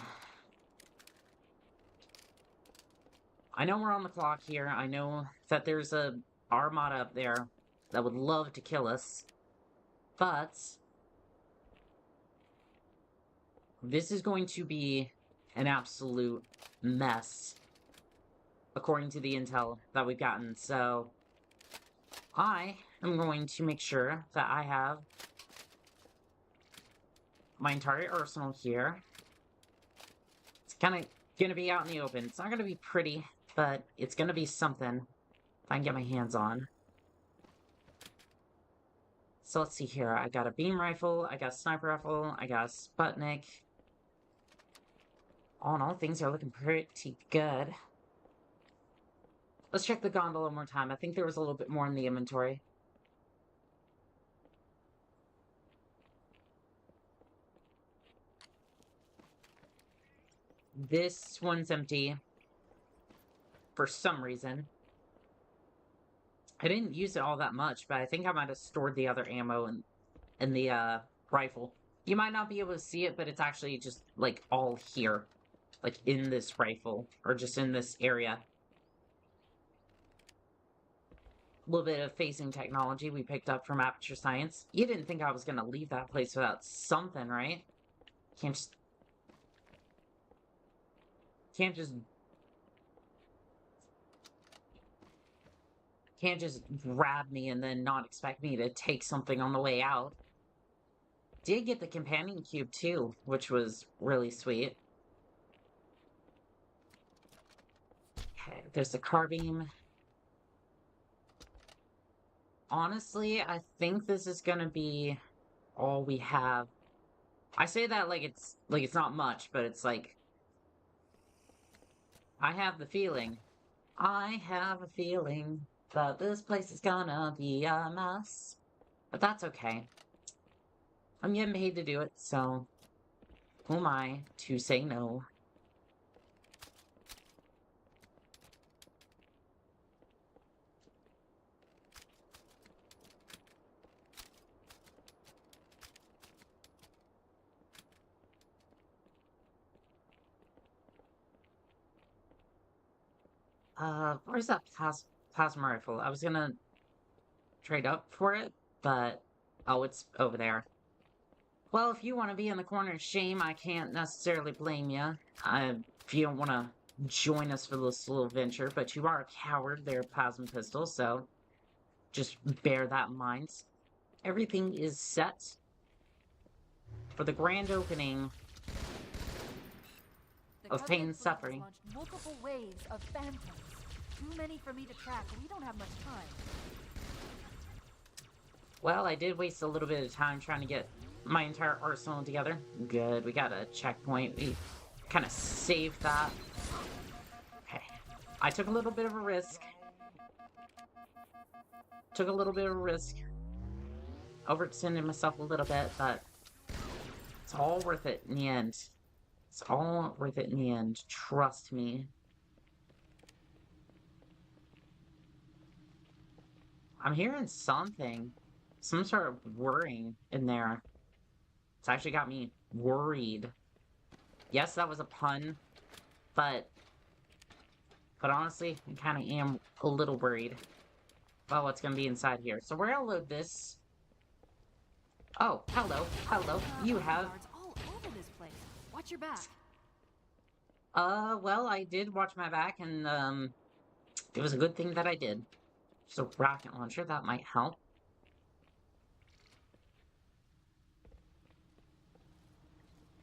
I know we're on the clock here. I know that there's a armada up there that would love to kill us, but this is going to be an absolute mess, according to the intel that we've gotten. So I am going to make sure that I have my entire arsenal here. It's kind of gonna be out in the open. It's not gonna be pretty, but it's gonna be something if I can get my hands on. So let's see here. I got a beam rifle, I got a sniper rifle, I got a Sputnik. All in all, things are looking pretty good. Let's check the gondola one more time. I think there was a little bit more in the inventory. This one's empty. For some reason. I didn't use it all that much, but I think I might have stored the other ammo in the rifle. You might not be able to see it, but it's actually just, like, all here. Like, in this rifle. Or just in this area. little bit of facing technology we picked up from Aperture Science. You didn't think I was gonna leave that place without something, right? Can't just... Can't just... Can't just grab me and then not expect me to take something on the way out. Did get the companion cube too, which was really sweet. Okay, there's the carbine. Honestly, I think this is gonna be all we have. I say that like it's not much, but it's like I have the feeling. I have a feeling that this place is gonna be a mess. But that's okay. I'm getting paid to do it, so who am I to say no? Where's that plasma rifle? I was gonna trade up for it, but oh, it's over there. Well, if you want to be in the corner of shame, I can't necessarily blame you. If you don't want to join us for this little venture, but you are a coward, they're plasma pistols, so just bear that in mind. Everything is set for the grand opening of Pain and Suffering. Launched multiple waves of phantoms. Too many for me to track. We don't have much time. Well, I did waste a little bit of time trying to get my entire arsenal together. Good, we got a checkpoint. We kind of saved that. Okay. I took a little bit of a risk. Overextended myself a little bit, but it's all worth it in the end. It's all worth it in the end. Trust me. I'm hearing something. Some sort of whirring in there. It's actually got me worried. Yes, that was a pun, but honestly, I kind of am a little worried about what's going to be inside here. So we're going to load this. Oh, hello. You have... Guards all over this place. Watch your back. Well, I did watch my back, and, it was a good thing that I did. Just a rocket launcher, that might help.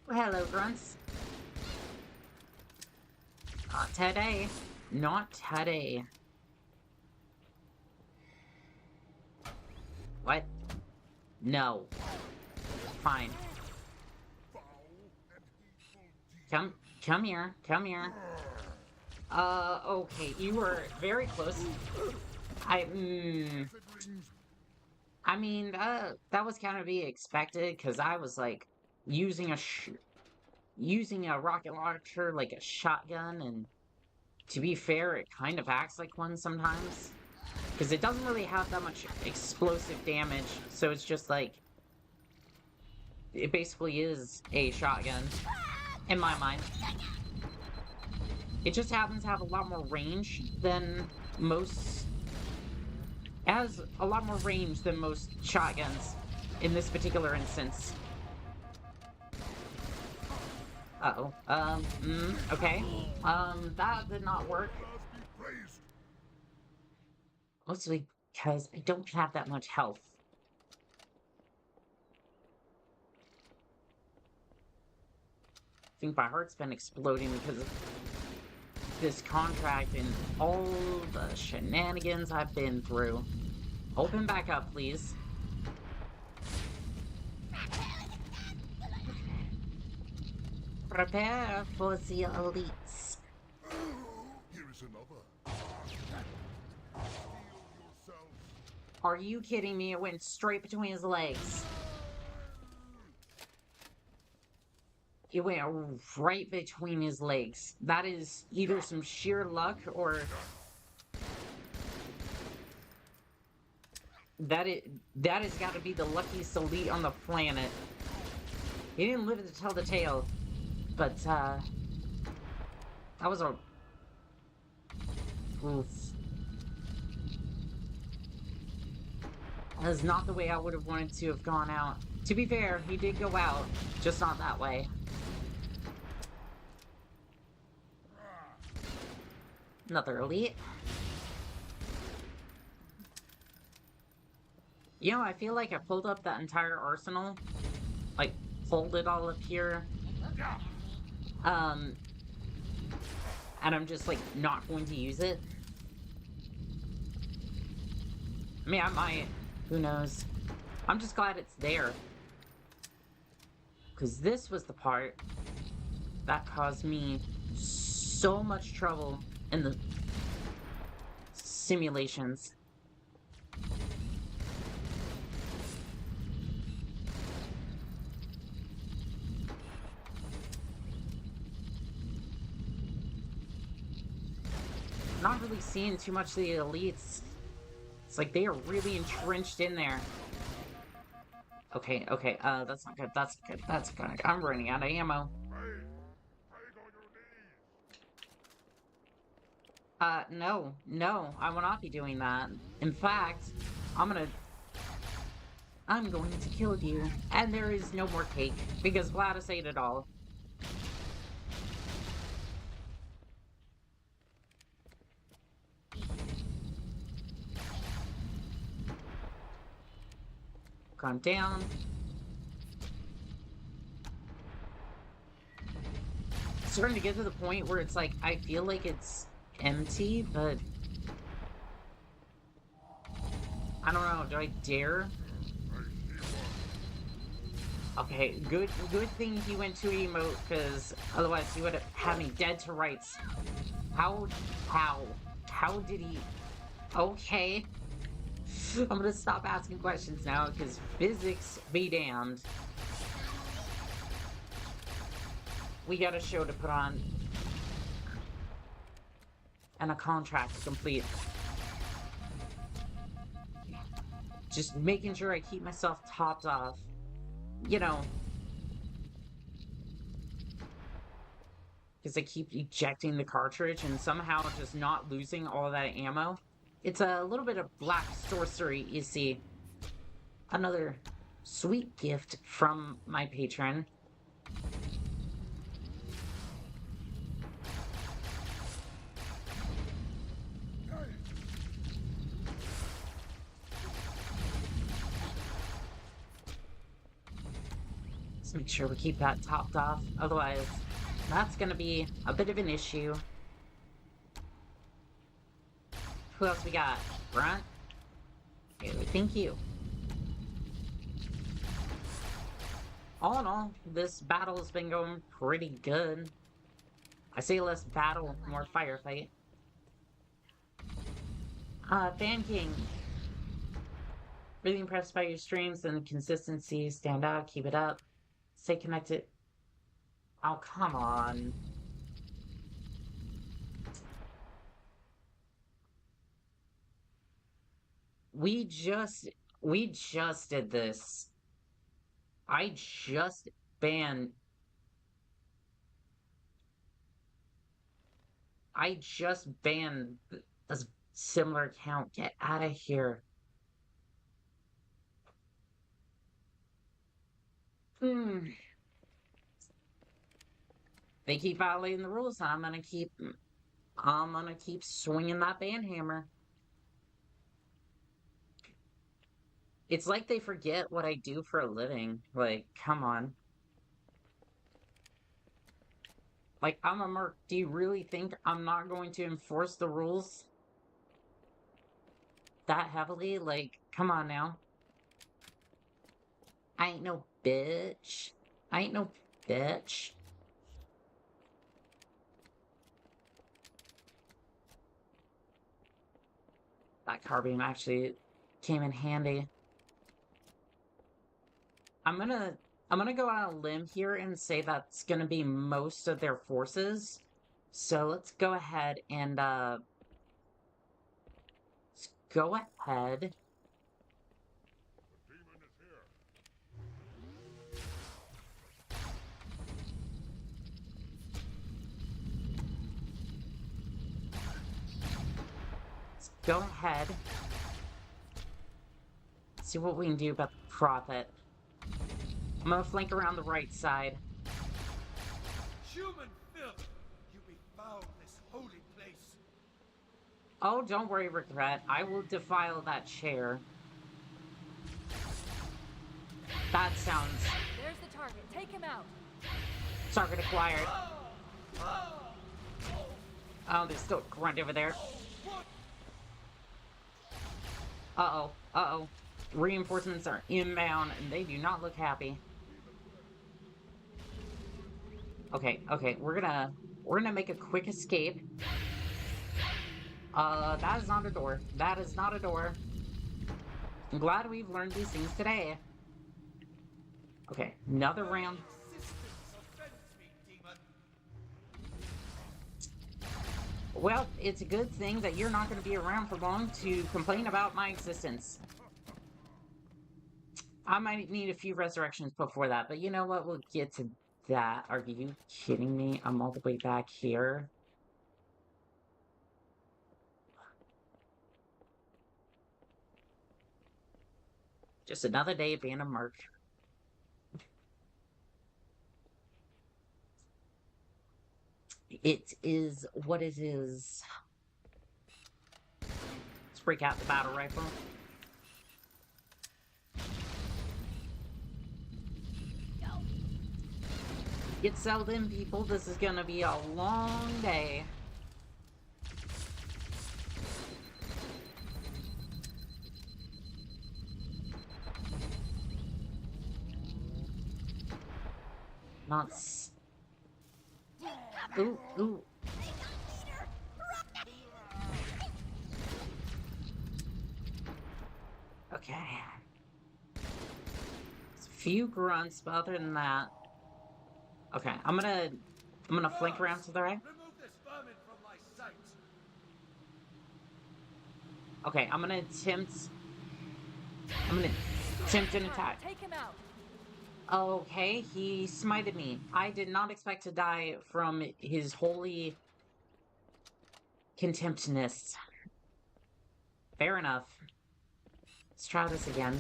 Well, hello, grunts. Not today. Not today. What? No. Fine. Come here. Okay, you were very close. I mean, that was kind of be expected, because I was, like, using a rocket launcher like a shotgun, and to be fair, it kind of acts like one sometimes. Because it doesn't really have that much explosive damage, so it's just like... It basically is a shotgun, in my mind. It just happens to have a lot more range than most... It has a lot more range than most shotguns in this particular instance. Uh-oh. Okay. That did not work. Mostly because I don't have that much health. I think my heart's been exploding because of this contract and all the shenanigans I've been through. Open back up, please. Prepare for the elites. Here is another. Are you kidding me? It went straight between his legs. It went right between his legs. That is either some sheer luck or... That has got to be the luckiest elite on the planet. He didn't live to tell the tale. But, that was a... Oof. That is not the way I would have wanted to have gone out. To be fair, he did go out, just not that way. Another elite. You know, I feel like I pulled up that entire arsenal. Like, pulled it all up here. And I'm just, like, not going to use it. I mean, I might. Who knows? I'm just glad it's there. Because this was the part that caused me so much trouble in the simulations. Not really seeing too much of the elites. It's like they are really entrenched in there. Okay, that's not good, that's good, that's good. I'm running out of ammo. No, I will not be doing that. In fact, I'm going to kill you. And there is no more cake, because Gladys ate it all. Calm down. It's starting to get to the point where it's like, I feel like it's empty, but I don't know, do I dare? Okay, good thing he went to emote, because otherwise he would have had me dead to rights. How did he... Okay. I'm gonna stop asking questions now, because physics be damned. We got a show to put on. And a contract to complete. Just making sure I keep myself topped off. You know. Because I keep ejecting the cartridge and somehow just not losing all that ammo. It's a little bit of black sorcery, you see. Another sweet gift from my patron. Let's make sure we keep that topped off. Otherwise, that's gonna be a bit of an issue. Who else we got? Grunt? Okay, thank you. All in all, this battle has been going pretty good. I say less battle, more firefight. Fan King. Really impressed by your streams and the consistency. Stand out, keep it up. Stay connected. Oh, come on. We just did this. I just banned a similar account. Get out of here. They keep violating the rules. I'm gonna keep swinging that ban hammer. It's like they forget what I do for a living. Like, come on. Like, I'm a merc. Do you really think I'm not going to enforce the rules that heavily? Like, come on now. I ain't no bitch. I ain't no bitch. That carbine actually came in handy. I'm gonna go out on a limb here and say that's gonna be most of their forces. So let's go ahead and let's go ahead. Let's go ahead. see what we can do about the Prophet. I'm gonna flank around the right side. Human filth! You befoul this holy place! Oh, don't worry, Regret. I will defile that chair. That sounds... There's the target. Take him out. Target acquired. Oh, there's still a grunt over there. Uh-oh. Uh-oh. Reinforcements are inbound, and they do not look happy. Okay, okay. We're gonna make a quick escape. That is not a door. That is not a door. I'm glad we've learned these things today. Okay, another round. Well, it's a good thing that you're not going to be around for long to complain about my existence. I might need a few resurrections before that, but you know what? We'll get to that. Are you kidding me? I'm all the way back here. Just another day of being a merc. It is what it is. Let's break out the battle rifle. Get settled in, people. This is gonna be a long day. Not s- Ooh, ooh. Okay. There's a few grunts, but other than that... Okay, I'm gonna flank around to the right. Remove this vermin from my sight! Okay, I'm gonna attempt an attack. Take him out. Okay, he smited me. I did not expect to die from his holy contemptness. Fair enough. Let's try this again.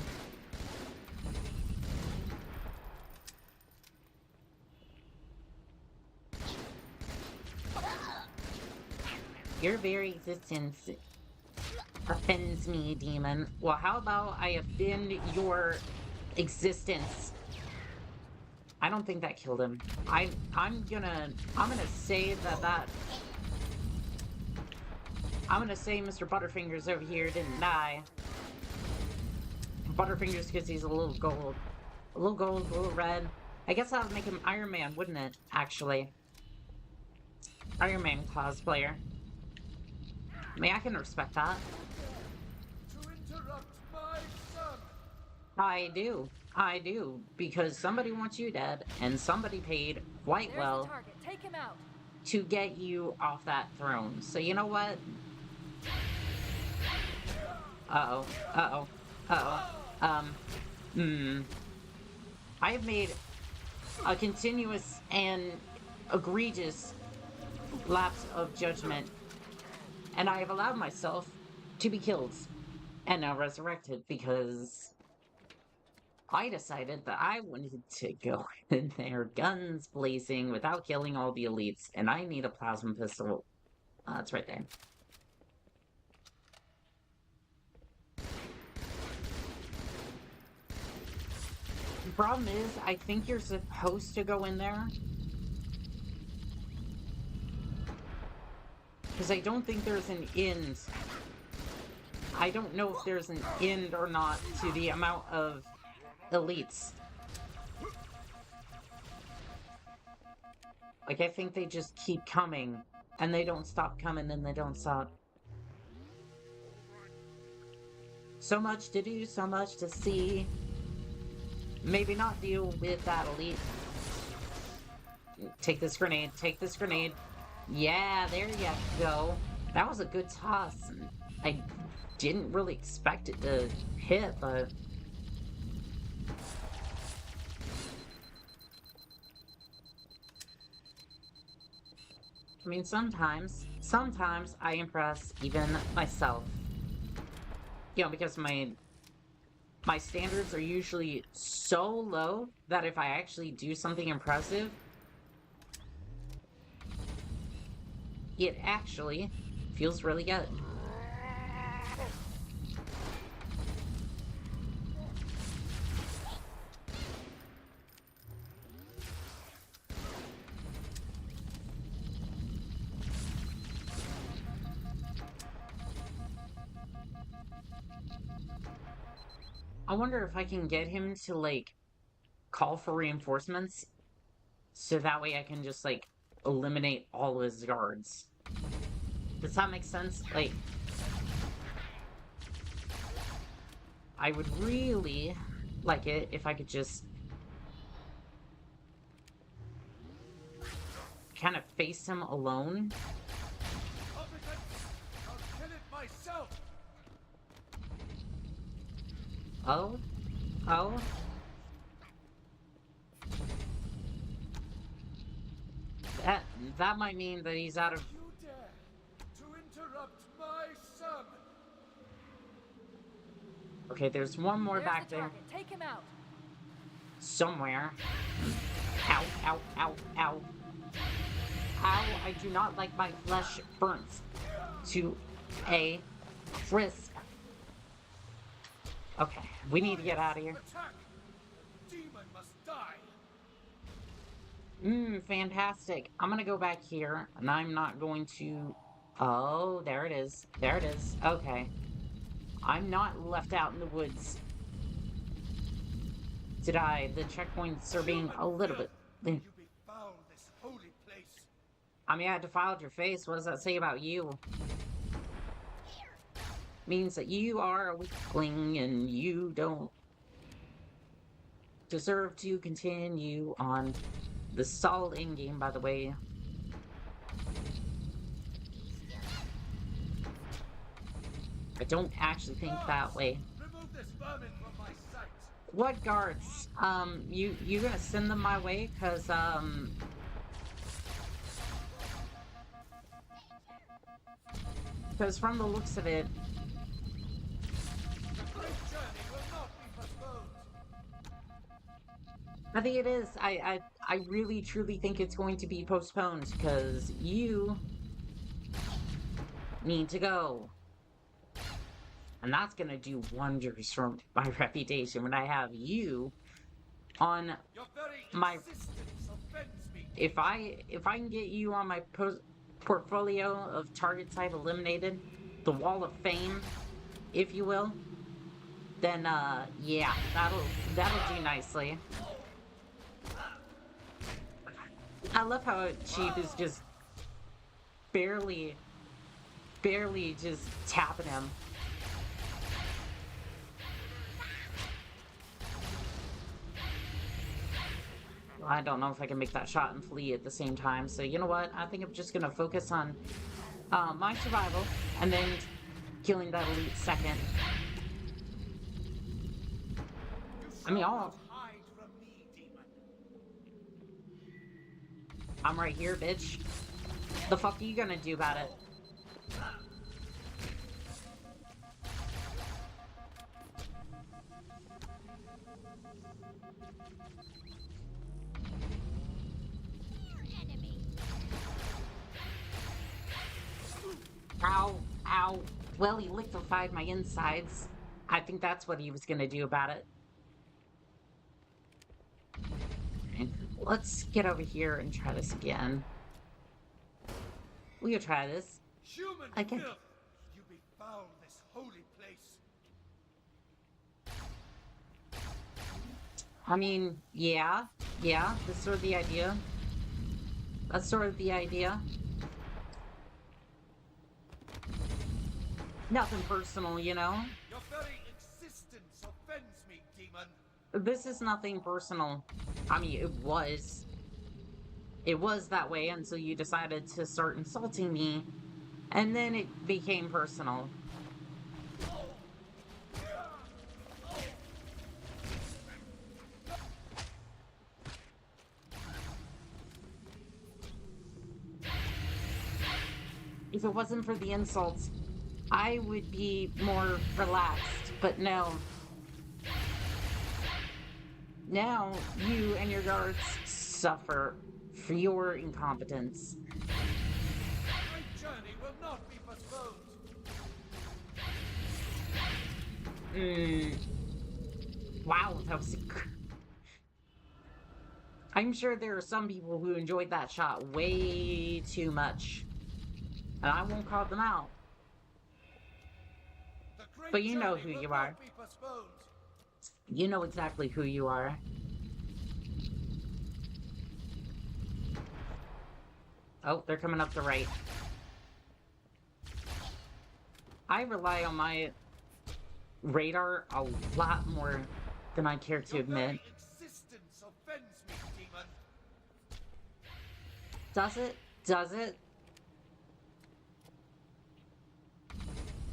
Your very existence offends me, demon. Well, how about I offend your existence? I don't think that killed him. I'm gonna say I'm gonna say Mr. Butterfingers over here didn't die. Butterfingers because he's a little gold, a little red. I guess that would make him Iron Man, wouldn't it? Actually, Iron Man cosplayer. I mean, I can respect that. To interrupt my son! I do, because somebody wants you dead, and somebody paid quite There's well the target. Take him out. to get you off that throne. So you know what? Uh-oh. Uh-oh. Uh-oh. I have made a continuous and egregious lapse of judgment, and I have allowed myself to be killed and now resurrected because I decided that I wanted to go in there guns blazing without killing all the elites, and I need a plasma pistol. It's right there. The problem is, I think you're supposed to go in there. Because I don't think there's an end. I don't know if there's an end or not to the amount of elites. Like, I think they just keep coming, and they don't stop coming, and they don't stop. So much to do, so much to see. Maybe not deal with that elite. Take this grenade, take this grenade. Yeah, there you go. That was a good toss. I didn't really expect it to hit, but... I mean, sometimes I impress even myself. You know, because my my standards are usually so low that if I actually do something impressive, it actually feels really good. I wonder if I can get him to, like, call for reinforcements, so that way I can just, like, eliminate all his guards. Does that make sense? Like, I would really like it if I could just kind of face him alone. I'll kill it myself. Oh? Oh? That might mean that he's out of... You dare to interrupt my son? Okay, there's one more There's back the there. target. Take him out. Somewhere. Ow, ow, ow, ow. Ow, I do not like my flesh burnt to a crisp. Okay, we need to get out of here. Attack! Demon must die. Fantastic. I'm gonna go back here, and I'm not going to... Oh, there it is. There it is. Okay. I'm not left out in the woods. Did I? The checkpoints are being a little bit... You befoul this holy place. I mean, I defiled your face. What does that say about you? Means that you are a weakling, and you don't deserve to continue on. The solid in-game, by the way. I don't actually think that way. Remove this vermin from my sight. What guards? You gonna send them my way? Cause, from the looks of it... The great journey will not be postponed. I think it is. I really, truly think it's going to be postponed, because you need to go. And that's gonna do wonders for my reputation when I have you on Your very my... existence offends me. If I can get you on my portfolio of targets I've eliminated, the Wall of Fame, if you will, then, yeah, that'll do nicely. I love how Chief is just barely just tapping him. I don't know if I can make that shot and flee at the same time, so you know what? I think I'm just gonna focus on my survival, and then killing that elite second. I mean, Hide from me, demon. I'm right here, bitch. The fuck are you gonna do about it? Ow, ow. Well, he liquefied my insides. I think that's what he was gonna do about it. Okay, let's get over here and try this again. We'll try this. Human Okay. filth. You befoul this holy place. I mean, yeah, that's sort of the idea. That's sort of the idea. Nothing personal, you know? Your very existence offends me, demon. This is nothing personal. I mean, it was. It was that way until you decided to start insulting me, and then it became personal. If it wasn't for the insults, I would be more relaxed, but no. now you and your guards suffer for your incompetence. My journey will not be postponed. Wow, that was... I'm sure there are some people who enjoyed that shot way too much. And I won't call them out. The great But you know journey who will you not are. be postponed. You know exactly who you are. Oh, they're coming up the right. I rely on my radar a lot more than I care to Your admit. very existence offends me, demon. Does it? Does it?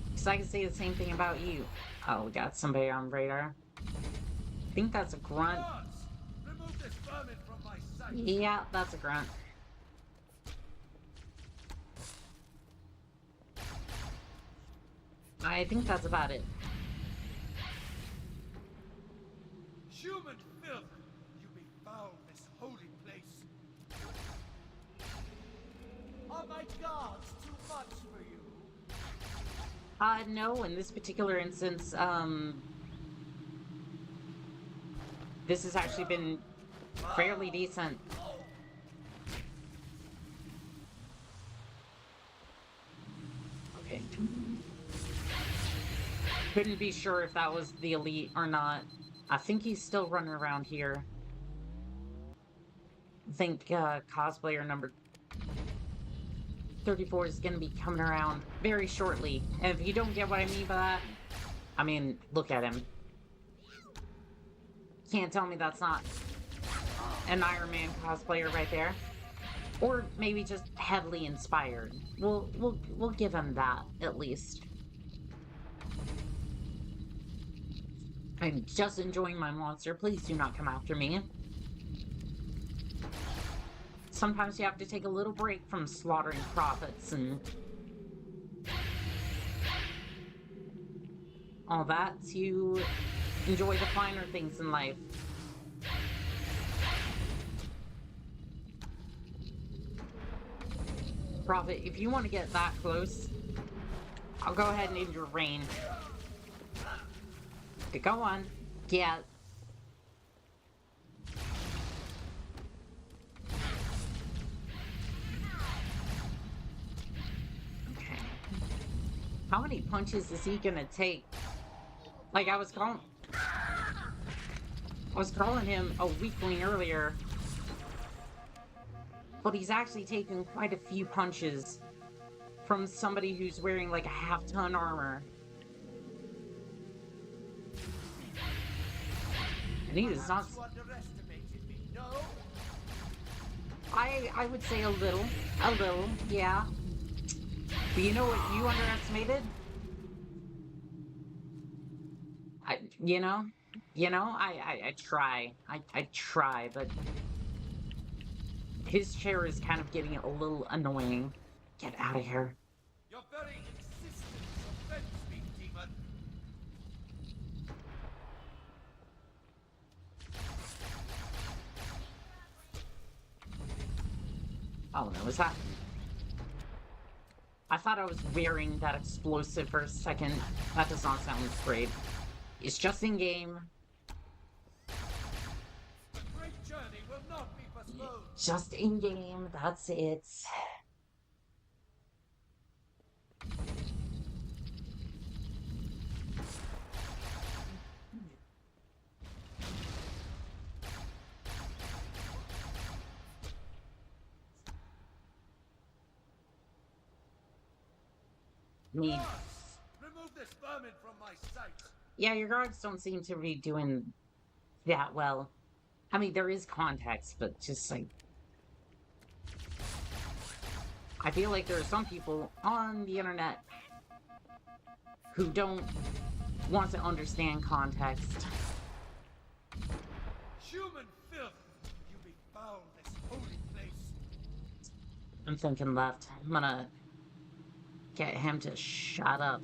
Because I can say the same thing about you. Oh, we got somebody on radar. I think that's a grunt. Guards, remove this vermin from my sight. Yeah, that's a grunt. I think that's about it. Human filth, you befoul this holy place. Are my guards too much for you? No, in this particular instance, this has actually been fairly decent. Okay. Couldn't be sure if that was the elite or not. I think he's still running around here. I think cosplayer number 34 is going to be coming around very shortly. And if you don't get what I mean by that, I mean, look at him. Can't tell me that's not an Iron Man cosplayer right there. Or maybe just heavily inspired. We'll give him that, at least. I'm just enjoying my monster. Please do not come after me. Sometimes you have to take a little break from slaughtering prophets and all that to enjoy the finer things in life. Prophet, if you want to get that close, I'll go ahead and end your reign. Go on. Yeah. Okay. How many punches is he gonna take? Like, I was calling him a weakling earlier, but he's actually taken quite a few punches from somebody who's wearing like a half-ton armor. And he does not... You underestimated me, no? I would say a little, yeah. But you know what you underestimated? I try, but his chair is kind of getting a little annoying. Get out of here. Your very existence offends me, demon. Oh no, is that... I thought I was wearing that explosive for a second. That does not sound great. It's just in-game. The great journey will not be postponed. Just in-game, that's it. Need... Remove this vermin from my sight. Yeah, your guards don't seem to be doing that well. I mean, there is context, but just like... I feel like there are some people on the internet who don't want to understand context. Human filth, you befoul this holy place. I'm thinking left. I'm gonna get him to shut up.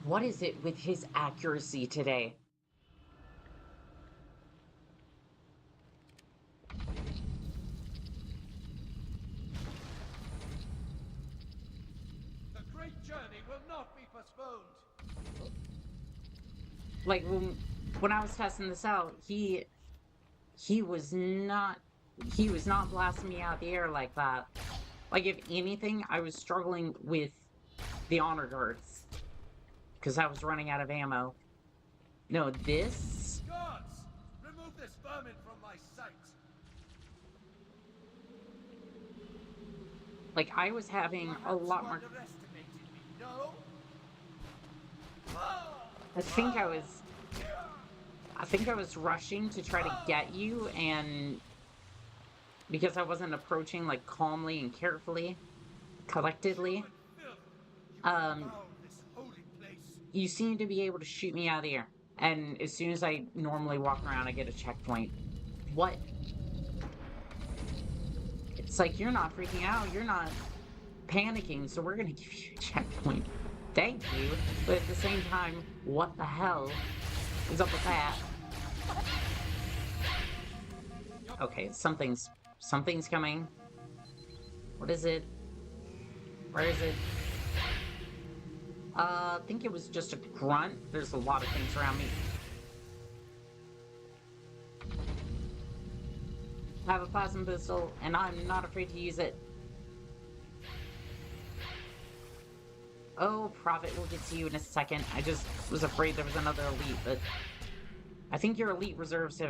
What is it with his accuracy today? The great journey will not be postponed. Like when I was testing this out, he was not blasting me out of the air like that. Like if anything, I was struggling with the honor guards because I was running out of ammo. No, this. Guards, remove this vermin from my sight. Like I was having a lot more. Underestimated me, no? I think I was rushing to try to get you, and because I wasn't approaching like calmly and carefully, collectedly, you seem to be able to shoot me out of the air. And as soon as I normally walk around, I get a checkpoint. What? It's like you're not freaking out, you're not panicking, so we're gonna give you a checkpoint. Thank you, but at the same time, what the hell is up with that? Okay, something's coming. What is it? Where is it? I think it was just a grunt. There's a lot of things around me. I have a plasma pistol, and I'm not afraid to use it. Oh, Prophet, we'll get to you in a second. I just was afraid there was another elite, but I think your elite reserves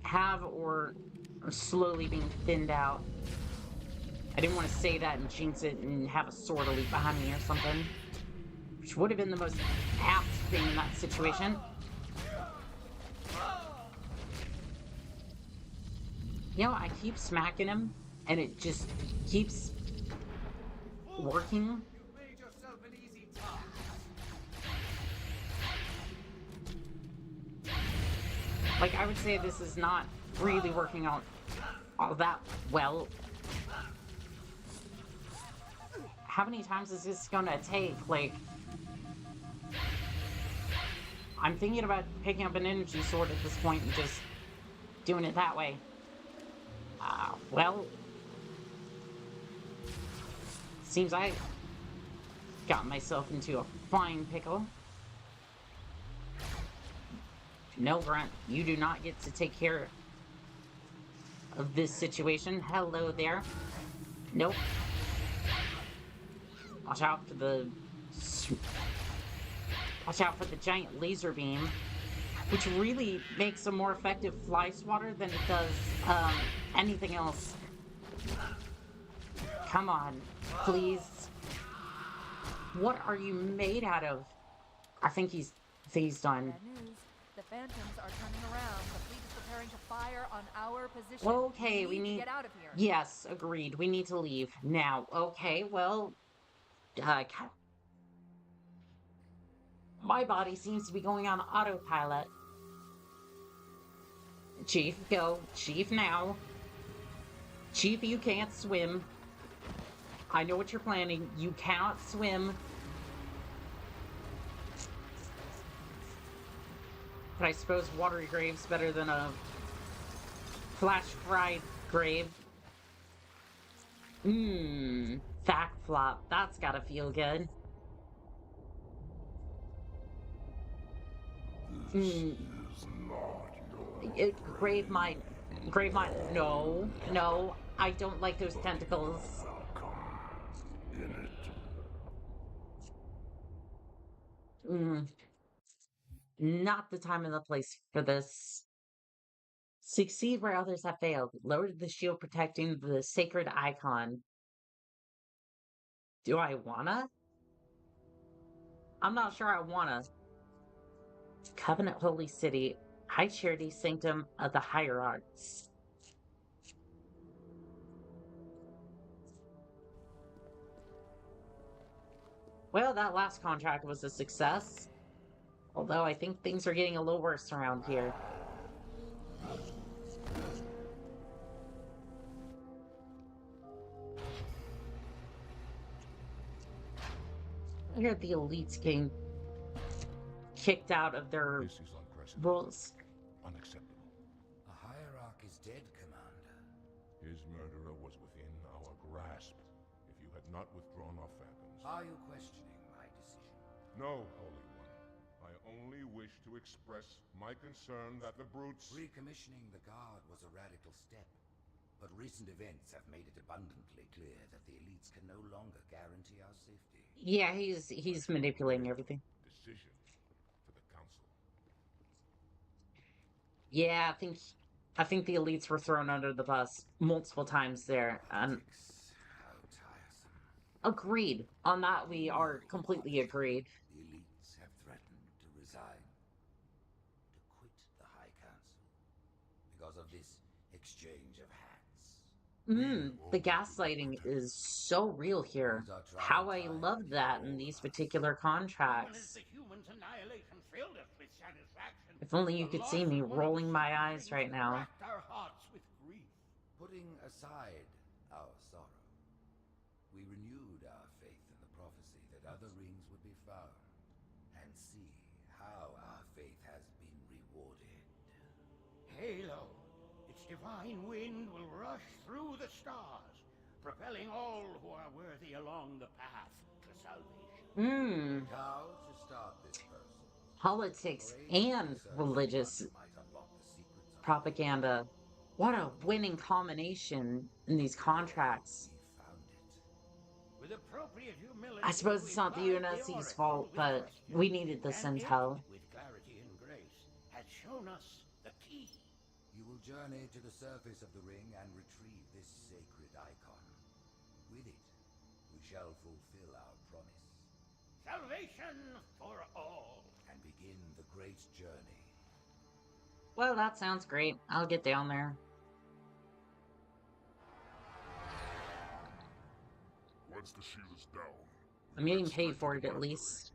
have or are slowly being thinned out. I didn't want to say that and jinx it and have a sword elite behind me or something, which would have been the most apt thing in that situation. You know, I keep smacking him, and it just keeps working. Like, I would say this is not really working out all that well. How many times is this gonna take? Like, I'm thinking about picking up an energy sword at this point and just doing it that way. Well, seems I got myself into a flying pickle. No, Grunt, you do not get to take care of this situation. Hello there. Nope. Watch out for the giant laser beam, which really makes a more effective fly swatter than it does anything else. Come on, please. What are you made out of? I think he's done. Bad news. The Phantoms are turning around. The fleet is preparing to fire on our position. Okay, we need to get out of here. Yes, agreed. We need to leave now. Okay, well, my body seems to be going on autopilot. Chief, go. Chief, now. Chief, you can't swim. I know what you're planning. You cannot swim. But I suppose watery grave's better than a flash-fried grave. Fact flop. That's gotta feel good. Grave mine. No, I don't like those tentacles. Not the time and the place for this. Succeed where others have failed. Lower the shield protecting the sacred icon. Do I wanna? I'm not sure I wanna. Covenant Holy City. High Charity Sanctum of the Hierarchs. Well, that last contract was a success. Although I think things are getting a little worse around here. I hear the elites getting kicked out of their This is unprecedented. roles. Unacceptable. A hierarch is dead, Commander. His murderer was within our grasp. If you had not withdrawn our phantoms... Are you questioning my decision? No, Holy One. I only wish to express my concern that the brutes... Recommissioning the Guard was a radical step. But recent events have made it abundantly clear that the elites can no longer guarantee our safety. Yeah, he's manipulating everything. Decision for the Council. Yeah, I think the elites were thrown under the bus multiple times there. How tiresome. Agreed. On that, we are completely agreed. The elites have threatened to resign, to quit the High Council, because of this exchange of hats. The gaslighting is so real here. How I love that in these particular contracts. If only you could see me rolling my eyes right now. Putting aside our sorrow, we renewed our faith in the prophecy that other rings would be found, and see how our faith has been rewarded. Halo, its divine wind will rush through the stars, propelling all who are worthy along the path to salvation. How to start this person? Politics and religious propaganda. What a winning combination in these contracts. With appropriate humility, I suppose it's not the UNSC's fault, but we needed this intel. With clarity and grace, has shown us the key. You will journey to the surface of the ring and retrieve this sacred icon. With it, we shall fulfill our promise. Salvation for all. And begin the great journey. Well, that sounds great. I'll get down there. Once the shield is down... I'm getting paid for it, at least.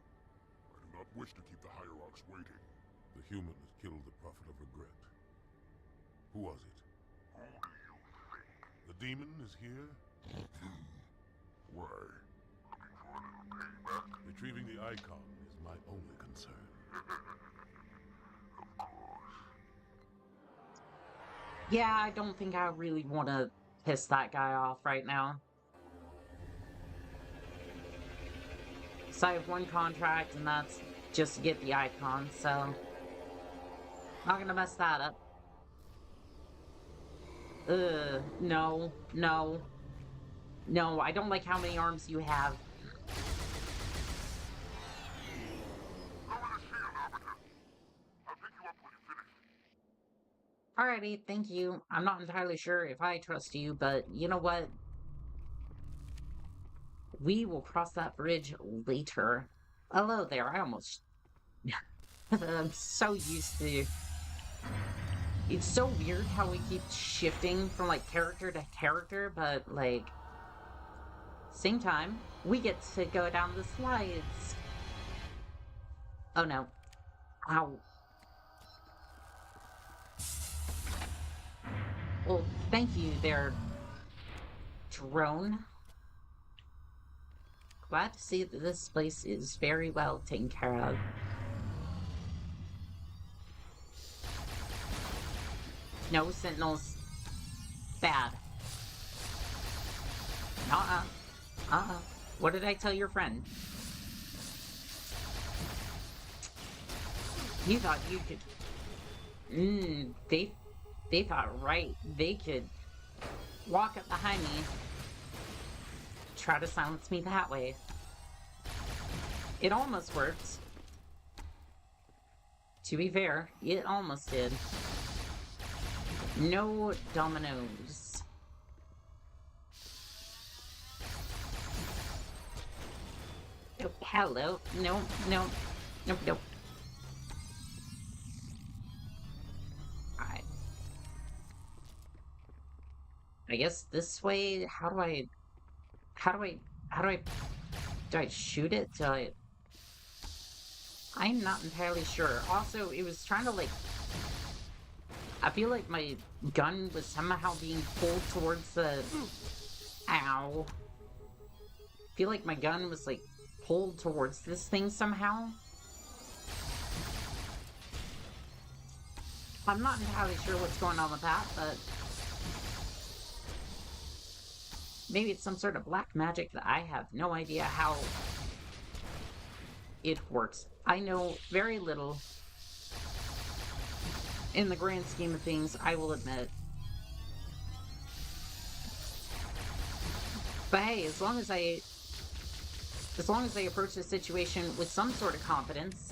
I do not wish to keep the hierarchs waiting. The human has killed the prophet of regret. Who was it? Who do you think? The demon is here? Why? Looking for a little payback? Retrieving the icon is my only concern. Of course. Yeah, I don't think I really want to piss that guy off right now. So I have one contract, and that's just to get the icon, so... Not gonna mess that up. No, no. No, I don't like how many arms you have. Alrighty, thank you. I'm not entirely sure if I trust you, but you know what? We will cross that bridge later. Hello there, I almost... I'm so used to... It's so weird how we keep shifting from, like, character to character, but, like... Same time, we get to go down the slides. Oh no. Ow. Well, thank you there, drone. Glad to see that this place is very well taken care of. No sentinels. Bad. What did I tell your friend? You thought you could... They thought, right, they could walk up behind me, try to silence me that way. It almost worked. To be fair, it almost did. No dominoes. Oh, hello. No, no. Nope, nope. Alright. I guess this way, how do I shoot it? I'm not entirely sure. Also, it was trying to, like, I feel like my gun was somehow being pulled towards the... Ow. I feel like my gun was, like, pulled towards this thing somehow. I'm not entirely sure what's going on with that, but maybe it's some sort of black magic that I have no idea how it works. I know very little in the grand scheme of things, I will admit. But hey, as long as I approach the situation with some sort of confidence,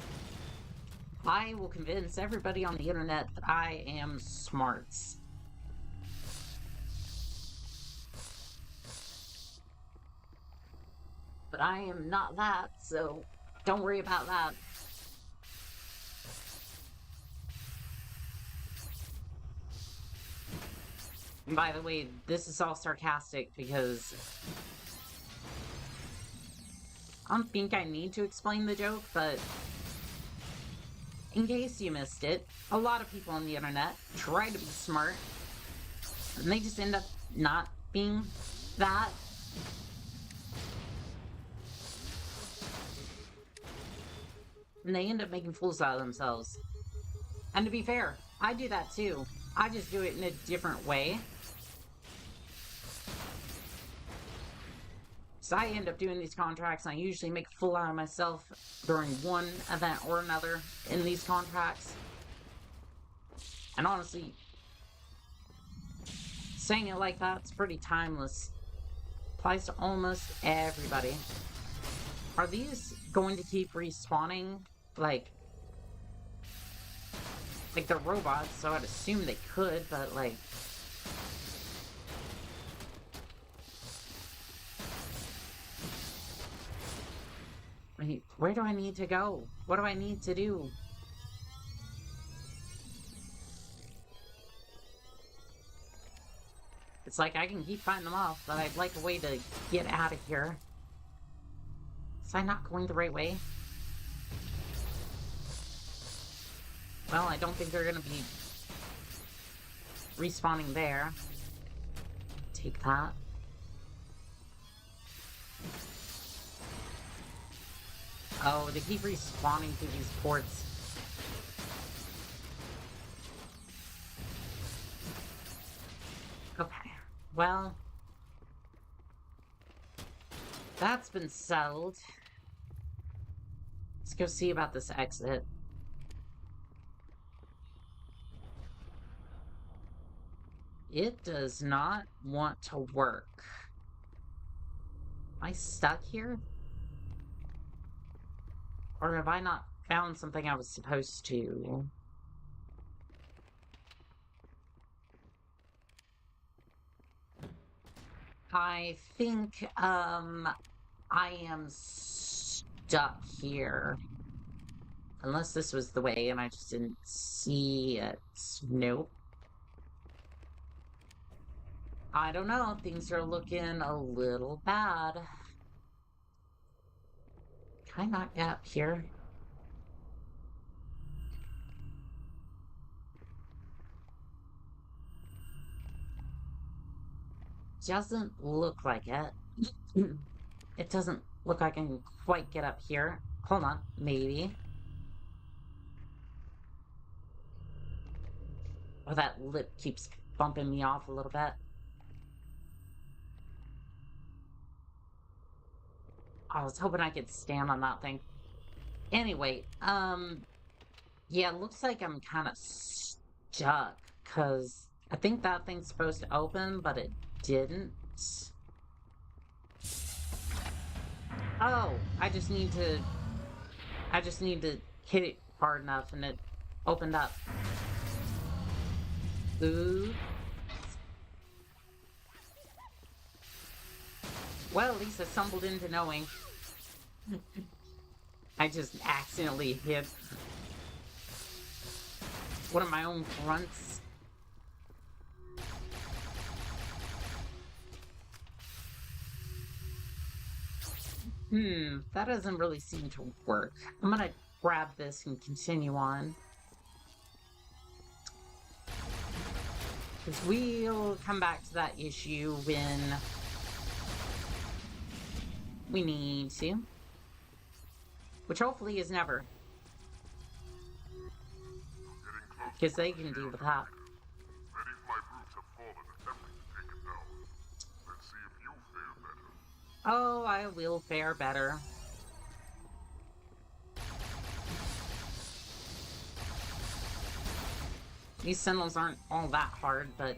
I will convince everybody on the internet that I am smart. But I am not that, so don't worry about that. And by the way, this is all sarcastic because I don't think I need to explain the joke, but in case you missed it, a lot of people on the internet try to be smart, and they just end up not being that. And they end up making fools out of themselves. And to be fair, I do that too. I just do it in a different way. So I end up doing these contracts, and I usually make a fool out of myself during one event or another in these contracts. And honestly, saying it like that's pretty timeless. Applies to almost everybody. Are these going to keep respawning? Like they're robots, so I'd assume they could, but like... Wait, where do I need to go? What do I need to do? It's like I can keep fighting them off, but I'd like a way to get out of here. Is I not going the right way? Well, I don't think they're gonna be respawning there. Take that. Oh, they keep respawning through these ports. Okay, well, that's been settled. Let's go see about this exit. It does not want to work. Am I stuck here? Or have I not found something I was supposed to? I think, I am stuck here. Unless this was the way and I just didn't see it. Nope. I don't know. Things are looking a little bad. Can I not get up here? Doesn't look like it. It doesn't look like I can quite get up here. Hold on, maybe. Oh, that lip keeps bumping me off a little bit. I was hoping I could stand on that thing. Anyway, yeah, it looks like I'm kind of stuck, because I think that thing's supposed to open, but it didn't. Oh, I just need to hit it hard enough and it opened up. Ooh. Well, at least I stumbled into knowing. I just accidentally hit one of my own fronts. That doesn't really seem to work. I'm gonna grab this and continue on. Because we'll come back to that issue when we need to. Which hopefully is never. Because they can deal with that. Many of my brutes have fallen attempting to take it down. Let's see if you fare better. Oh, I will fare better. These sentinels aren't all that hard, but...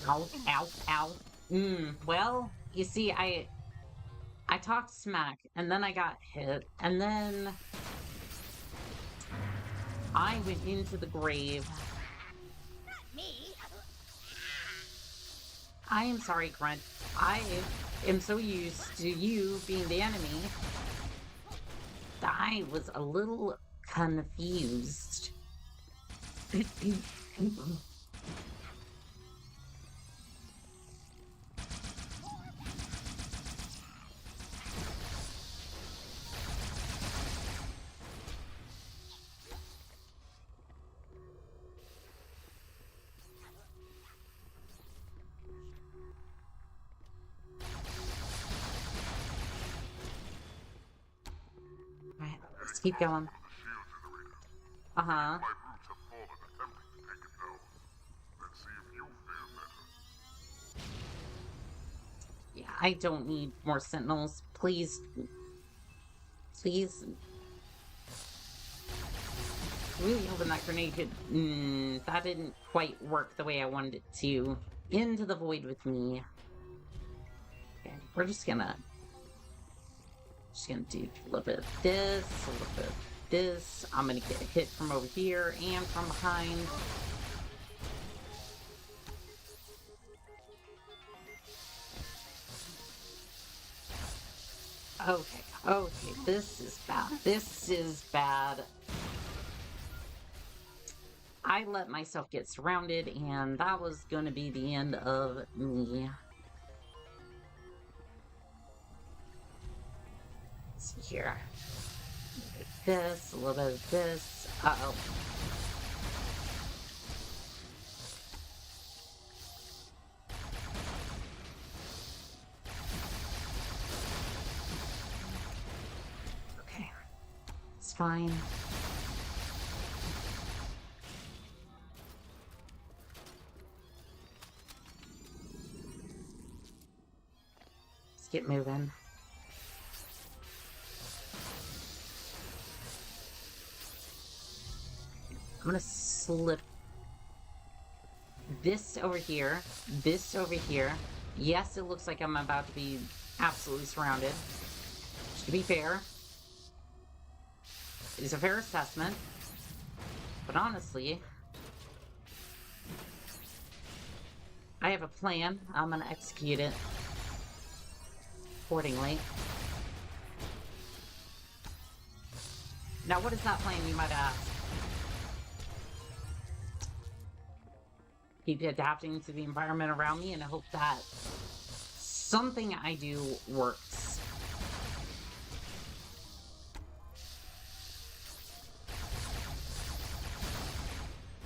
Ow, ow, ow. Well, you see, I talked smack, and then I got hit, and then... I went into the grave. Not me. I am sorry, Grunt. I am so used to you being the enemy that I was a little confused. Alright, let's keep going. Uh-huh. My brutes have fallen attempting to take it down. Let's see if you fare better. Yeah, I don't need more sentinels. Please. Please. Really hoping that grenade could... that didn't quite work the way I wanted it to. Into the void with me. Okay, we're just gonna do a little bit of this, a little bit of this. I'm gonna get hit from over here and from behind. Okay, this is bad. This is bad. I let myself get surrounded, and that was gonna be the end of me. Let's see here. This, a little bit of this. Uh-oh. Okay. It's fine. Let's get moving. I'm gonna slip this over here, this over here. Yes, it looks like I'm about to be absolutely surrounded. Just to be fair, it's a fair assessment. But honestly, I have a plan. I'm gonna execute it accordingly. Now, what is that plan, you might ask? Keep adapting to the environment around me and I hope that something I do works.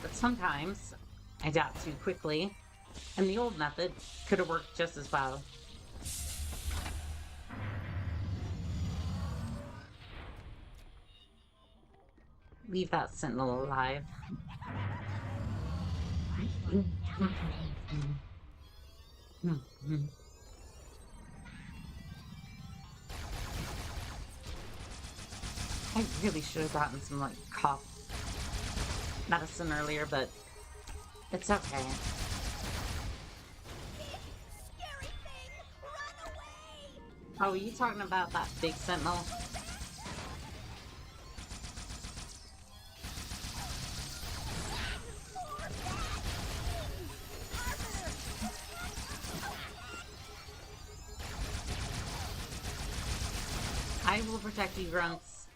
But sometimes I adapt too quickly, and the old method could have worked just as well. Leave that sentinel alive. I really should have gotten some, like, cough medicine earlier, but it's okay. Scary thing! Run away! Oh, are you talking about that big sentinel? I will protect you, Grunts.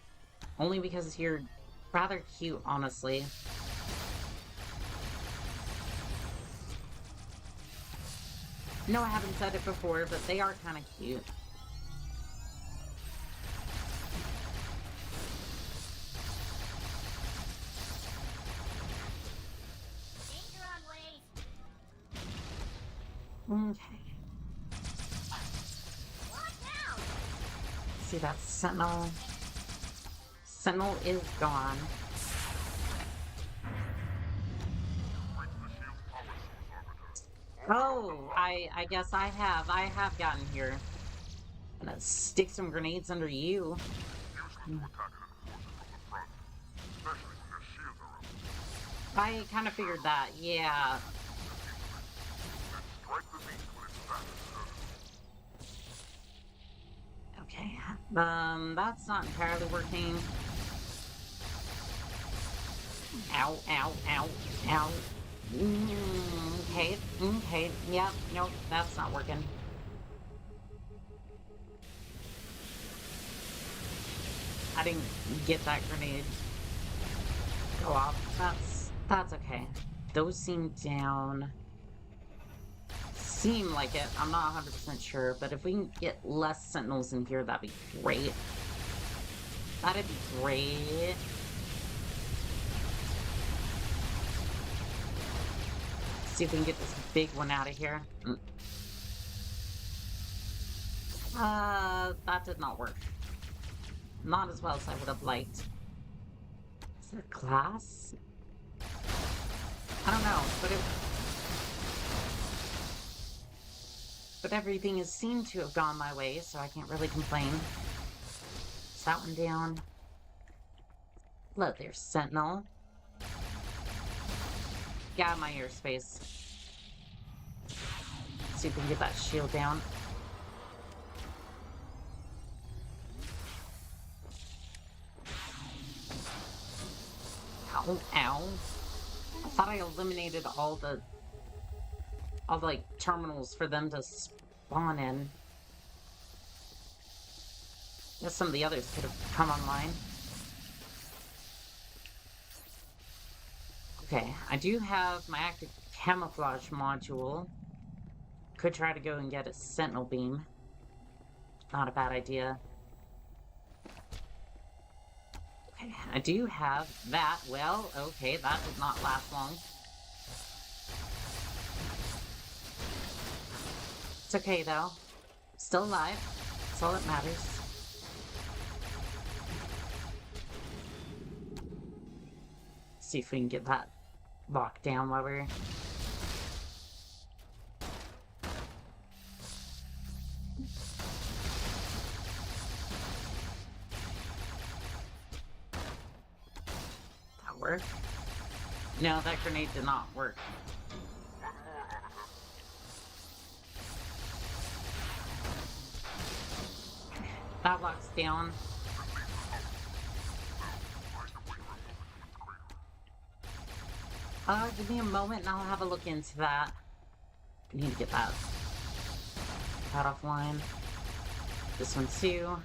Only because you're rather cute, honestly. No, I haven't said it before, but they are kind of cute. Danger on way. Okay. Watch out! see that sentinel. Sentinel is gone. Oh, I guess I have gotten here. I'm gonna stick some grenades under you. I kind of figured that, yeah. Okay, that's not entirely working. Ow, ow, ow, ow. Okay, okay, yep, nope, that's not working. I didn't get that grenade go off. That's okay. Those seem down. Seem like it. I'm not 100% sure, but if we can get less sentinels in here, that'd be great. That'd be great. See if we can get this big one out of here. That did not work. Not as well as I would have liked. Is there glass? I don't know, but everything has seemed to have gone my way, so I can't really complain. Is that one down? Look, there's Sentinel. Get out of my airspace. See if we can get that shield down. Ow, ow. I thought I eliminated all the like terminals for them to spawn in. Guess some of the others could have come online. Okay, I do have my active camouflage module. Could try to go and get a sentinel beam. Not a bad idea. Okay, I do have that. Well, okay, that did not last long. It's okay, though. Still alive. That's all that matters. See if we can get that locked down while we're... That work? No, that grenade did not work. That locks down. Give me a moment and I'll have a look into that. I need to get that offline. This one too.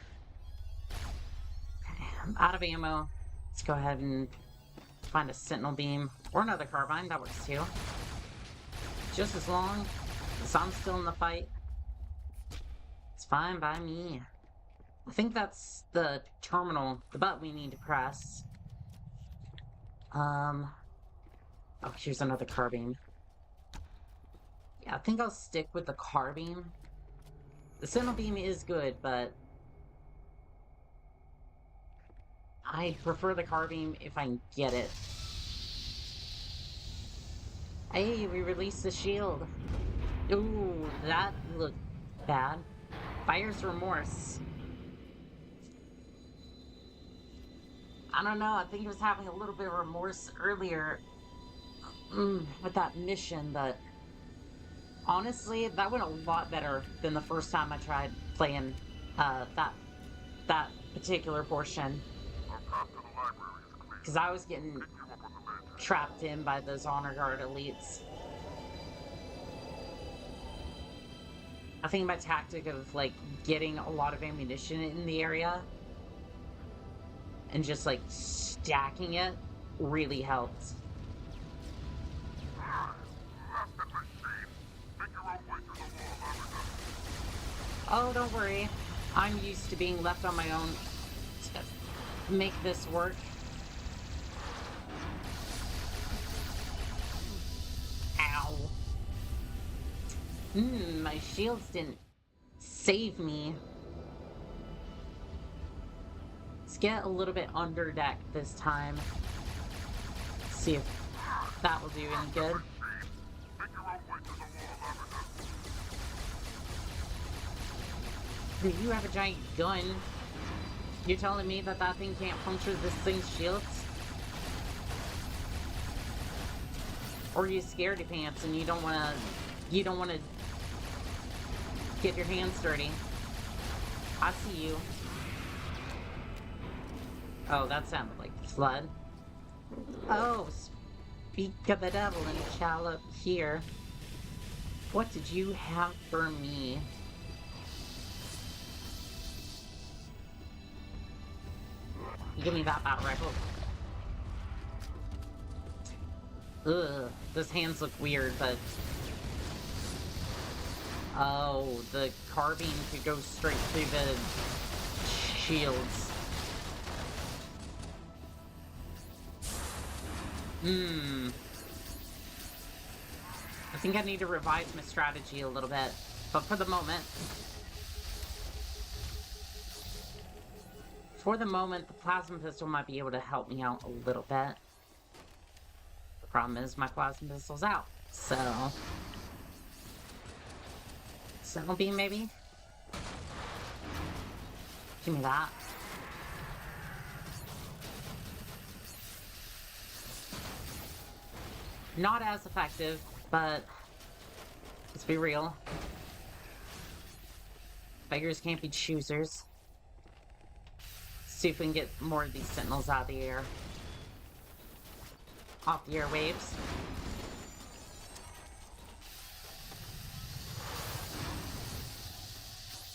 Okay, I'm out of ammo. Let's go ahead and find a sentinel beam or another carbine. That works too. Just as long as I'm still in the fight, it's fine by me. I think that's the terminal, the button we need to press. Oh, here's another carbine. Yeah, I think I'll stick with the carbine. The sentinel beam is good, but I prefer the carbine if I can get it. Hey, we released the shield. Ooh, that looked bad. Buyer's remorse. I don't know, I think he was having a little bit of remorse earlier with that mission, but honestly, that went a lot better than the first time I tried playing that particular portion. Because I was getting trapped in by those honor guard elites. I think my tactic of like getting a lot of ammunition in the area and just like stacking it really helped. Oh, don't worry. I'm used to being left on my own to make this work. Ow. My shields didn't save me. Let's get a little bit under deck this time. See if that will do any good. You have a giant gun. You're telling me that that thing can't puncture this thing's shields? Or you scaredy pants and you don't wanna get your hands dirty. I see you. Oh, that sounded like flood. Oh, speak of the devil and shall appear. What did you have for me? Give me that battle rifle. Ugh, those hands look weird, but... Oh, the carbine could go straight through the shields. I think I need to revise my strategy a little bit, but for the moment... the plasma pistol might be able to help me out a little bit. The problem is my plasma pistol's out, so... Sentinel beam, maybe? Give me that. Not as effective, but... Let's be real. Beggars can't be choosers. See if we can get more of these sentinels out of the air. Off the airwaves.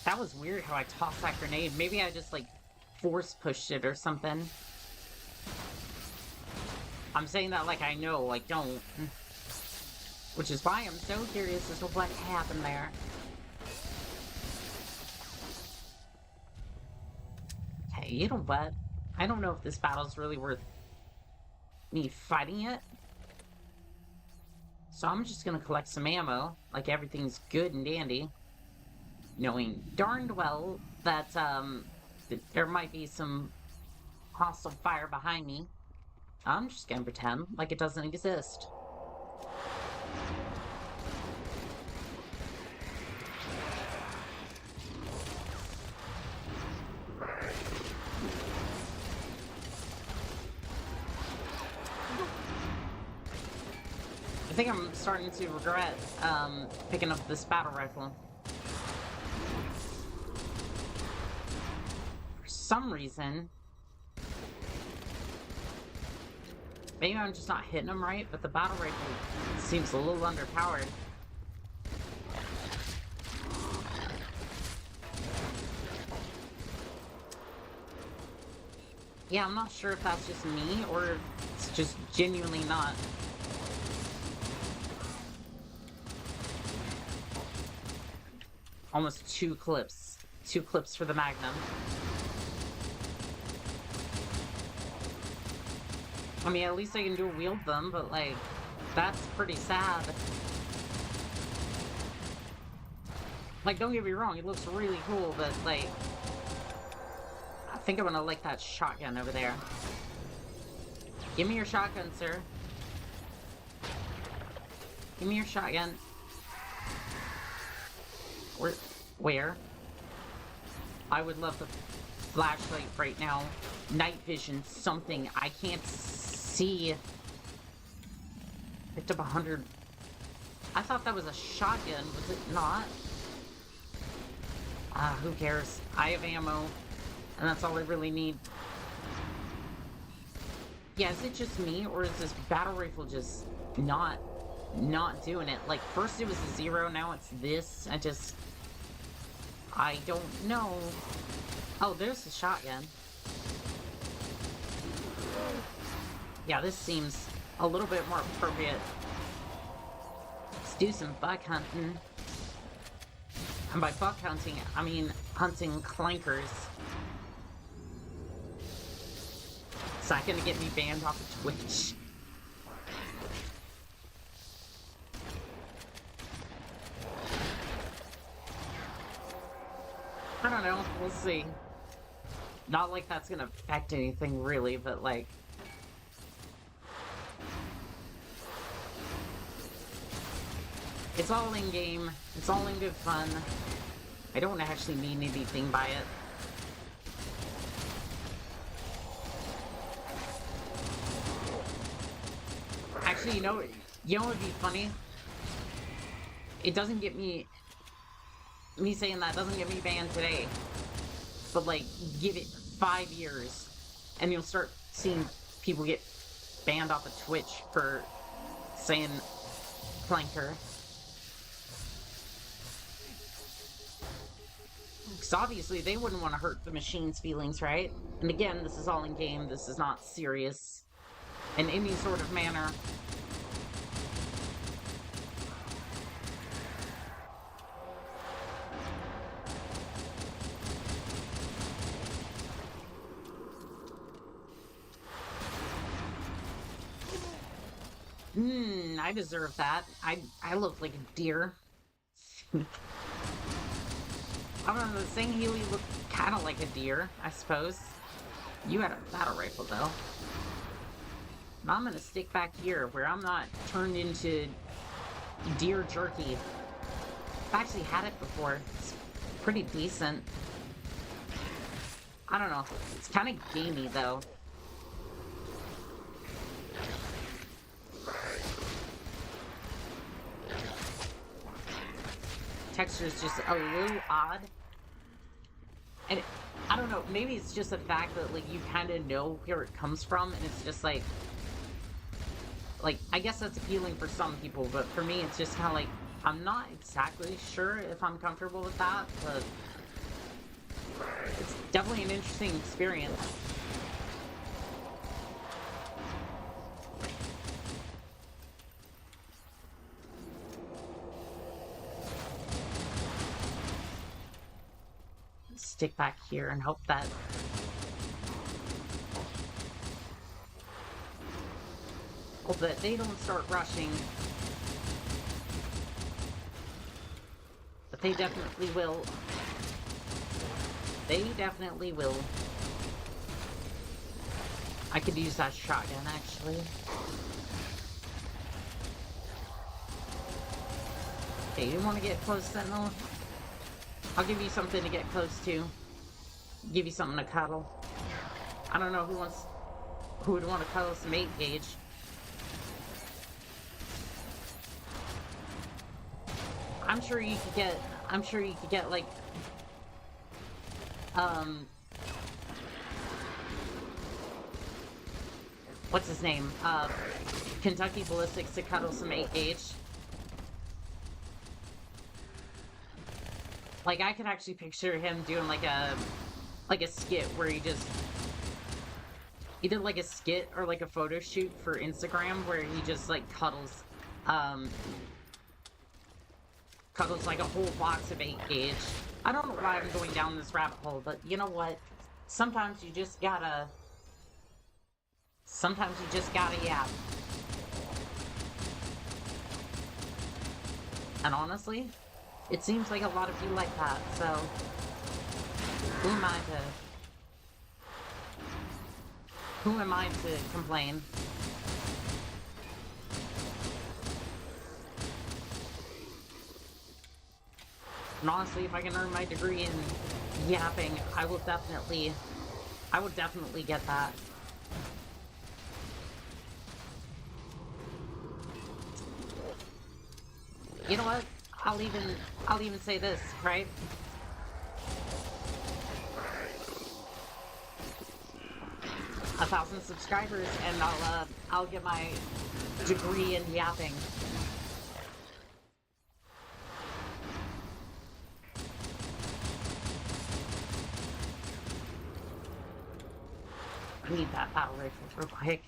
That was weird how I tossed that grenade. Maybe I just, like, force pushed it or something. I'm saying that like I know, like, don't. Which is why I'm so curious as to what happened there. Okay, you know what? I don't know if this battle's really worth me fighting it. So I'm just gonna collect some ammo, like everything's good and dandy. Knowing darned well that, there might be some hostile fire behind me. I'm just gonna pretend like it doesn't exist. I think I'm starting to regret, picking up this battle rifle. For some reason... Maybe I'm just not hitting them right, but the battle rifle seems a little underpowered. Yeah, I'm not sure if that's just me, or if it's just genuinely not. Almost 2 clips. 2 clips for the Magnum. I mean, at least I can dual wield them, but, like, that's pretty sad. Like, don't get me wrong, it looks really cool, but, like... I think I'm gonna like that shotgun over there. Give me your shotgun, sir. Give me your shotgun. Where? I would love the flashlight right now. Night vision, something. I can't see. Picked up 100. I thought that was a shotgun. Was it not? Who cares? I have ammo. And that's all I really need. Yeah, is it just me? Or is this battle rifle just not doing it? Like, first it was a 0, now it's this. I don't know. Oh, there's the shotgun. Yeah, this seems a little bit more appropriate. Let's do some buck hunting. And by buck hunting, I mean hunting clankers. It's not gonna get me banned off of Twitch. I don't know. We'll see. Not like that's gonna affect anything, really, but, like... It's all in game. It's all in good fun. I don't actually mean anything by it. Actually, you know what would be funny? It doesn't get me saying that doesn't get me banned today. But, like, give it 5 years, and you'll start seeing people get banned off of Twitch for saying flanker. Because obviously they wouldn't want to hurt the machine's feelings, right? And again, this is all in game. This is not serious in any sort of manner. I deserve that. I look like a deer. I don't know, saying Healy looked kind of like a deer, I suppose. You had a battle rifle, though. Now I'm gonna stick back here, where I'm not turned into deer jerky. I've actually had it before. It's pretty decent. I don't know. It's kind of gamey, though. Texture is just a little odd. And I don't know, maybe it's just the fact that, like, you kind of know where it comes from, and it's just like, I guess that's appealing for some people, but for me, it's just kind of like, I'm not exactly sure if I'm comfortable with that, but it's definitely an interesting experience. Stick back here and hope that they don't start rushing. But they definitely will. They definitely will. I could use that shotgun, actually. Okay, you want to get close, Sentinel? I'll give you something to get close to. Give you something to cuddle. I don't know who would want to cuddle some 8 gauge. I'm sure you could get like what's his name? Kentucky Ballistics to cuddle some 8 gauge. Like, I can actually picture him doing like a skit where he did like a skit or like a photo shoot for Instagram where he just like cuddles like a whole box of 8 gauge. I don't know why I'm going down this rabbit hole, but you know what? Sometimes you just gotta yap. And honestly, it seems like a lot of you like that, so who am I to complain? And honestly, if I can earn my degree in yapping, I would definitely get that. You know what? I'll even say this, right? A 1,000 subscribers and I'll get my degree in yapping. I need that battle rifle real quick.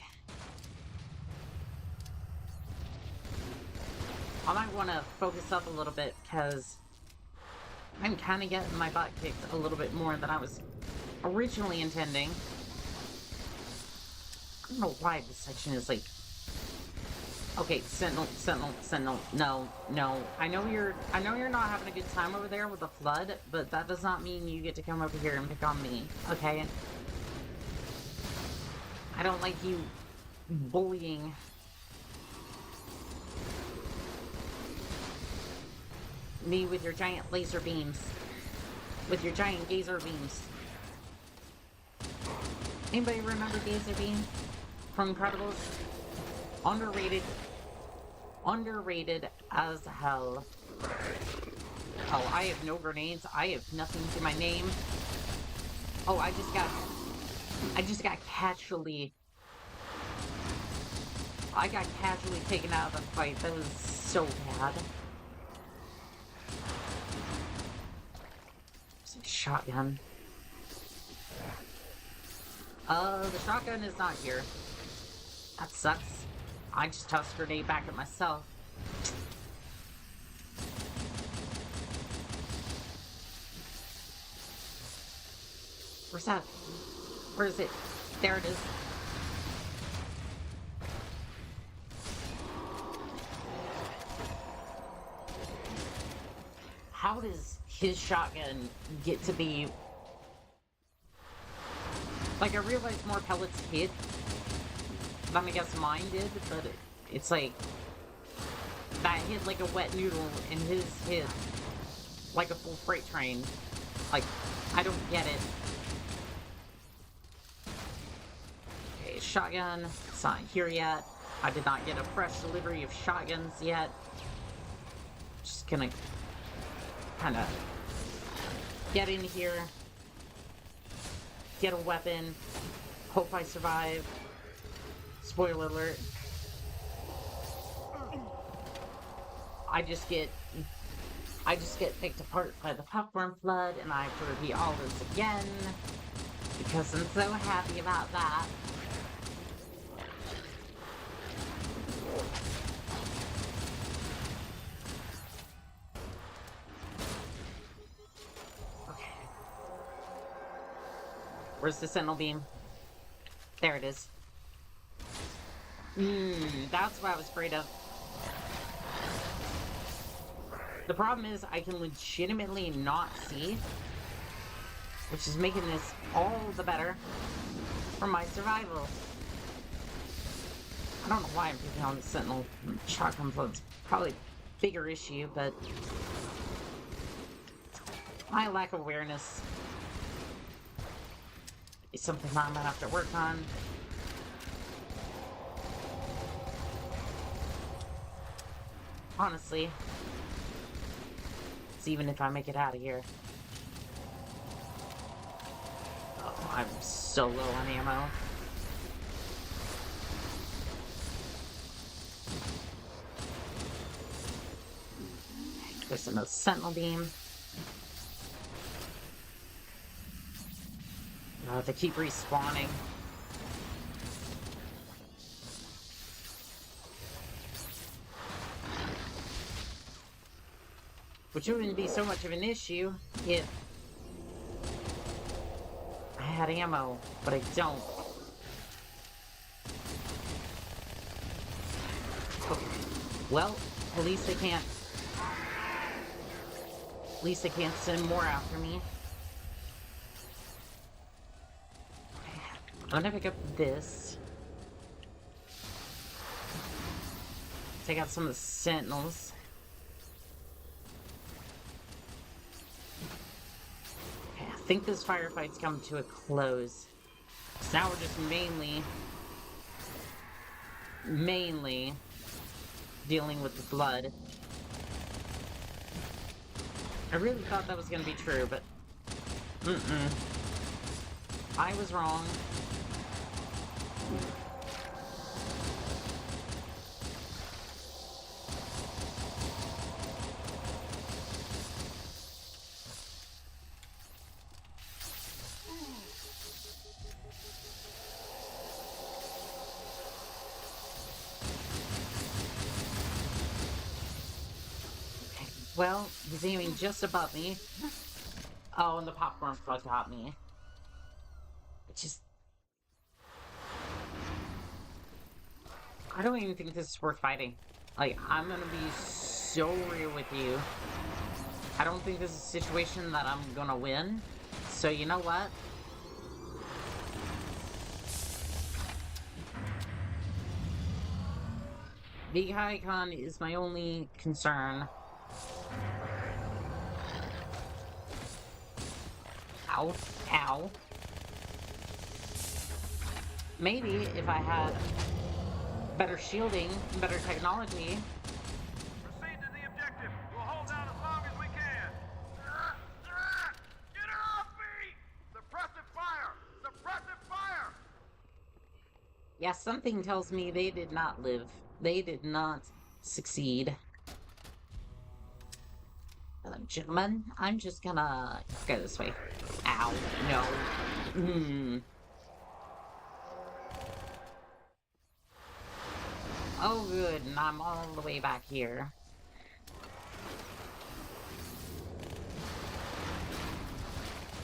I might want to focus up a little bit because I'm kind of getting my butt kicked a little bit more than I was originally intending. I don't know why this section is like Okay, Sentinel, Sentinel, Sentinel. No, no. I know you're not having a good time over there with the flood, but that does not mean you get to come over here and pick on me, okay? I don't like you bullying. Me with your giant laser beams. With your giant gazer beams. Anybody remember Gazer Beam from Incredibles? Underrated. Underrated as hell. Oh, I have no grenades. I have nothing to my name. Oh, I just got casually... I got casually taken out of the fight. That was so bad. There's a shotgun. The shotgun is not here. That sucks. I just tossed a grenade back at myself. Where's that? Where is it? There it is. How does his shotgun get to be... Like, I realized more pellets hit than I guess mine did, but it's like... That hit like a wet noodle, and his hit like a full freight train. Like, I don't get it. Okay, shotgun. It's not here yet. I did not get a fresh delivery of shotguns yet. Just gonna kind of get in here, get a weapon, hope I survive. Spoiler alert. I just get picked apart by the popcorn flood, and I have to repeat all this again because I'm so happy about that. Okay. Where's the sentinel beam? There it is. That's what I was afraid of. The problem is I can legitimately not see, which is making this all the better for my survival. I don't know why I'm picking on the sentinel shotgun flood's probably a bigger issue, but my lack of awareness is something I'm gonna have to work on. Honestly. Even if I make it out of here. Oh, I'm so low on ammo. There's another sentinel beam. Oh, they keep respawning. Which wouldn't be so much of an issue if I had ammo, but I don't. Okay. Well, at least they can't send more after me. Okay. I'm gonna pick up this. Take out some of the sentinels. I think this firefight's come to a close. So now we're just mainly dealing with the flood. I really thought that was gonna be true, but I was wrong. Well, he's aiming just above me. Oh, and the popcorn flood got me. Which is... I don't even think this is worth fighting. Like, I'm gonna be so real with you. I don't think this is a situation that I'm gonna win. So you know what? Big Icon is my only concern. Ow. Ow. Maybe if I had better shielding, better technology. Proceed to the objective. We'll hold out as long as we can. Get her off me! Suppressive fire! Suppressive fire! Yeah, something tells me they did not live. They did not succeed. Gentlemen, I'm just gonna go this way. Ow. No. Oh, good, and I'm all the way back here.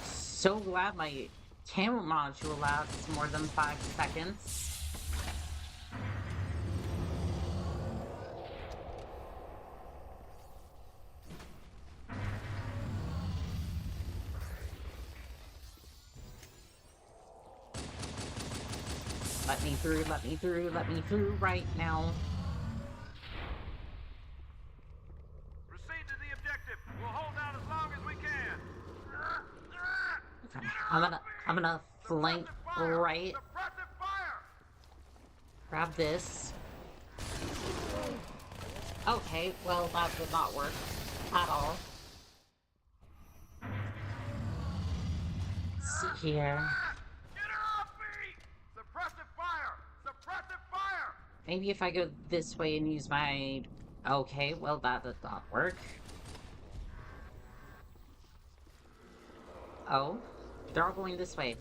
So glad my camera module lasts more than 5 seconds. Let me through, let me through, let me through right now. Proceed to the objective. We'll hold out as long as we can. Okay, I'm gonna flank right. Suppressive fire! Grab this. Okay, well that did not work at all. Let's see here. Maybe if I go this way and use my... Okay, well that did not work. Oh, they're all going this way.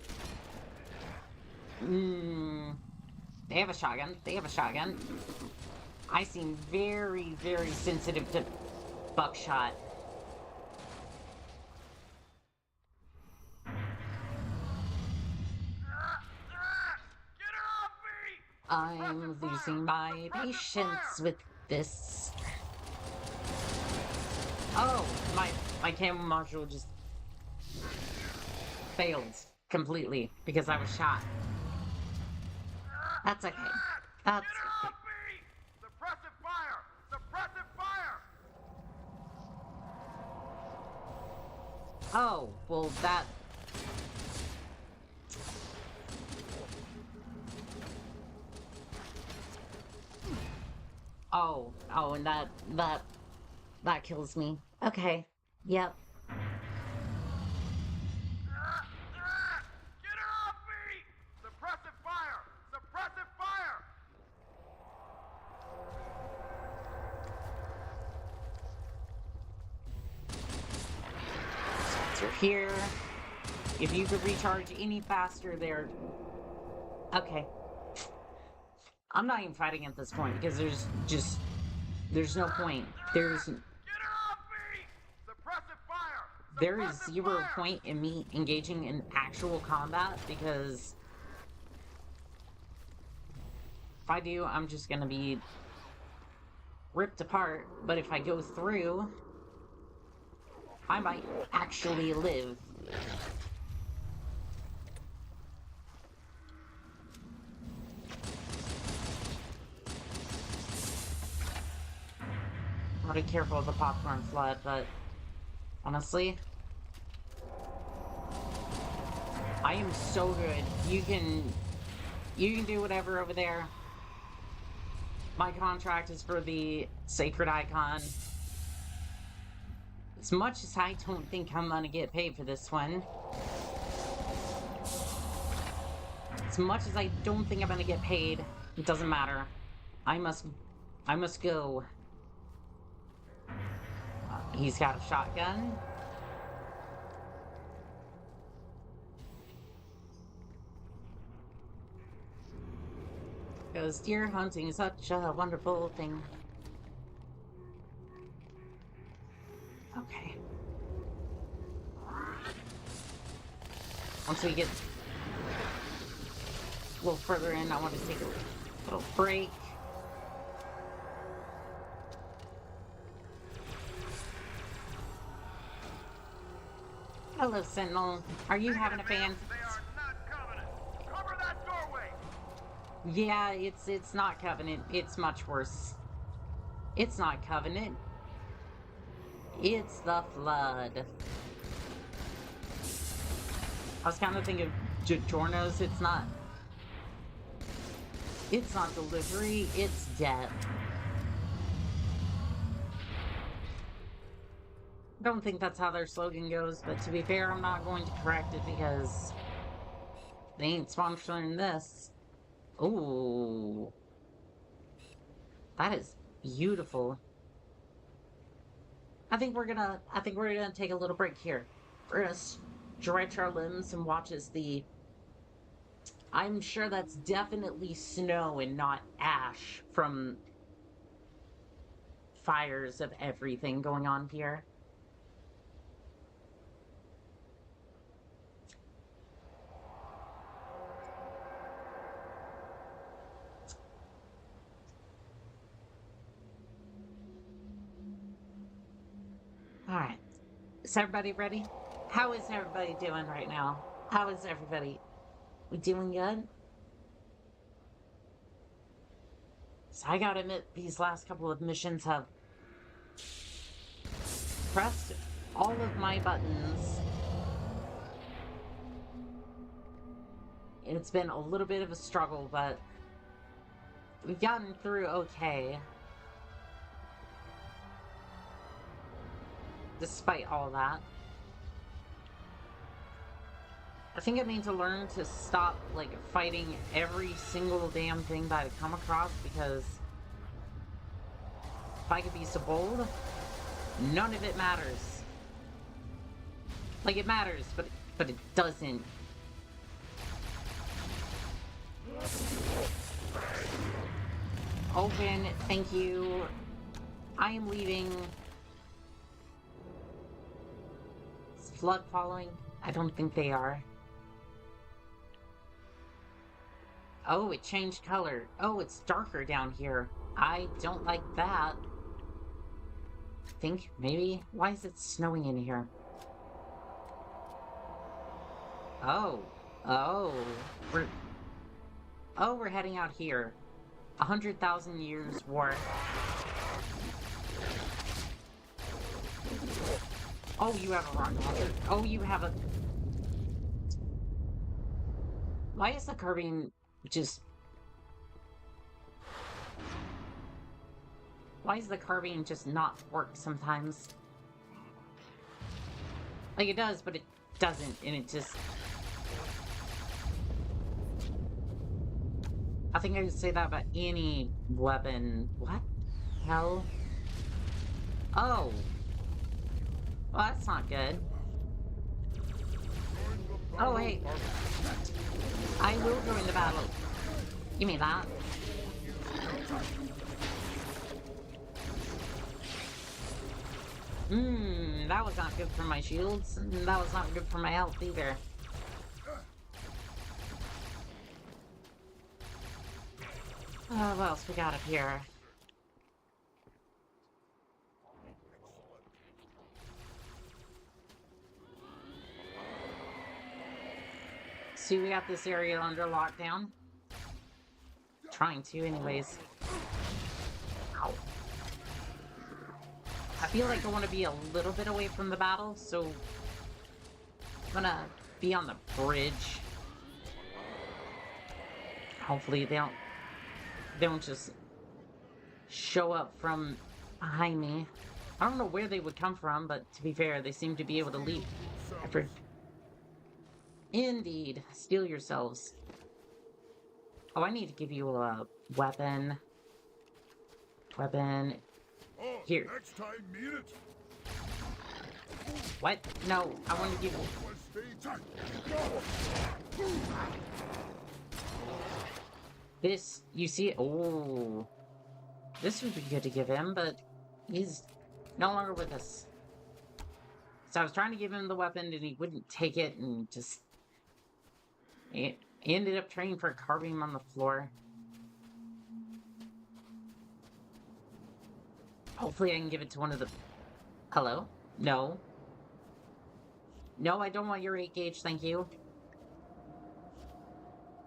They have a shotgun. They have a shotgun. I seem very, very sensitive to buckshot. I'm losing my patience with this. Oh, my camera module just failed completely because I was shot. That's okay. That's okay. Suppressive fire! Suppressive fire! Oh, well that... Oh, and that kills me. Okay. Yep. Get her off me! Suppressive fire! Suppressive fire! They're here. If you could recharge any faster there. Okay. I'm not even fighting at this point because there's no point. There is 0 point in me engaging in actual combat because if I do, I'm just gonna be ripped apart. But if I go through, I might actually live. Gotta be careful with the popcorn flood, but honestly, I am so good. You can do whatever over there. My contract is for the sacred icon. As much as I don't think I'm gonna get paid for this one. As much as I don't think I'm gonna get paid, it doesn't matter. I must go. He's got a shotgun. Because deer hunting is such a wonderful thing. Okay. Once we get a little further in, I want to take a little break. Hello, Sentinel. Are you having a fan? They are not Covenant. Cover that doorway. Yeah, it's not Covenant. It's much worse. It's not Covenant. It's the Flood. I was kind of thinking Giorno's. It's not. It's not delivery. It's death. I don't think that's how their slogan goes, but to be fair, I'm not going to correct it because they ain't sponsoring this. Ooh. That is beautiful. I think we're gonna take a little break here. We're gonna stretch our limbs and watch as I'm sure that's definitely snow and not ash from fires of everything going on here. Alright. Is everybody ready? How is everybody doing right now? How is everybody? We doing good? So I gotta admit, these last couple of missions have pressed all of my buttons. It's been a little bit of a struggle, but we've gotten through okay. Despite all that. I think I need to learn to stop, like, fighting every single damn thing that I come across, because if I could be so bold, none of it matters. Like, it matters, but it doesn't. Open, thank you. I am leaving. Is Flood following? I don't think they are. Oh, it changed color. Oh, it's darker down here. I don't like that. I think, maybe? Why is it snowing in here? Oh. Oh. We're heading out here. 100,000 years war. Oh, you have a rocket launcher. Oh, you have a... Why is the carbine just... Why is the carbine just not work sometimes? Like, it does, but it doesn't, and it just... I think I could say that about any weapon. What? Hell? Oh. Well, that's not good. Oh, hey. I will join the battle. Give me that. That was not good for my shields, and that was not good for my health either. Oh, what else we got up here? See, we got this area under lockdown. Trying to, anyways. Ow. I feel like I want to be a little bit away from the battle, so I'm gonna be on the bridge. Hopefully they don't just show up from behind me. I don't know where they would come from, but to be fair, they seem to be able to leap. Indeed. Steel yourselves. Oh, I need to give you a weapon. Weapon. Here. Next time, mean it. What? No, I want to give you... This, you see... Oh. This would be good to give him, but he's no longer with us. So I was trying to give him the weapon, and he wouldn't take it, and just... He ended up trading for a carbine on the floor. Hopefully I can give it to one of the... Hello? No. No, I don't want your 8 gauge, thank you.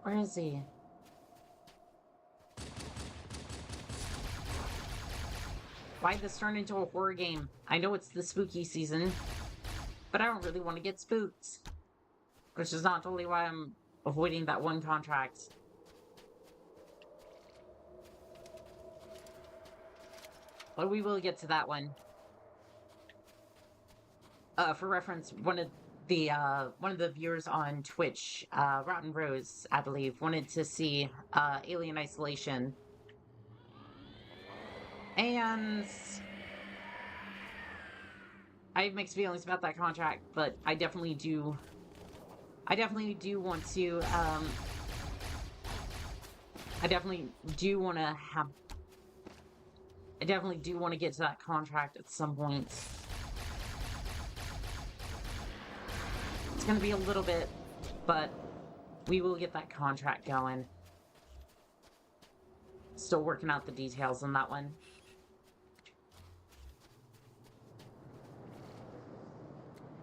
Where is he? Why'd this turn into a horror game? I know it's the spooky season, but I don't really want to get spooked. Which is not totally why I'm avoiding that one contract. But we will get to that one. For reference, one of the viewers on Twitch, Rotten Rose, I believe, wanted to see Alien Isolation. And I have mixed feelings about that contract, but I definitely do want to I definitely do want to get to that contract at some point. It's gonna be a little bit, but we will get that contract going. Still working out the details on that one.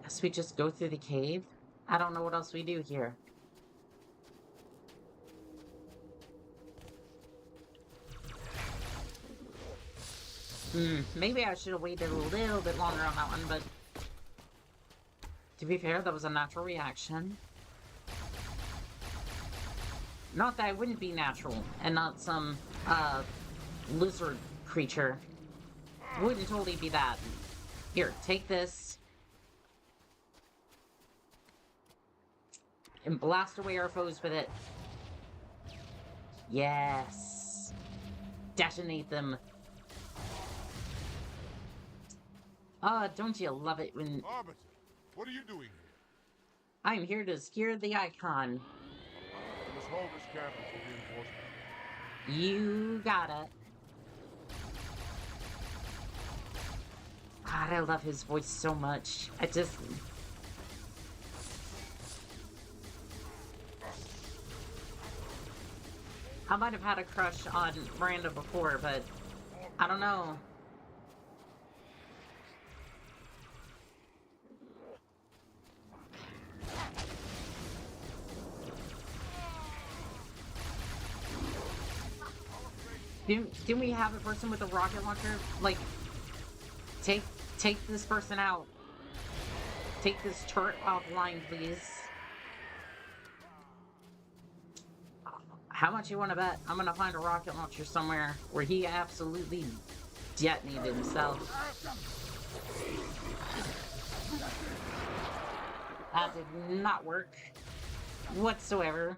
Guess we just go through the cave? I don't know what else we do here. Maybe I should have waited a little bit longer on that one, but to be fair, that was a natural reaction. Not that it wouldn't be natural, and not some, lizard creature. Wouldn't totally be that. Here, take this. And blast away our foes with it. Yes. Detonate them. Don't you love it when... Arbiter, what are you doing here? I'm here to secure the icon. You must hold this campus for reinforcement. You got it. God, I love his voice so much. I might have had a crush on Miranda before, but I don't know. Didn't we have a person with a rocket launcher? Like, take this person out. Take this turret offline, please. How much you want to bet? I'm gonna find a rocket launcher somewhere where he absolutely detonated himself. That did not work whatsoever.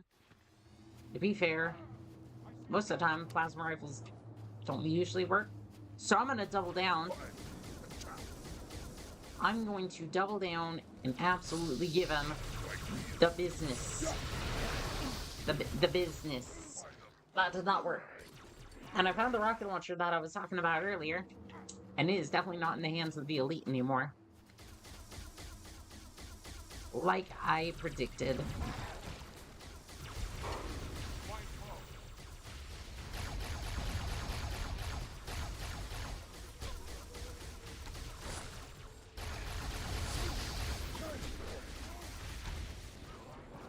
To be fair, most of the time, plasma rifles don't usually work. So I'm gonna double down. I'm going to double down and absolutely give him the business. The business. That did not work. And I found the rocket launcher that I was talking about earlier. And it is definitely not in the hands of the elite anymore. Like I predicted.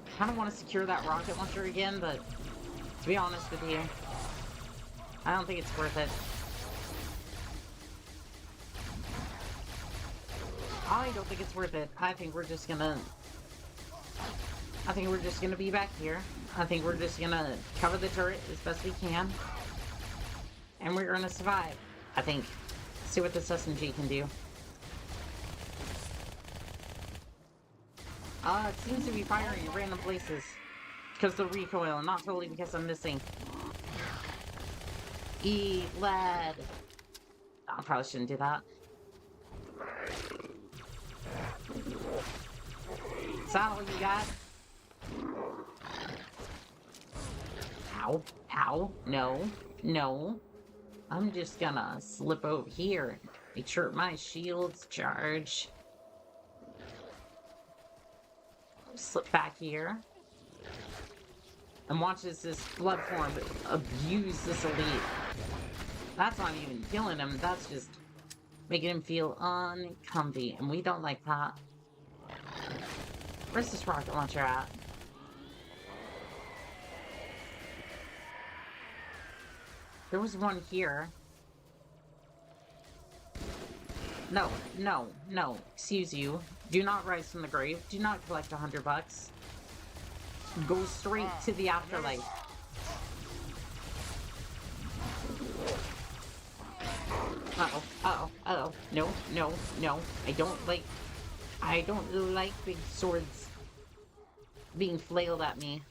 I kind of want to secure that rocket launcher again, but to be honest with you, I don't think it's worth it. I don't think it's worth it. I think we're just gonna be back here. I think we're just gonna cover the turret as best we can. And we're gonna survive. I think. See what this SMG can do. It seems to be firing in random places. Because of the recoil, not totally because I'm missing. Lead. I probably shouldn't do that. Is that all you got? Ow. Ow. No. No. I'm just gonna slip over here. Make sure my shield's charged. Slip back here. And watch as this blood form abuse this elite. That's not even killing him, that's just making him feel uncomfy. And we don't like that. Where's this rocket launcher at? There was one here. No, no, no. Excuse you. Do not rise from the grave. Do not collect $100. Go straight to the afterlife. Uh-oh, uh-oh, uh-oh. No, no, no. I don't like big swords being flailed at me.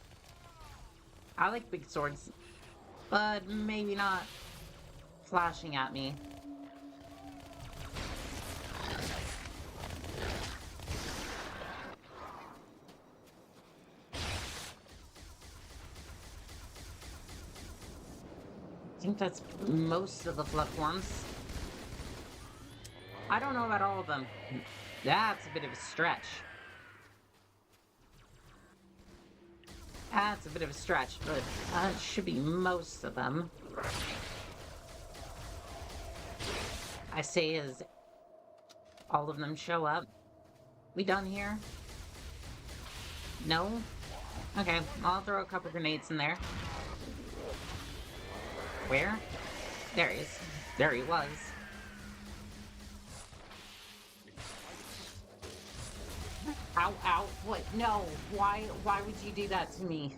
I like big swords, but maybe not flashing at me. I think that's most of the flood forms. I don't know about all of them. That's a bit of a stretch. That's a bit of a stretch, but it should be most of them. I say as all of them show up. We done here? No? Okay, I'll throw a couple grenades in there. Where? There he is. There he was. Ow, ow, what? No, why would you do that to me?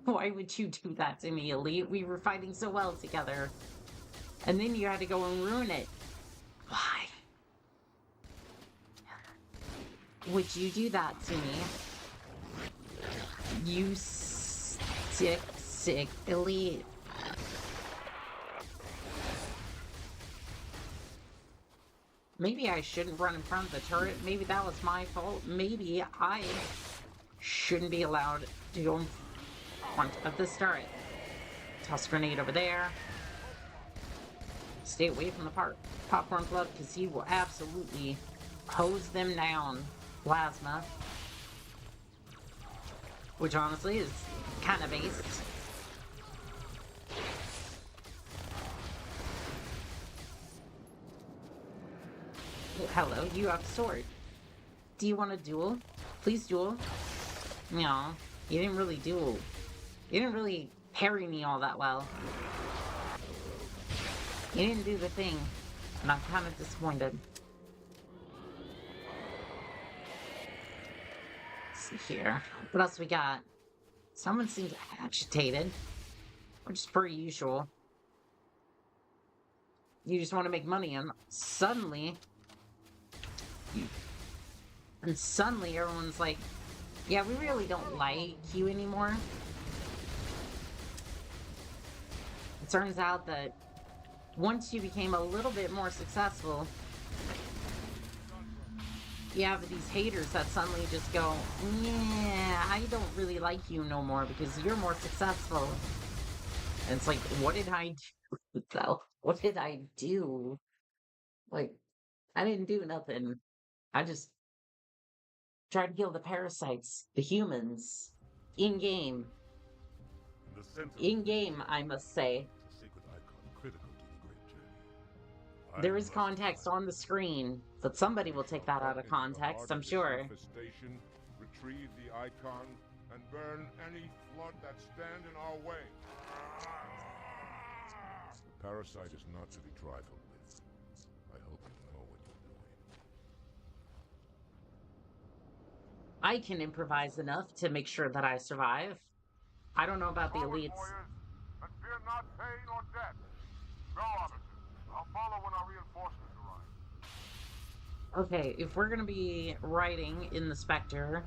Why would you do that to me, Elite? We were fighting so well together. And then you had to go and ruin it. Why? Would you do that to me? You sick Elite. Maybe I shouldn't run in front of the turret. Maybe that was my fault. Maybe I shouldn't be allowed to go in front of this turret. Toss a grenade over there. Stay away from the popcorn club, because he will absolutely hose them down. Plasma. Which honestly is kind of based. Hello, you have a sword. Do you want to duel? Please duel. No, you didn't really duel. You didn't really parry me all that well. You didn't do the thing, and I'm kind of disappointed. Let's see here. What else we got? Someone seems agitated, which is per usual. You just want to make money, and suddenly everyone's like, yeah, we really don't like you anymore. It turns out that once you became a little bit more successful, you have these haters that suddenly just go, yeah, I don't really like you no more because you're more successful. And it's like, what did I do, though? What did I do? Like, I didn't do nothing. I just tried to kill the parasites, the humans, in-game. In-game, I must say. There is context on the screen, but somebody will take that out of context, I'm sure. Retrieve the icon and burn any flood that stand in our way. The parasite is not to be trifled with. I hope you know what you're doing. I can improvise enough to make sure that I survive. I don't know about the elites. And fear not pain or death. Go, officers. I'll follow when our reinforcements arrive. Okay, if we're gonna be riding in the Spectre,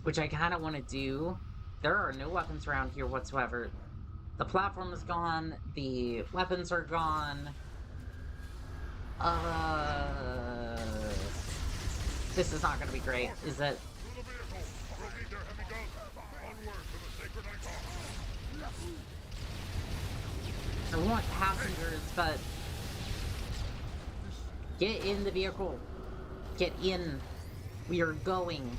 which I kind of want to do, there are no weapons around here whatsoever. The platform is gone, the weapons are gone. This is not gonna be great, is it? I want passengers, but get in the vehicle. Get in. We are going.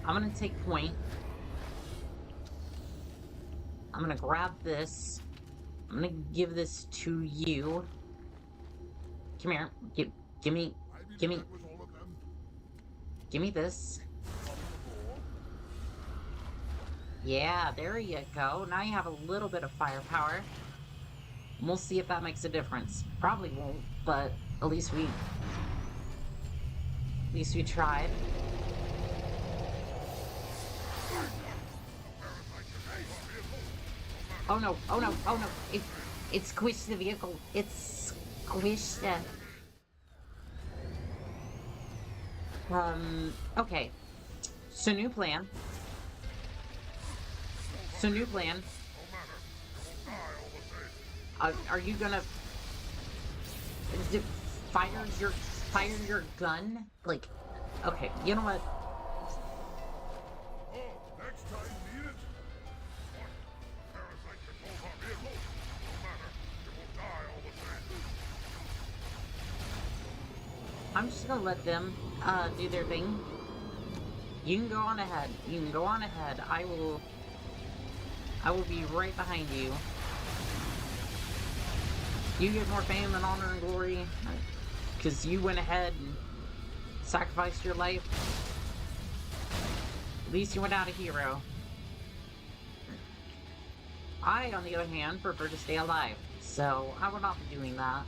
I'm gonna take point. I'm gonna grab this. I'm gonna give this to you. Come here. Give me this. Yeah, there you go. Now you have a little bit of firepower. We'll see if that makes a difference. Probably won't, but at least we tried. Oh no, oh no, oh no. It squished the vehicle. It squished the... Okay. So new plan. Are you gonna fire your gun? Like, okay, you know what? Oh, next time, need it? What? Parasite controls our vehicle? No matter. It will die all the same. I'm just gonna let them, do their thing. You can go on ahead. I will be right behind you. You get more fame and honor and glory, because you went ahead and sacrificed your life. At least you went out a hero. I, on the other hand, prefer to stay alive, so I will not be doing that.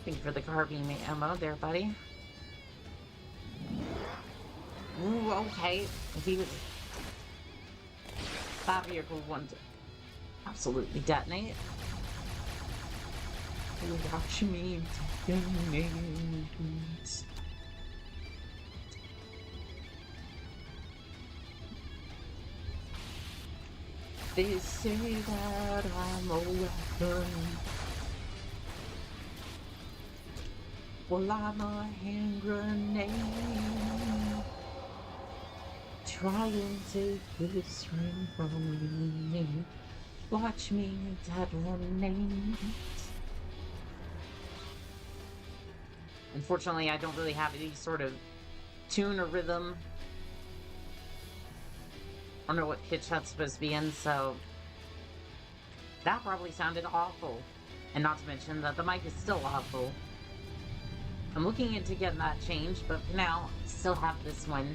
Thank you for the carbine ammo there, buddy. Ooh, okay. That vehicle wanted to absolutely detonate. Watch me detonate. They say that I'm a weapon. Well, I'm a hand grenade. Try and take this ring from me. Watch me detonate. Unfortunately, I don't really have any sort of tune or rhythm. I don't know what pitch that's supposed to be in, so that probably sounded awful. And not to mention that the mic is still awful. I'm looking into getting that changed, but for now, still have this one.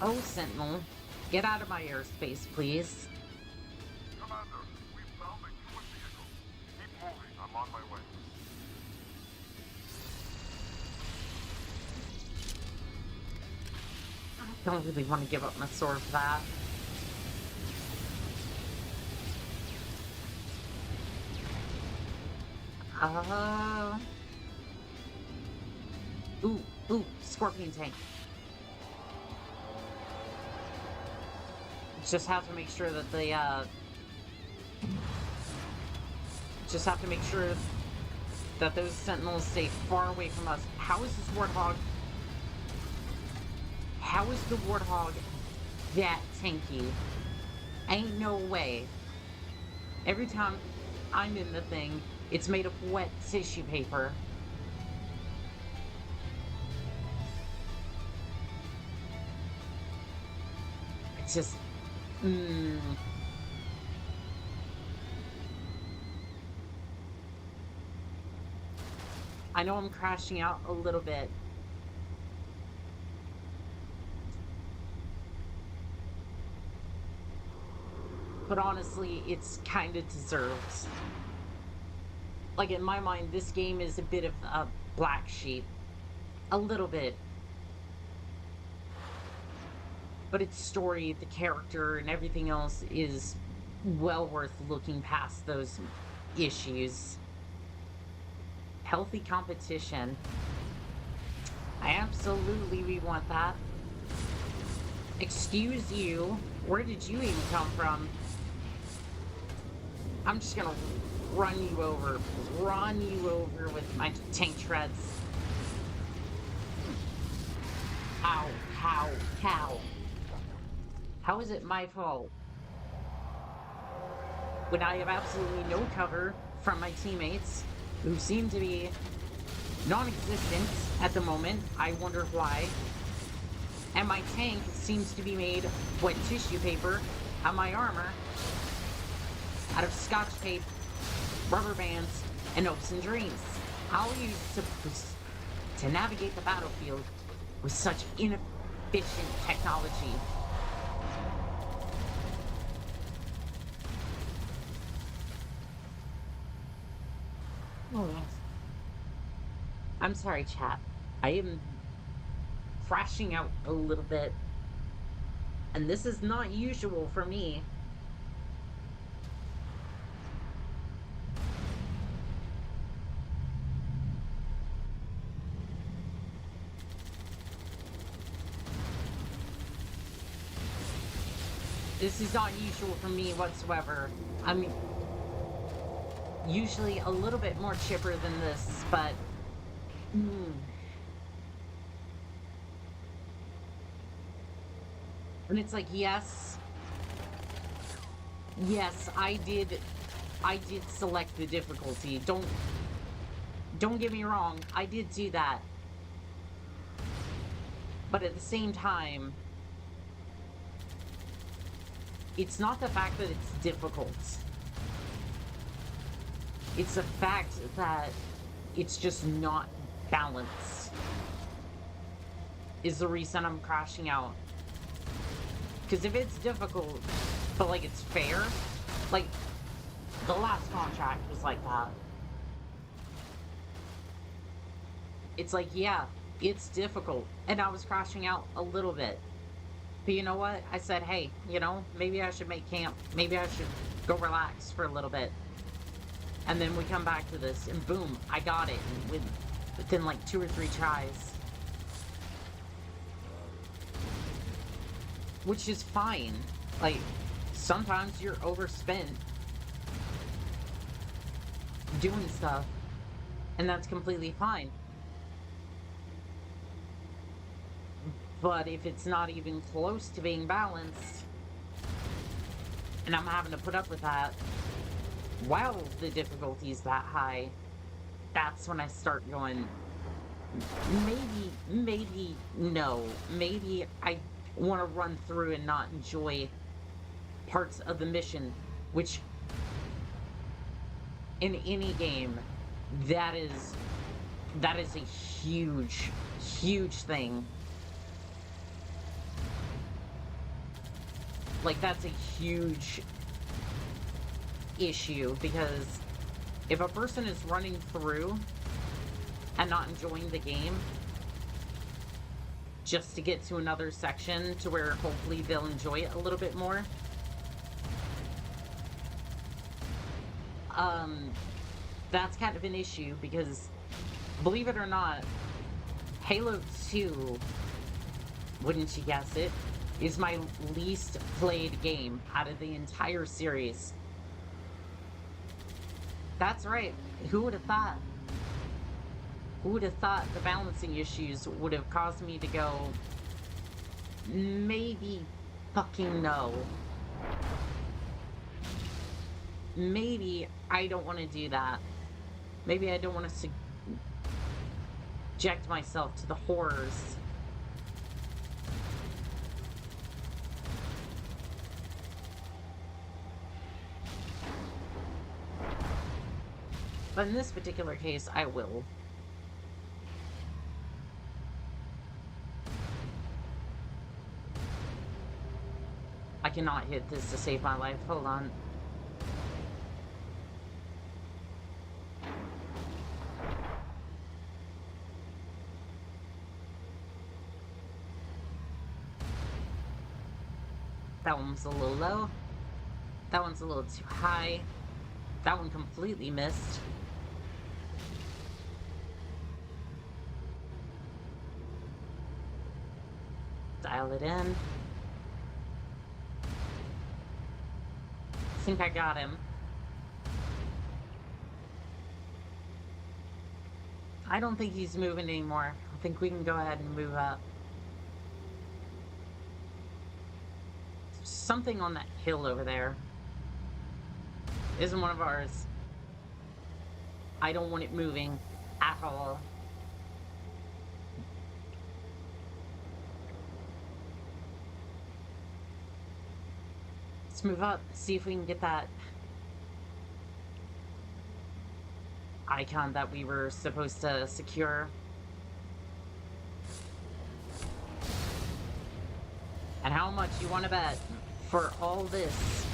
Oh, Sentinel, get out of my airspace, please. Commander, we found a human vehicle. Keep moving, I'm on my way. I don't really want to give up my sword for that. Ooh, scorpion tank. Just have to make sure that they, just have to make sure that those sentinels stay far away from us. How is this warthog? How is the warthog that tanky? Ain't no way. Every time I'm in the thing, it's made of wet tissue paper. It's just... I know I'm crashing out a little bit. But honestly, it's kind of deserved. Like, in my mind, this game is a bit of a black sheep. A little bit. But its story, the character, and everything else is well worth looking past those issues. Healthy competition. I absolutely want that. Excuse you. Where did you even come from? I'm just gonna run you over with my tank treads. Ow, how? How is it my fault? When I have absolutely no cover from my teammates, who seem to be non-existent at the moment. I wonder why. And my tank seems to be made of wet tissue paper, and my armor out of scotch tape, rubber bands, and hopes and dreams. How are you supposed to navigate the battlefield with such inefficient technology? Oh. I'm sorry, chat. I am crashing out a little bit. And this is not usual for me. This is not usual for me whatsoever. I'm usually a little bit more chipper than this, but... And it's like, yes, I did select the difficulty. Don't get me wrong, I did do that. But at the same time, it's not the fact that it's difficult. It's the fact that it's just not balanced is the reason I'm crashing out. Because if it's difficult, but like it's fair, like the last contract was like that. It's like, yeah, it's difficult. And I was crashing out a little bit. But you know what? I said, hey, you know, maybe I should make camp. Maybe I should go relax for a little bit. And then we come back to this, and boom, I got it within like 2 or 3 tries. Which is fine. Like, sometimes you're overspent doing stuff, and that's completely fine. But if it's not even close to being balanced, and I'm having to put up with that while the difficulty is that high, that's when I start going, maybe no. Maybe I want to run through and not enjoy parts of the mission, which in any game, that is a huge thing. Like, that's a huge issue, because if a person is running through and not enjoying the game just to get to another section to where hopefully they'll enjoy it a little bit more, that's kind of an issue, because believe it or not, Halo 2, wouldn't you guess it, is my least played game out of the entire series. That's right. Who would have thought? Who would have thought the balancing issues would have caused me to go, maybe fucking no. Maybe I don't want to do that. Maybe I don't want to subject myself to the horrors. But in this particular case, I will. I cannot hit this to save my life. Hold on. That one's a little low. That one's a little too high. That one completely missed. Dial it in. I think I got him. I don't think he's moving anymore. I think we can go ahead and move up. Something on that hill over there isn't one of ours. I don't want it moving at all. Let's move up, see if we can get that icon that we were supposed to secure. And how much you want to bet for all this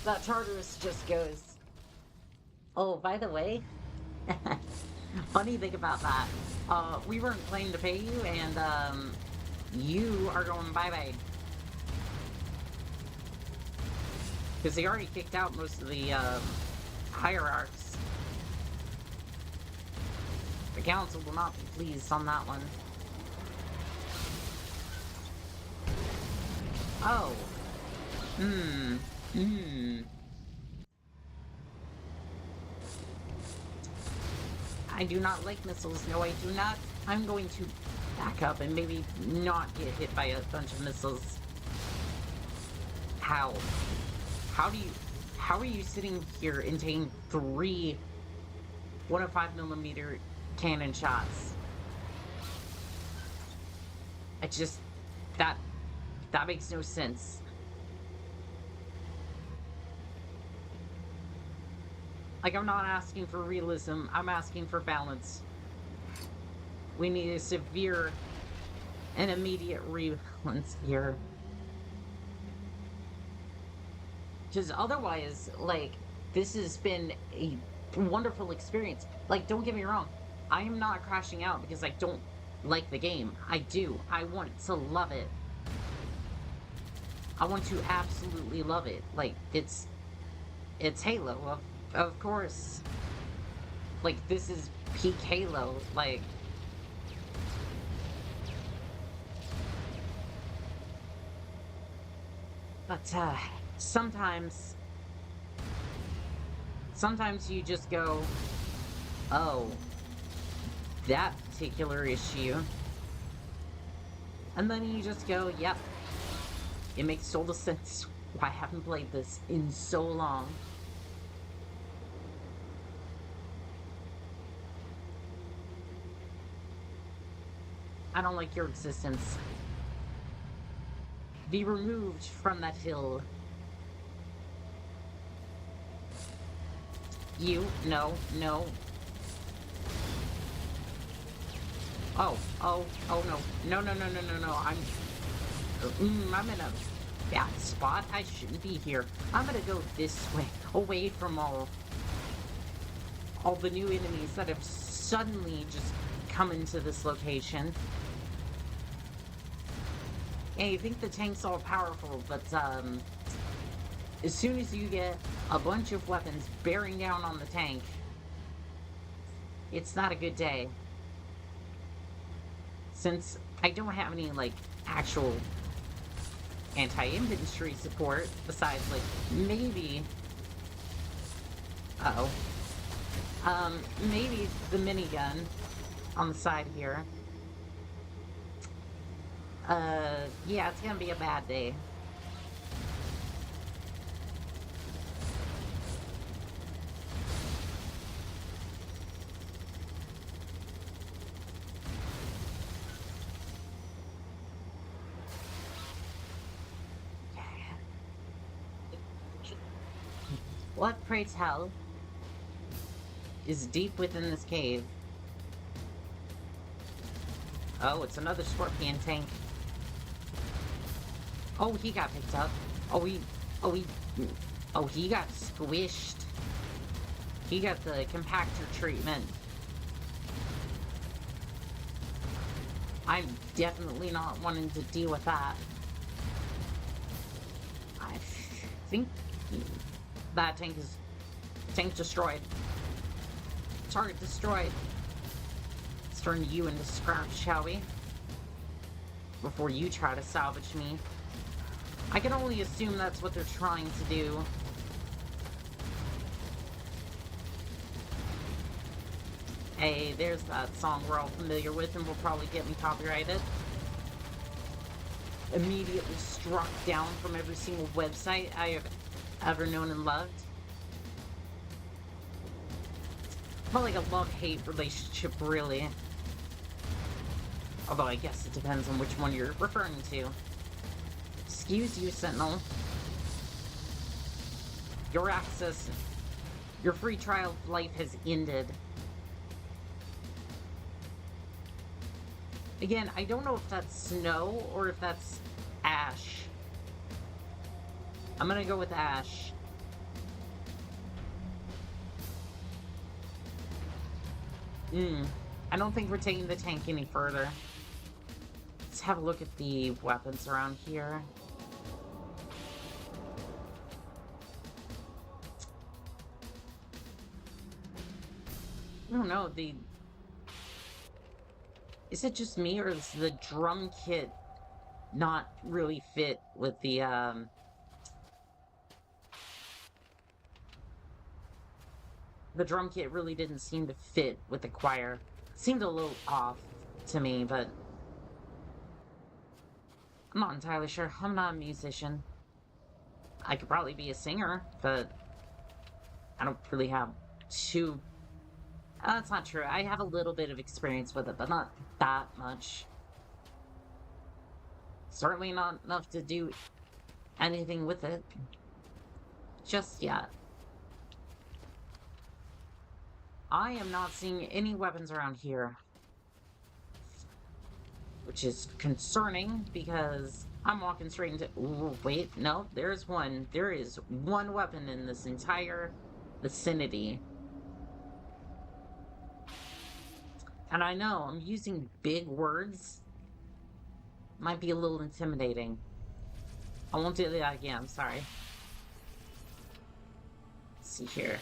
that Tartarus just goes, oh, by the way, funny thing about that, we weren't planning to pay you, and you are going bye-bye. Because they already kicked out most of the hierarchs. The council will not be pleased on that one. Oh. I do not like missiles. No, I do not. I'm going to back up and maybe not get hit by a bunch of missiles. How? How are you sitting here and taking 3 105mm cannon shots? I just... That makes no sense. Like, I'm not asking for realism, I'm asking for balance. We need a severe and immediate rebalance here. Because otherwise, like, this has been a wonderful experience. Like, don't get me wrong, I am not crashing out because I don't like the game. I do. I want to love it. I want to absolutely love it. Like, it's Halo, of course. Like, this is peak Halo. Like, but sometimes you just go, oh, that particular issue, and then you just go, yep, it makes total sense why I haven't played this in so long. I don't like your existence. Be removed from that hill. You, no. Oh, no. No. I'm in a bad spot. I shouldn't be here. I'm gonna go this way, away from all the new enemies that have suddenly just come into this location. And you think the tank's all powerful, but as soon as you get a bunch of weapons bearing down on the tank, it's not a good day. Since I don't have any, like, actual anti-infantry support, besides, like, maybe... maybe the minigun on the side here. Yeah, it's gonna be a bad day. What, pray tell, is deep within this cave? Oh, it's another scorpion tank. Oh, he got picked up. Oh, he got squished. He got the compactor treatment. I'm definitely not wanting to deal with that. I think that tank destroyed. Target destroyed. Let's turn you into scrap, shall we? Before you try to salvage me. I can only assume that's what they're trying to do. Hey, there's that song we're all familiar with and will probably get me copyrighted. Immediately struck down from every single website I have ever known and loved. More like a love-hate relationship, really. Although I guess it depends on which one you're referring to. Excuse you, Sentinel. Your access, your free trial of life has ended. Again, I don't know if that's snow or if that's ash. I'm gonna go with ash. I don't think we're taking the tank any further. Let's have a look at the weapons around here. I don't know, is it just me, or is the drum kit not really fit with the, the drum kit really didn't seem to fit with the choir. Seemed a little off to me, but I'm not entirely sure. I'm not a musician. I could probably be a singer, but I don't really have too... that's not true. I have a little bit of experience with it, but not that much. Certainly not enough to do anything with it just yet. I am not seeing any weapons around here, which is concerning because I'm walking straight into... Ooh, wait, no, there's one. There is one weapon in this entire vicinity. And I know I'm using big words. Might be a little intimidating. I won't do that again, I'm sorry. Let's see here.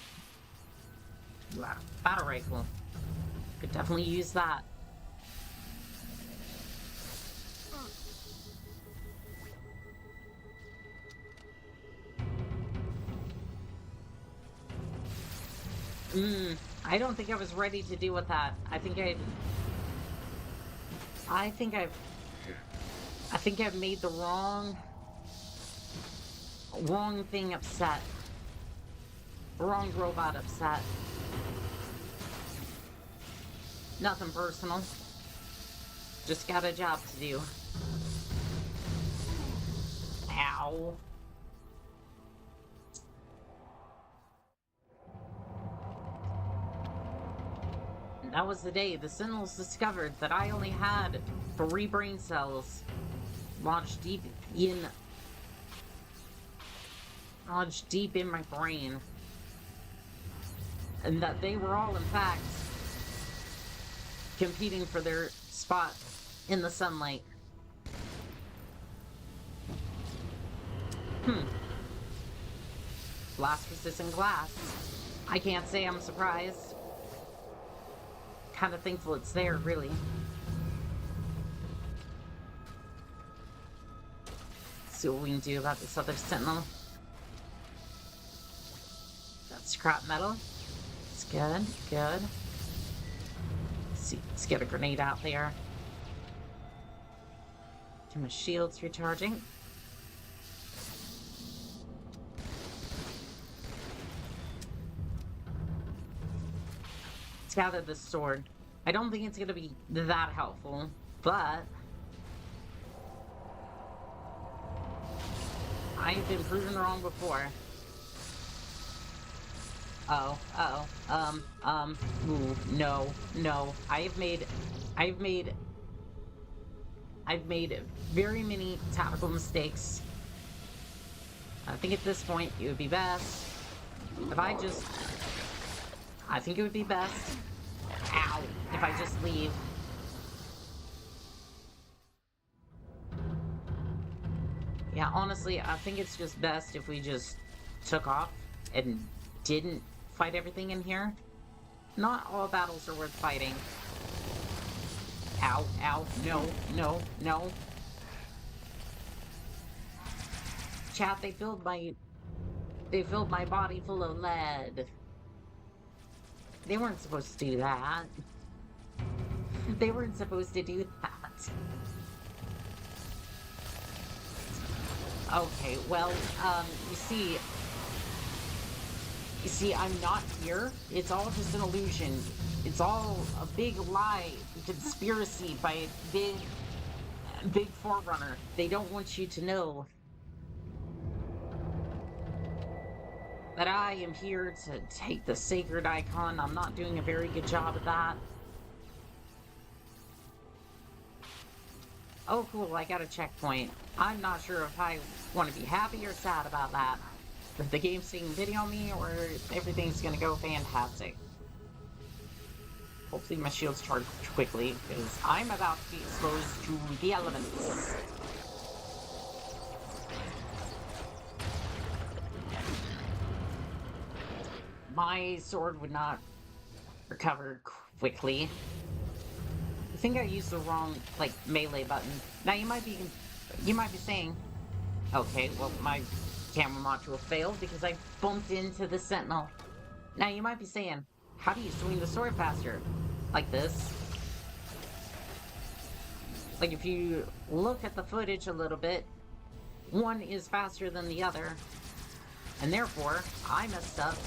Wow, battle rifle. Could definitely use that. I don't think I was ready to deal with that. I think I've made the wrong thing upset. Wrong robot upset. Nothing personal. Just got a job to do. Ow. That was the day the Sentinels discovered that I only had 3 brain cells lodged deep in my brain. And that they were all, in fact, competing for their spot in the sunlight. Blast-resistant glass. I can't say I'm surprised. Kind of thankful it's there, really. See what we can do about this other Sentinel. That's scrap metal. It's good, good. Let's get a grenade out there. Get my shields recharging. Let's gather this sword. I don't think it's gonna be that helpful, but I've been proven wrong before. Ooh, no. I've made very many tactical mistakes. I think at this point it would be best if I think it would be best, ow, if I just leave. Yeah, honestly, I think it's just best if we just took off and didn't fight everything in here. Not all battles are worth fighting. Ow, ow, no. Chat, they filled my body full of lead. They weren't supposed to do that. They weren't supposed to do that. Okay, well, you see, I'm not here. It's all just an illusion. It's all a big lie, a conspiracy by a big Forerunner. They don't want you to know that I am here to take the sacred icon. I'm not doing a very good job of that. Oh, cool, I got a checkpoint. I'm not sure if I want to be happy or sad about that. If the game's taking video on me, or everything's gonna go fantastic. Hopefully my shield's charged quickly, because I'm about to be exposed to the elements. My sword would not recover quickly. I think I used the wrong, like, melee button. Now you might be saying, okay, well, my camera module failed because I bumped into the sentinel. Now you might be saying, how do you swing the sword faster? Like this. Like, if you look at the footage a little bit, one is faster than the other. And therefore, I messed up.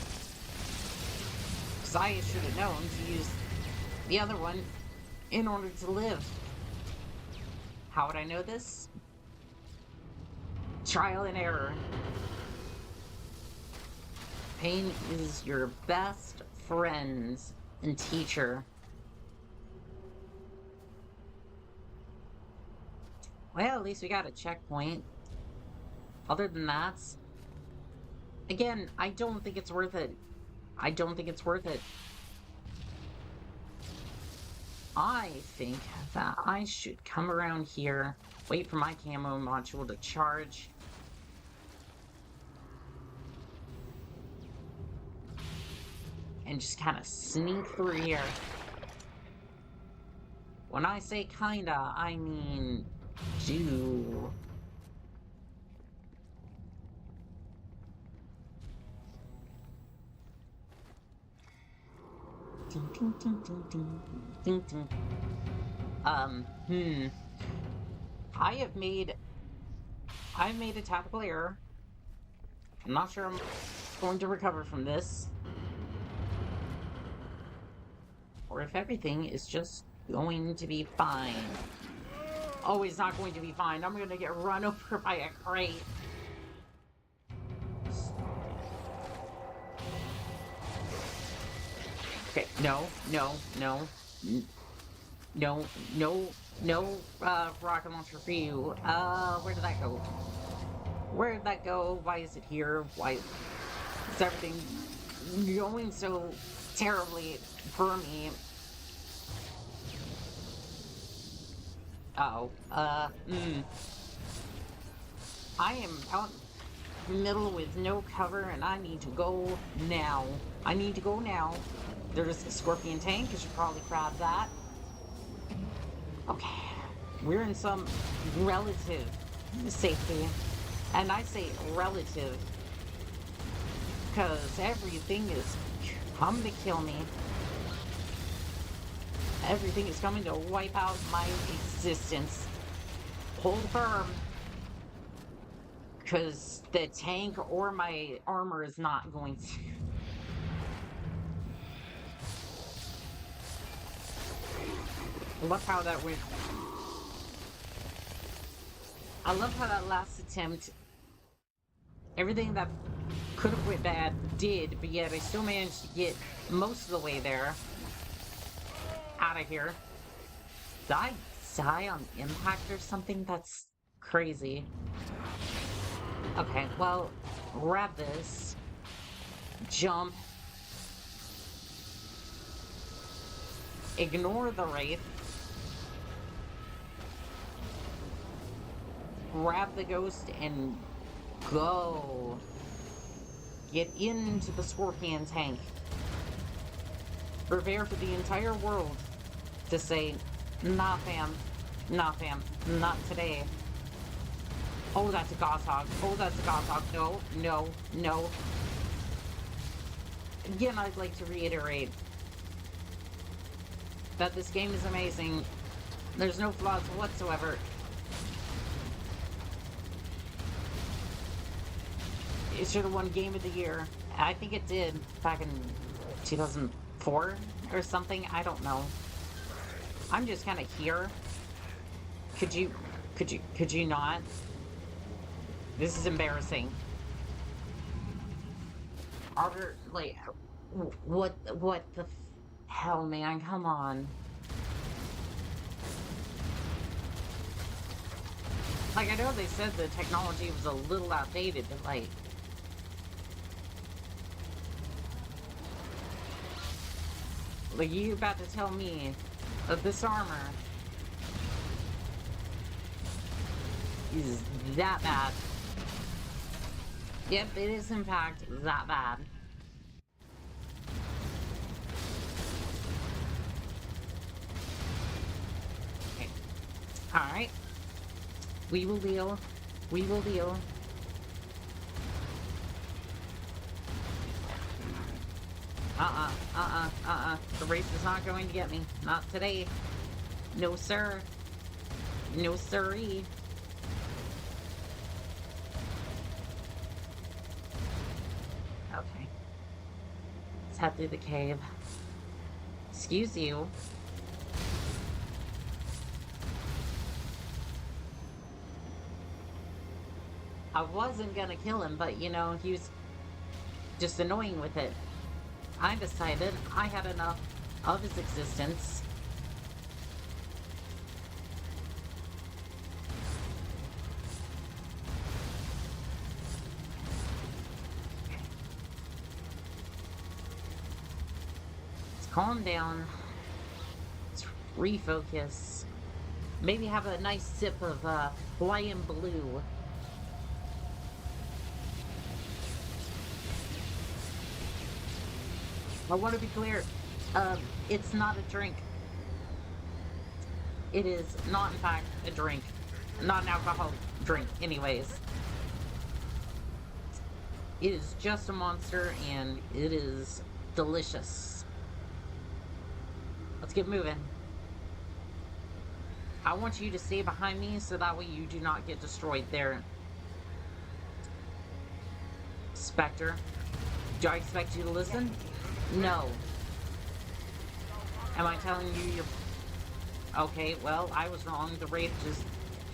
Because I should have known to use the other one in order to live. How would I know this? Trial and error. Pain is your best friend and teacher. Well, at least we got a checkpoint. Other than that, again, I don't think it's worth it. I don't think it's worth it. I think that I should come around here, wait for my camo module to charge. And just kind of sneak through here. When I say kinda, I mean do. I've made a tactical error. I'm not sure I'm going to recover from this. Or if everything is just going to be fine. Oh, it's not going to be fine. I'm gonna get run over by a crate. Okay, no, rocket launcher for you. Where did that go? Where did that go? Why is it here? Why is everything going so terribly for me? Uh-oh. I am out in the middle with no cover, and I need to go now. I need to go now. There's a scorpion tank. I should probably grab that. Okay. We're in some relative safety. And I say relative because everything is coming to kill me. Everything is coming to wipe out my existence. Hold firm. Because the tank or my armor is not going to. I love how that went. I love how that last attempt, everything that could have went bad did, but yet I still managed to get most of the way there. Out of here. Did I die on impact or something? That's crazy. Okay, well, grab this. Jump. Ignore the wraith. Grab the ghost and go. Get into the scorpion tank. Prepare for the entire world to say, nah fam, not today. Oh, that's a goshawk. Oh, that's a goshawk. No. Again, I'd like to reiterate that this game is amazing. There's no flaws whatsoever. It should have won Game of the Year. I think it did back in 2004 or something. I don't know. I'm just kind of here. Could you not? This is embarrassing. Armor, like, what the hell, man? Come on. Like, I know they said the technology was a little outdated, but like... Like, you about to tell me that this armor is that bad? Yep, it is in fact that bad. Okay. Alright. We will deal. We will deal. The race is not going to get me. Not today. No, sir. No, sirree. Okay. Let's head through the cave. Excuse you. I wasn't gonna kill him, but you know, he was just annoying with it. I decided I had enough of his existence. Let's calm down. Let's refocus. Maybe have a nice sip of Hawaiian Blue. I want to be clear, it's not a drink. It is not, in fact, a drink. Not an alcoholic drink, anyways. It is just a monster, and it is delicious. Let's get moving. I want you to stay behind me, so that way you do not get destroyed there. Spectre, do I expect you to listen? No. Am I telling you you're... Okay, well, I was wrong. The wraith just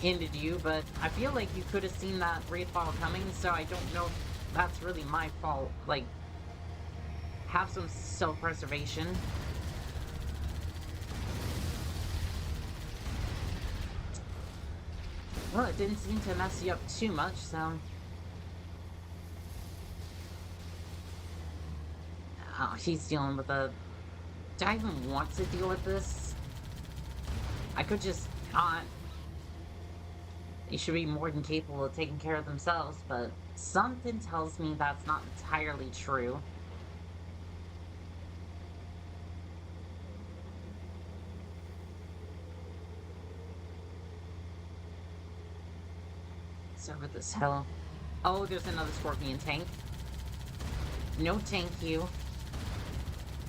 ended you, but I feel like you could have seen that wraith ball coming, so I don't know if that's really my fault. Like, have some self-preservation. Well, it didn't seem to mess you up too much, so... Oh, she's dealing with a... Do I even want to deal with this? I could just not. They should be more than capable of taking care of themselves, but something tells me that's not entirely true. It's over this hill. Oh, there's another scorpion tank. No, thank you.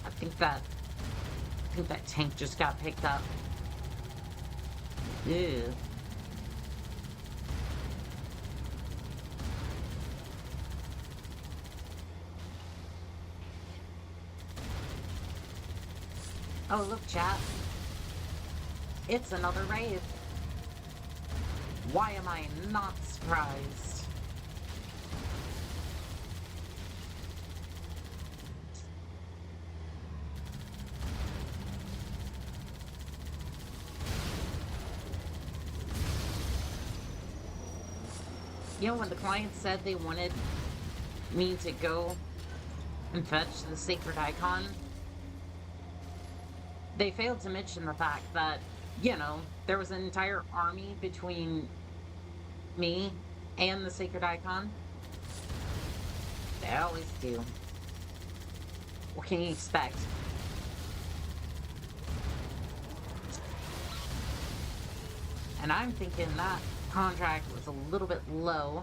I think that tank just got picked up. Ew. Oh, look, chat. It's another raid. Why am I not surprised? You know, when the client said they wanted me to go and fetch the sacred icon, they failed to mention the fact that, you know, there was an entire army between me and the sacred icon. They always do. What can you expect? And I'm thinking that contract was a little bit low.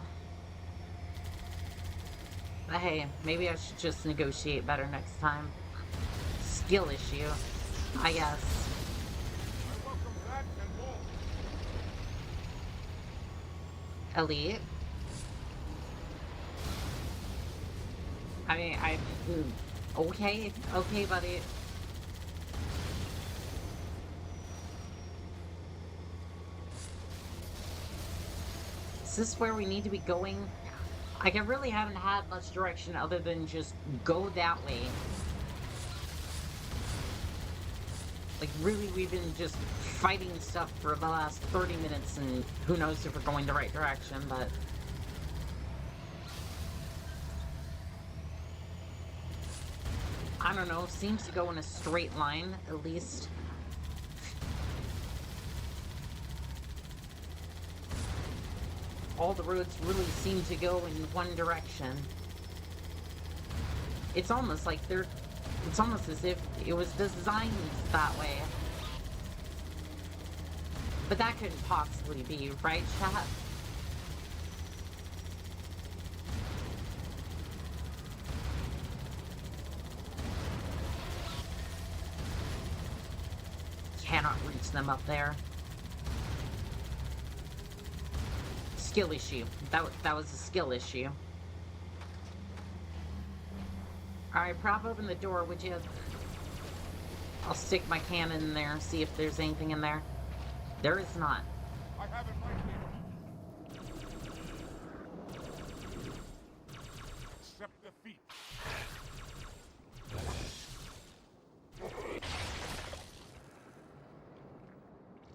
But hey, maybe I should just negotiate better next time. Skill issue, I guess. Elite. I mean, okay, buddy. Is this where we need to be going? Like, I really haven't had much direction other than just go that way. Like, really, we've been just fighting stuff for the last 30 minutes, and who knows if we're going the right direction, but... I don't know, seems to go in a straight line, at least. All the roads really seem to go in one direction. It's almost like they're... It's almost as if it was designed that way. But that couldn't possibly be, right, chat? Cannot reach them up there. Skill issue. That was a skill issue. Alright, prop open the door, would you? I'll stick my cannon in there and see if there's anything in there. There is not. I have it right here. Accept defeat.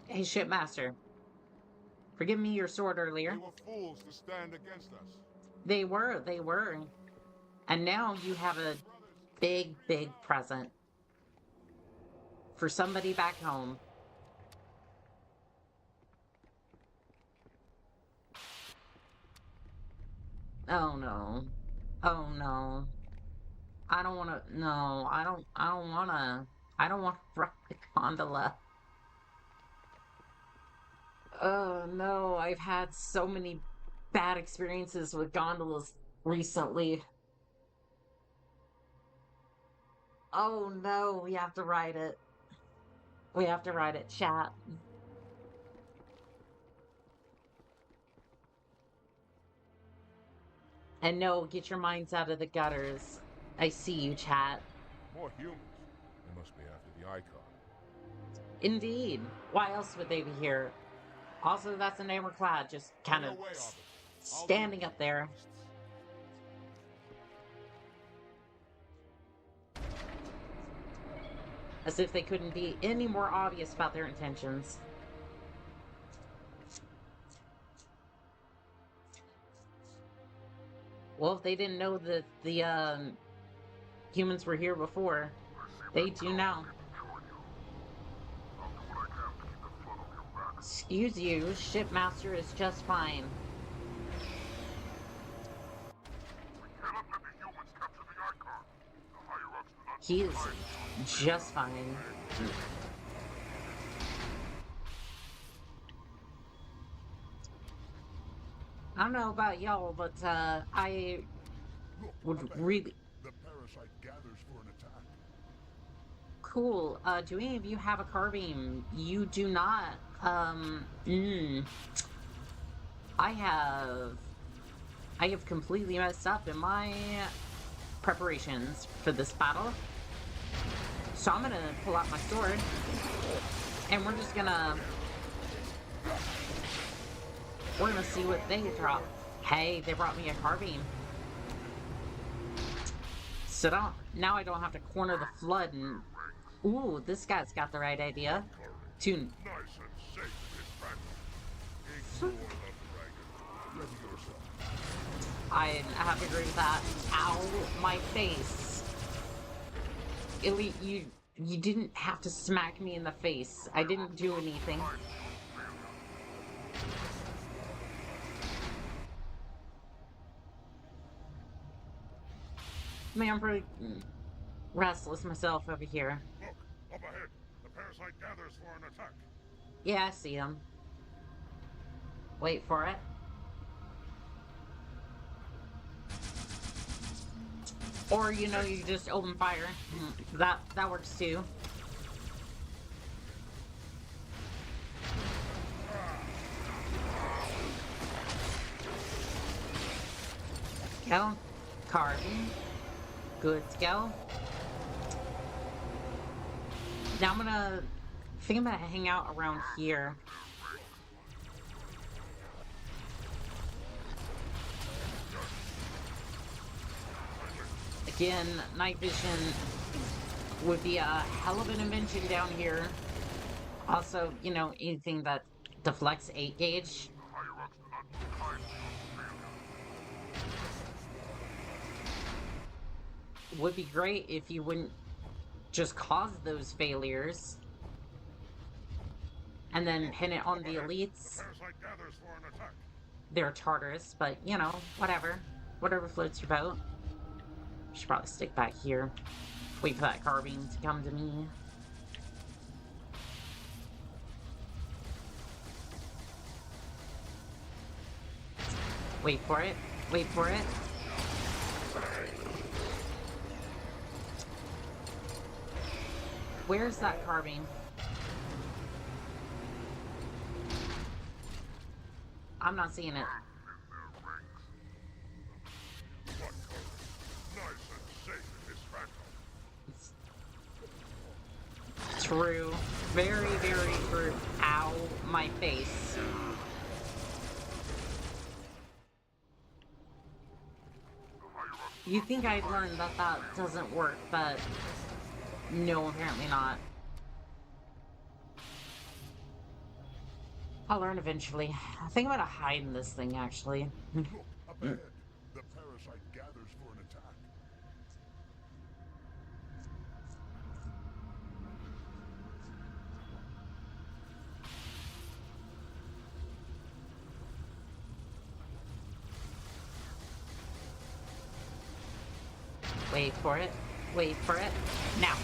Hey, Shipmaster. Forgive me your sword earlier. They were fools to stand against us. They were. And now you have a big, big present. For somebody back home. Oh no. Oh no. I don't wanna, no, I don't wanna ride the gondola. Oh no, I've had so many bad experiences with gondolas recently. Oh no, we have to ride it. We have to ride it, chat. And no, get your minds out of the gutters. I see you, chat. More humans. They must be after the icon. Indeed. Why else would they be here? Also, that's an armor-clad, just kind of standing up there. As if they couldn't be any more obvious about their intentions. Well, if they didn't know that the humans were here before, they do now. Excuse you, Shipmaster is just fine. He is just fine. I don't know about y'all, but I would really... The parasite gathers for an attack. Cool. Do any of you have a carbine? You do not. I have completely messed up in my preparations for this battle. So I'm gonna pull out my sword, and we're gonna see what they drop. Hey, they brought me a carbine. So now I don't have to corner the flood and... Ooh, this guy's got the right idea. Nice and safe, Ignore the dragon. Ready yourself. I have to agree with that. Ow, my face. Elite, you didn't have to smack me in the face. I didn't do anything. I mean, I'm pretty restless myself over here. Look, up ahead. The parasite gathers for an attack. Yeah, I see him. Wait for it. Or, you know, you just open fire. That works too. Go. Carbon. Good to go. Now I think I'm gonna hang out around here. Again, night vision would be a hell of an invention down here. Also, you know, anything that deflects 8 gauge. Would be great if you wouldn't just cause those failures and then pin it on the elites. They're Tartarus, but you know, whatever. Whatever floats your boat. Should probably stick back here. Wait for that carbine to come to me. Wait for it. Wait for it. Where's that carbine? I'm not seeing it. True. Very, very true. Ow, my face. You think I'd learned that that doesn't work, but no, apparently not. I'll learn eventually. I think I'm gonna hide in this thing, actually. Look, up ahead. The parasite gathers for an attack. Wait for it. Wait for it. Now.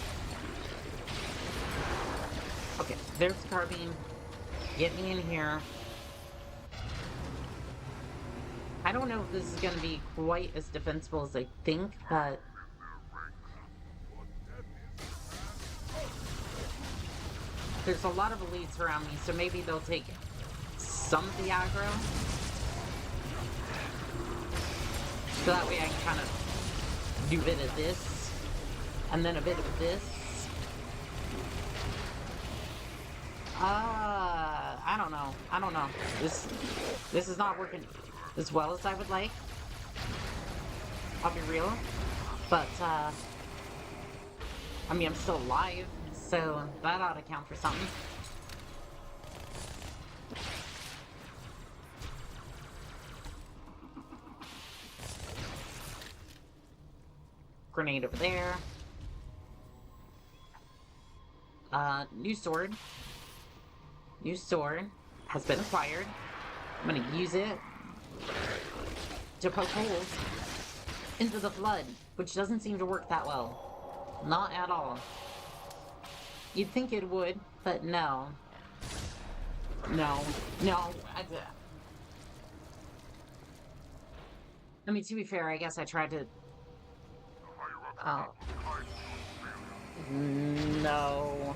Okay, there's the carbine. Get me in here. I don't know if this is going to be quite as defensible as I think, but... there's a lot of elites around me, so maybe they'll take some of the aggro. So that way I can kind of do a bit of this, and then a bit of this. I don't know. I don't know. This is not working as well as I would like. I'll be real. But, I mean, I'm still alive, so that ought to count for something. Grenade over there. New sword. New sword has been acquired. I'm gonna use it to poke holes into the flood, which doesn't seem to work that well. Not at all. You'd think it would, but no. No. No. I mean, to be fair, I guess I tried to... oh. No.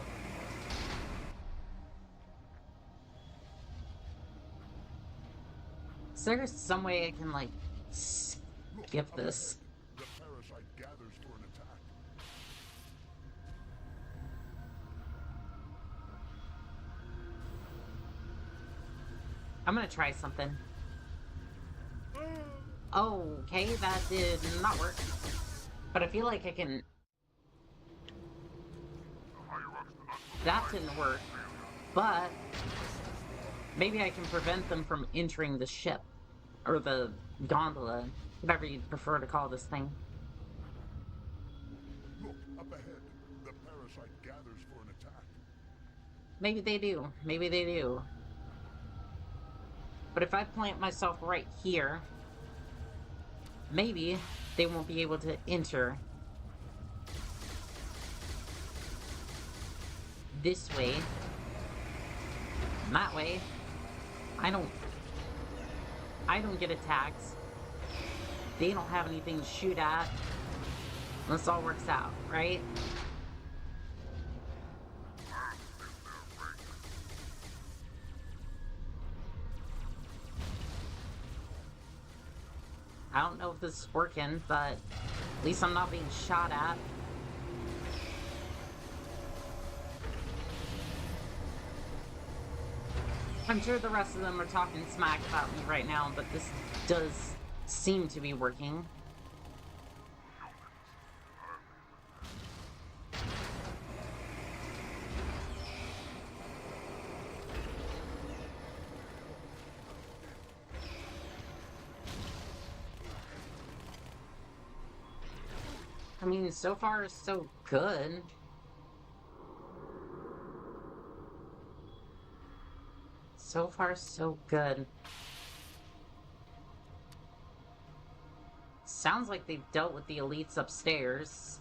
Is there some way I can, like, skip this? The parasite gathers for an attack. I'm gonna try something. Okay, that did not work. But I feel like I can... that didn't work. But maybe I can prevent them from entering the ship. Or the gondola. Whatever you'd prefer to call this thing. Look, up ahead. The parasite gathers for an attack. Maybe they do. Maybe they do. But if I plant myself right here, maybe they won't be able to enter this way. And that way. I don't get attacked. They don't have anything to shoot at. This all works out, right? I don't know if this is working, but at least I'm not being shot at. I'm sure the rest of them are talking smack about me right now, but this does seem to be working. I mean, so far, so good. So far, so good. Sounds like they've dealt with the elites upstairs.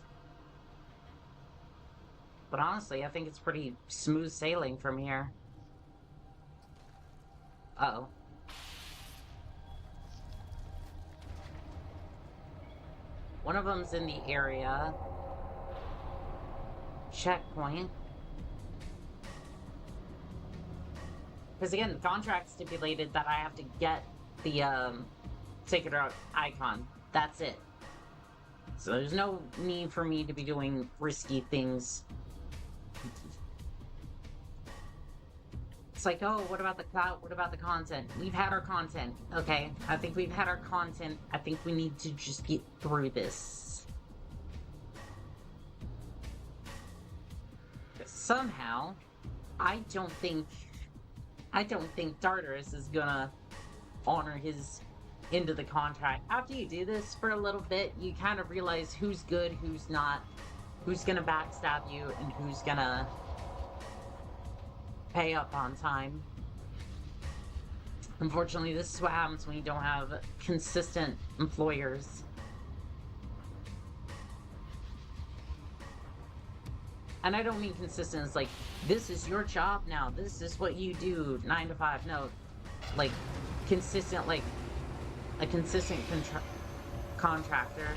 But honestly, I think it's pretty smooth sailing from here. Uh-oh. One of them's in the area. Checkpoint. Because again, the contract stipulated that I have to get the sacred icon. That's it. So there's no need for me to be doing risky things. It's like, oh, what about the clout? What about the content? We've had our content. Okay, I think we've had our content. I think we need to just get through this. Somehow, I don't think Tartarus is gonna honor his end of the contract. After you do this for a little bit, you kind of realize who's good, who's not, who's gonna backstab you, and who's gonna pay up on time. Unfortunately, this is what happens when you don't have consistent employers. And I don't mean consistent as like, this is your job now, this is what you do 9 to 5. No, like consistent, like a consistent contractor.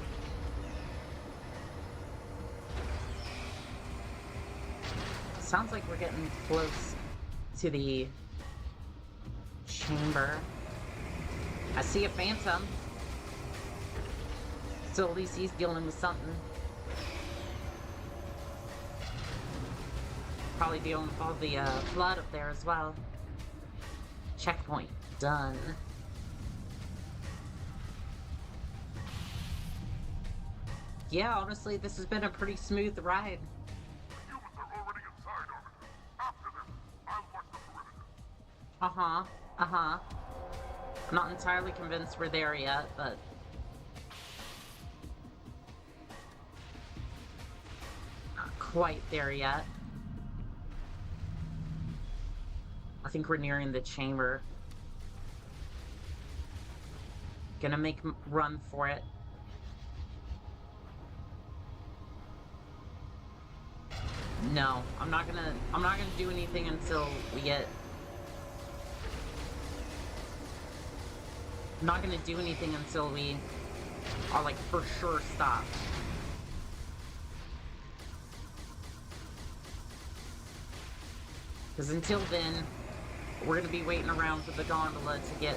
Sounds like we're getting close to the chamber. I see a phantom. So at least he's dealing with something. Probably dealing with all the blood up there as well. Checkpoint done. Yeah, honestly, this has been a pretty smooth ride. Humans are already inside, Arbiter. After them, I'll watch the perimeter. Uh-huh. I'm not entirely convinced we're there yet, but... not quite there yet. I think we're nearing the chamber. Gonna make run for it. No, I'm not gonna do anything until we get... I'm not gonna do anything until we are, like, for sure stopped. Because until then, we're gonna be waiting around for the gondola to get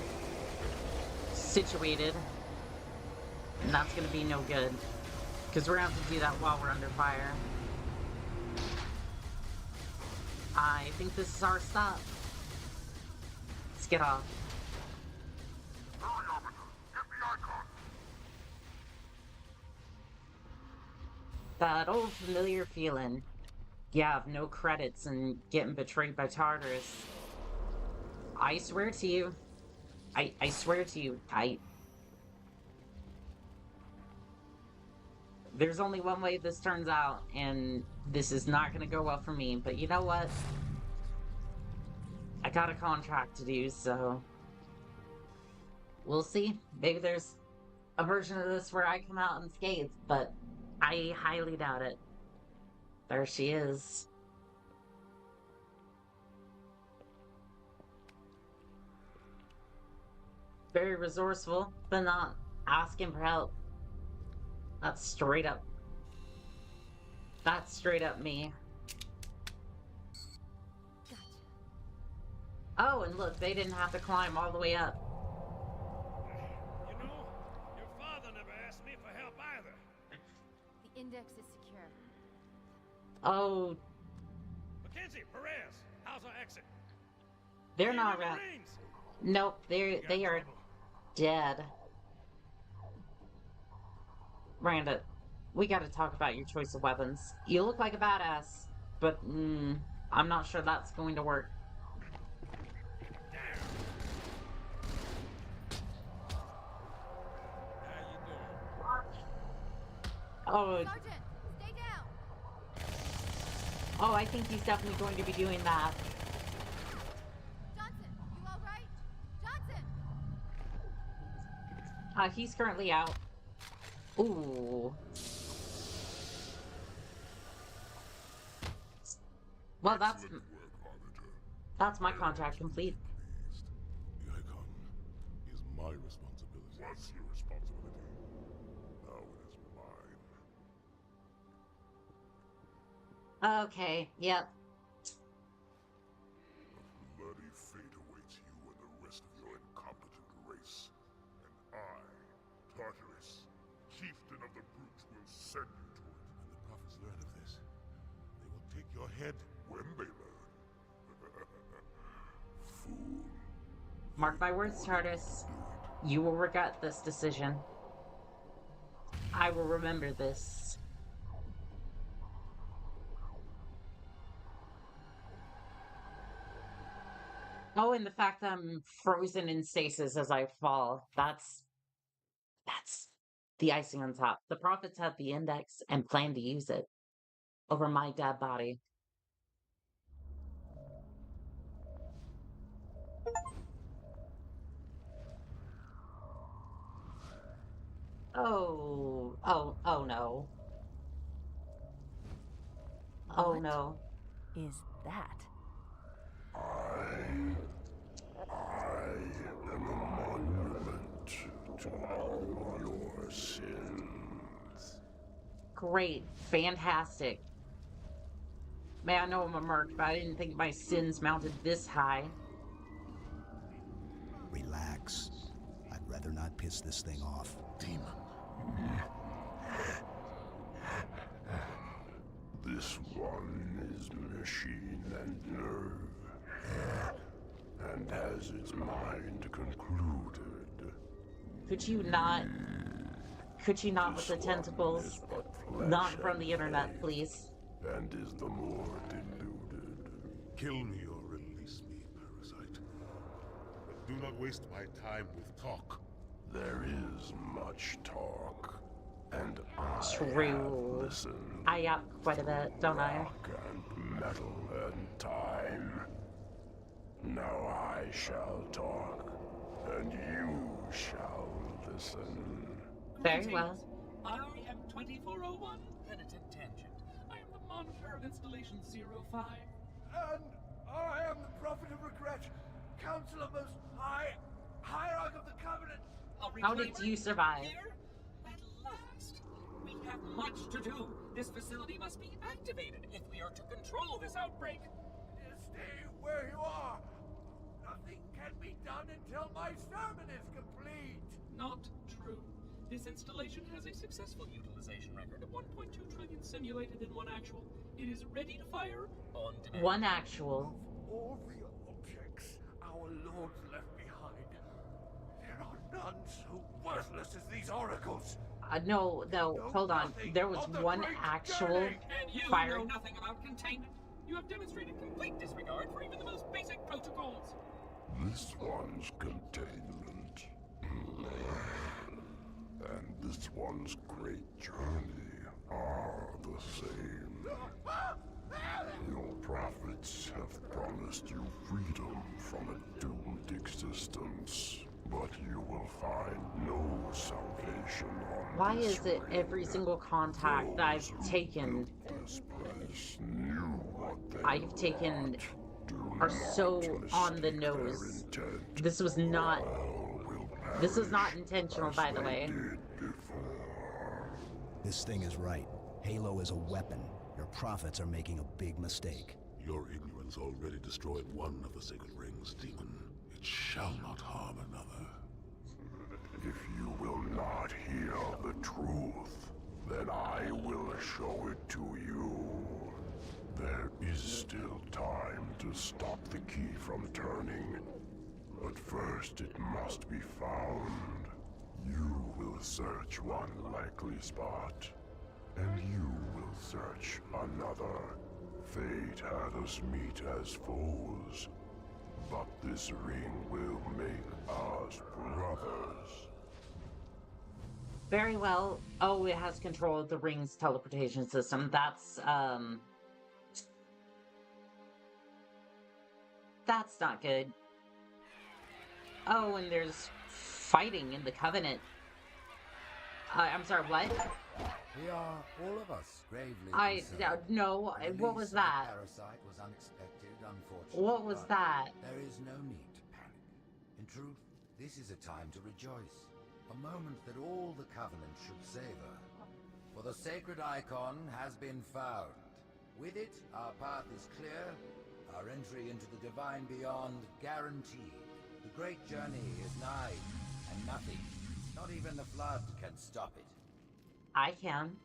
situated. And that's gonna be no good. Because we're gonna have to do that while we're under fire. I think this is our stop. Let's get off. Hurry, Arbiter. Get the icon. That old familiar feeling. Yeah, of no credits and getting betrayed by Tartarus. I swear to you. I swear to you. There's only one way this turns out, and this is not gonna go well for me, but you know what? I got a contract to do, so... we'll see. Maybe there's a version of this where I come out unscathed, but I highly doubt it. There she is. Very resourceful, but not asking for help. That's straight up me. Gotcha. Oh, and look, they didn't have to climb all the way up. You know, your father never asked me for help either. The index is secure. Oh, Mackenzie, Perez, how's our exit? they're Leave not the around. rings. Nope, they are dead. Miranda, we gotta talk about your choice of weapons. You look like a badass, but I'm not sure that's going to work. Oh, Sergeant, stay down. oh, I think he's definitely going to be doing that. Johnson, you all right? Johnson. He's currently out. Ooh. Well, Excellent work, Arbiter. that's my contract complete. The icon is my responsibility. Was your responsibility. Now it is mine. Okay, yep. A bloody fate awaits you and the rest of your incompetent race. And I, Tartarus, chieftain of the brutes, will send you to it. When the prophets learn of this, they will take your head when they learn. Fool. Mark my words, TARDIS. You will regret this decision. I will remember this. Oh, and the fact that I'm frozen in stasis as I fall. That's the icing on top. The prophets had the index and planned to use it over my dead body. Oh no. Oh What no. is that? I am a monument to all your sins. Great. Fantastic. Man, I know I'm a merc, but I didn't think my sins mounted this high. Relax. I'd rather not piss this thing off. Demon. This one is machine and nerve, and has its mind concluded. Could you not with the tentacles? Not from the internet, please. And is the more deluded. Kill me or release me, parasite. But do not waste my time with talk. There is much talk. And I True. have listened. I yap quite a bit, don't I? Rock and metal and time. Now I shall talk, and you shall listen. Very well. I am 2401, Penitent Tangent. I am the monitor of Installation 05. And I am the Prophet of Regret, Counselor Most High, Hierarch of the Covenant. How did you survive? Here? At last. We have much to do. This facility must be activated if we are to control this outbreak. Stay where you are. Nothing can be done until my sermon is complete. Not true. This installation has a successful utilization record of 1.2 trillion simulated and 1 actual. It is ready to fire on demand. 1 actual. Of all the objects our lords left behind, there are none so worthless as these oracles. No, hold on. There was 1 actual And you fire. know nothing about containment. You have demonstrated complete disregard for even the most basic protocols. This one's containment. And this one's great journey are the same. Your prophets have promised you freedom from a doomed existence, but you will find no salvation on Why this is it ring. every single contact that I've Those who taken, built this place knew what they I've taken, want. Do are not so on the mistake their nose? intent. This was not. All will This is not perish intentional, as by the they way. did before. This thing is right. Halo is a weapon. Your prophets are making a big mistake. Your ignorance already destroyed one of the sacred rings, demon. It shall not harm another. If you will not hear the truth, then I will show it to you. There is still time to stop the key from turning. But first it must be found. You will search one likely spot, and you will search another. Fate had us meet as foes, but this ring will make us brothers. Very well. Oh, it has control of the ring's teleportation system. That's not good. Oh, and there's fighting in the Covenant. I'm sorry, what? We are, all of us, gravely no, concerned. what was that? The parasite was unexpected, unfortunate. What was that? There is no need to panic. In truth, this is a time to rejoice. A moment that all the Covenant should savor. For the sacred icon has been found. With it, our path is clear, our entry into the divine beyond guaranteed. The great journey is nigh, and nothing, not even the flood, can stop it. I can.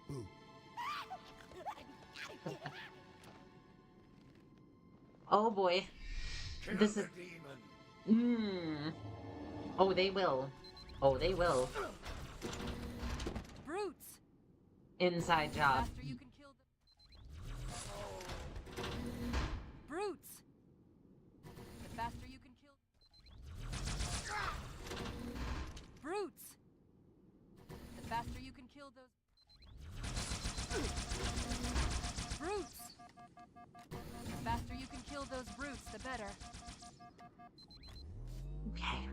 Boo. Oh boy. Kill This the is... demon. Oh, they will. Oh, they will. Brutes! Inside job. Faster you can kill them. Brutes! The faster you can kill... Brutes! The faster you can kill those... Brutes! The faster you can kill those brutes, the better. Okay.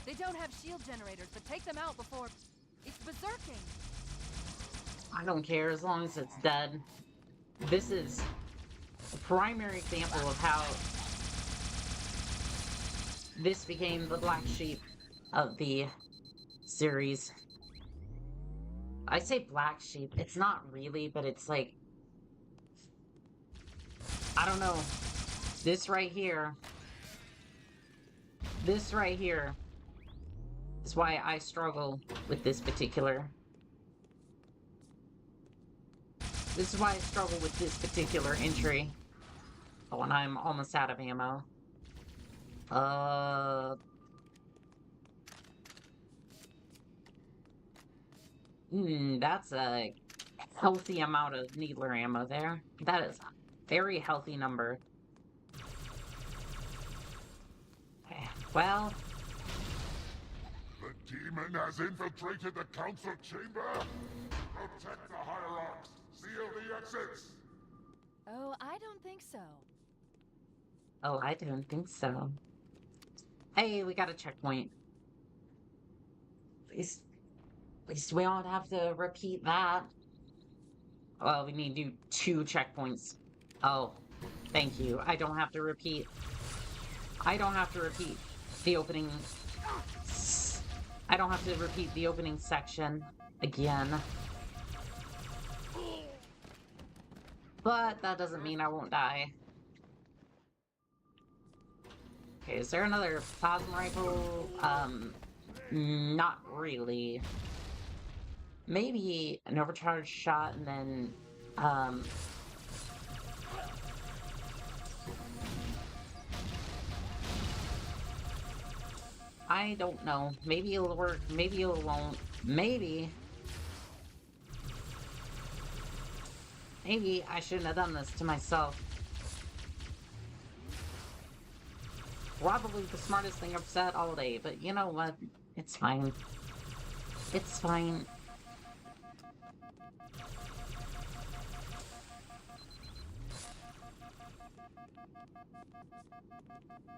They don't have shield generators, but take them out before... It's berserking! I don't care as long as it's dead. This is a primary example of how this became the black sheep of the series. I say black sheep, it's not really, but it's like... I don't know. This right here is why I struggle with this particular... This is why I struggle with this particular entry. Oh, and I'm almost out of ammo. That's a healthy amount of needler ammo there. That is a very healthy number. Well... The demon has infiltrated the council chamber! Protect the hierarchs! Seal the exits! Oh, I don't think so. Oh, I don't think so. Hey, we got a checkpoint. At least we don't have to repeat that. Well, we need to do 2 checkpoints. Oh, thank you. I don't have to repeat the opening... I don't have to repeat the opening section again. But that doesn't mean I won't die. Okay, is there another plasma rifle? Not really. Maybe an overcharged shot and then, I don't know. Maybe it'll work, maybe it won't. Maybe I shouldn't have done this to myself. Probably the smartest thing I've said all day, but you know what? It's fine. It's fine.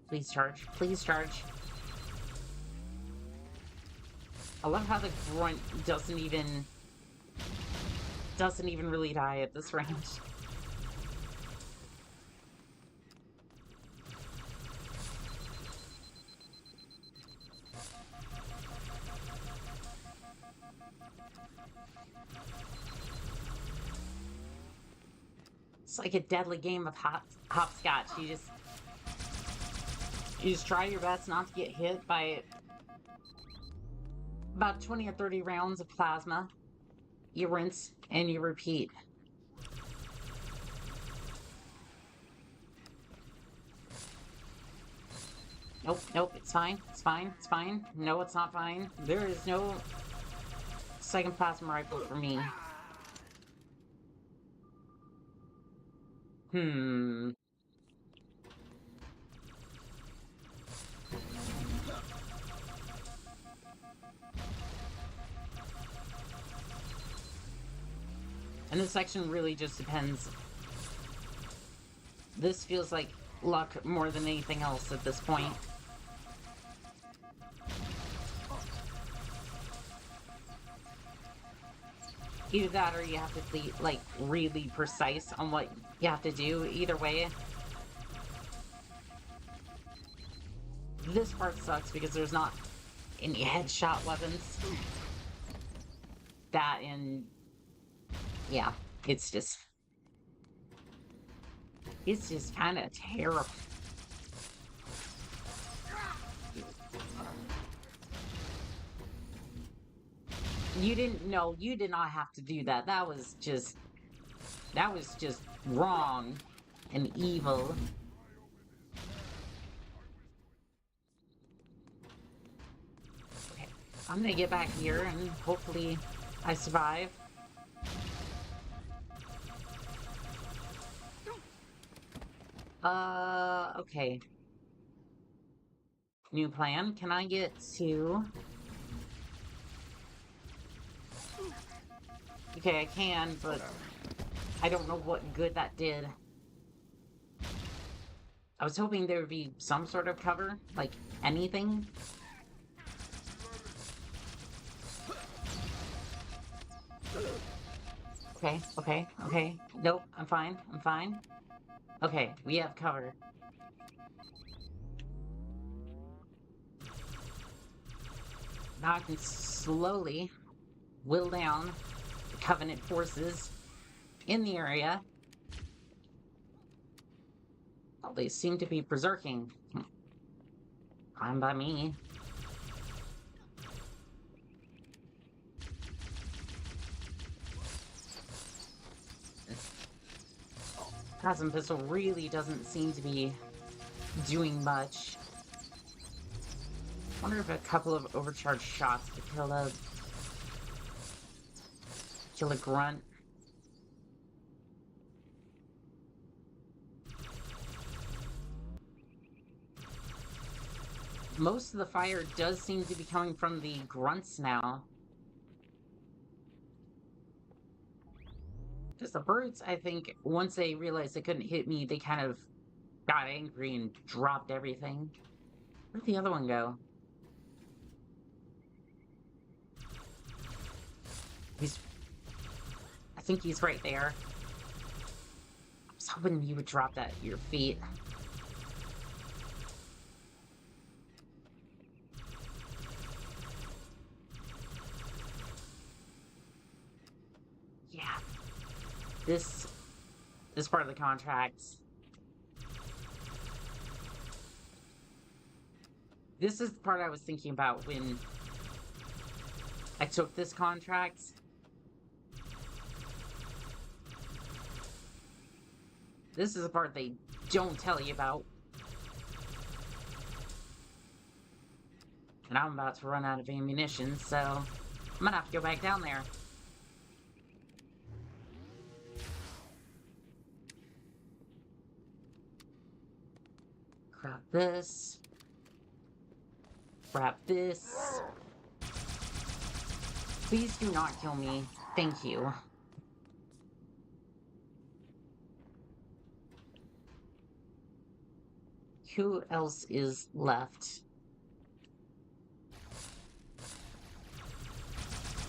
Please charge. Please charge. I love how the grunt doesn't even really die at this range. It's like a deadly game of hopscotch. You just try your best not to get hit by about 20 or 30 rounds of plasma. You rinse and you repeat. Nope, it's fine. It's fine. It's fine. No, it's not fine. There is no second plasma rifle for me. And this section really just depends. This feels like luck more than anything else at this point. Either that or you have to be, like, really precise on what you have to do. Either way. This part sucks because there's not any headshot weapons. That and... yeah, it's just kind of terrible. You didn't know, you did not have to do that. That was just wrong and evil. Okay, I'm gonna get back here and hopefully I survive. Okay. New plan. Can I get to... okay, I can, but I don't know what good that did. I was hoping there would be some sort of cover, like anything. Okay. Nope, I'm fine. Okay, we have cover. Now I can slowly will down the Covenant forces in the area. Oh, they seem to be berserking. Fine by me. Plasma pistol really doesn't seem to be doing much. I wonder if a couple of overcharged shots could kill a grunt. Most of the fire does seem to be coming from the grunts now. Because the birds, I think, once they realized they couldn't hit me, they kind of got angry and dropped everything. Where'd the other one go? I think he's right there. I was hoping you would drop that at your feet. Yeah. This part of the contract. This is the part I was thinking about when I took this contract. This is the part they don't tell you about. And I'm about to run out of ammunition, so I'm gonna have to go back down there. Grab this. Grab this. Please do not kill me. Thank you. Who else is left?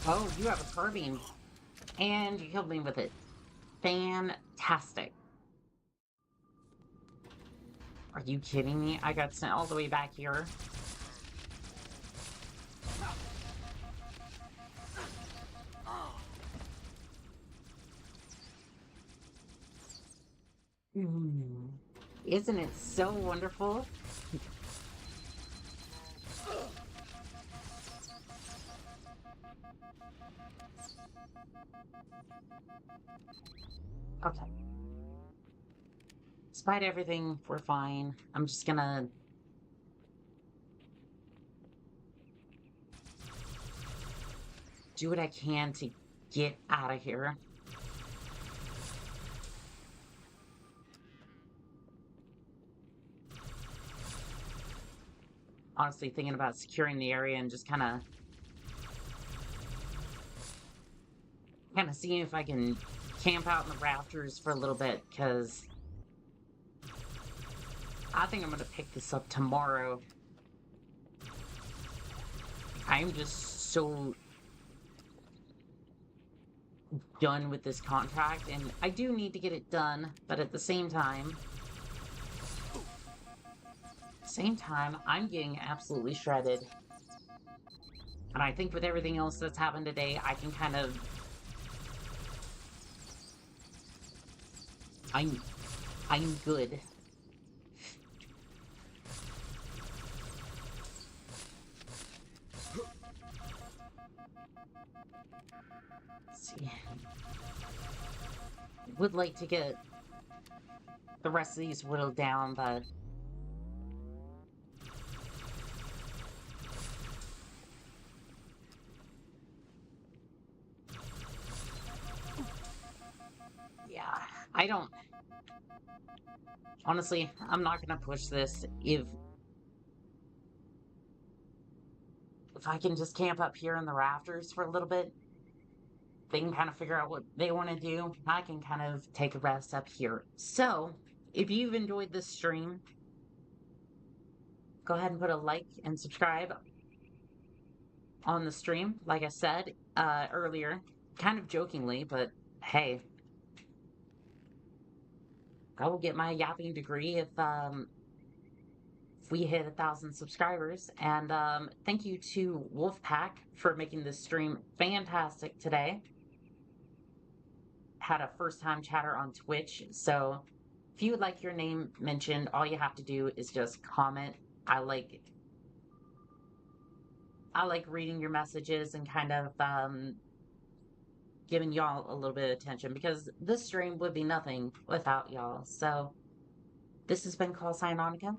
Oh, you have a carbine. And you killed me with it. Fantastic. Are you kidding me? I got sent all the way back here. Isn't it so wonderful? Okay. Despite everything, we're fine. I'm just gonna... do what I can to get out of here. Honestly, thinking about securing the area and just kind of seeing if I can camp out in the rafters for a little bit, because I think I'm going to pick this up tomorrow. I'm just so done with this contract, and I do need to get it done, but at the same time, I'm getting absolutely shredded. And I think with everything else that's happened today, I can kind of... I'm good. Let's see. Would like to get the rest of these whittled down, but yeah, I don't... Honestly, I'm not gonna push this if I can just camp up here in the rafters for a little bit. They can kind of figure out what they want to do. I can kind of take a rest up here. So, if you've enjoyed this stream, go ahead and put a like and subscribe on the stream. Like I said earlier, kind of jokingly, but hey, I will get my yapping degree if we hit 1,000 subscribers. And thank you to Wolfpack for making this stream fantastic today. Had a first-time chatter on Twitch, so if you would like your name mentioned, all you have to do is just comment. I like reading your messages and kind of giving y'all a little bit of attention, because this stream would be nothing without y'all. So this has been Call Sign Annika.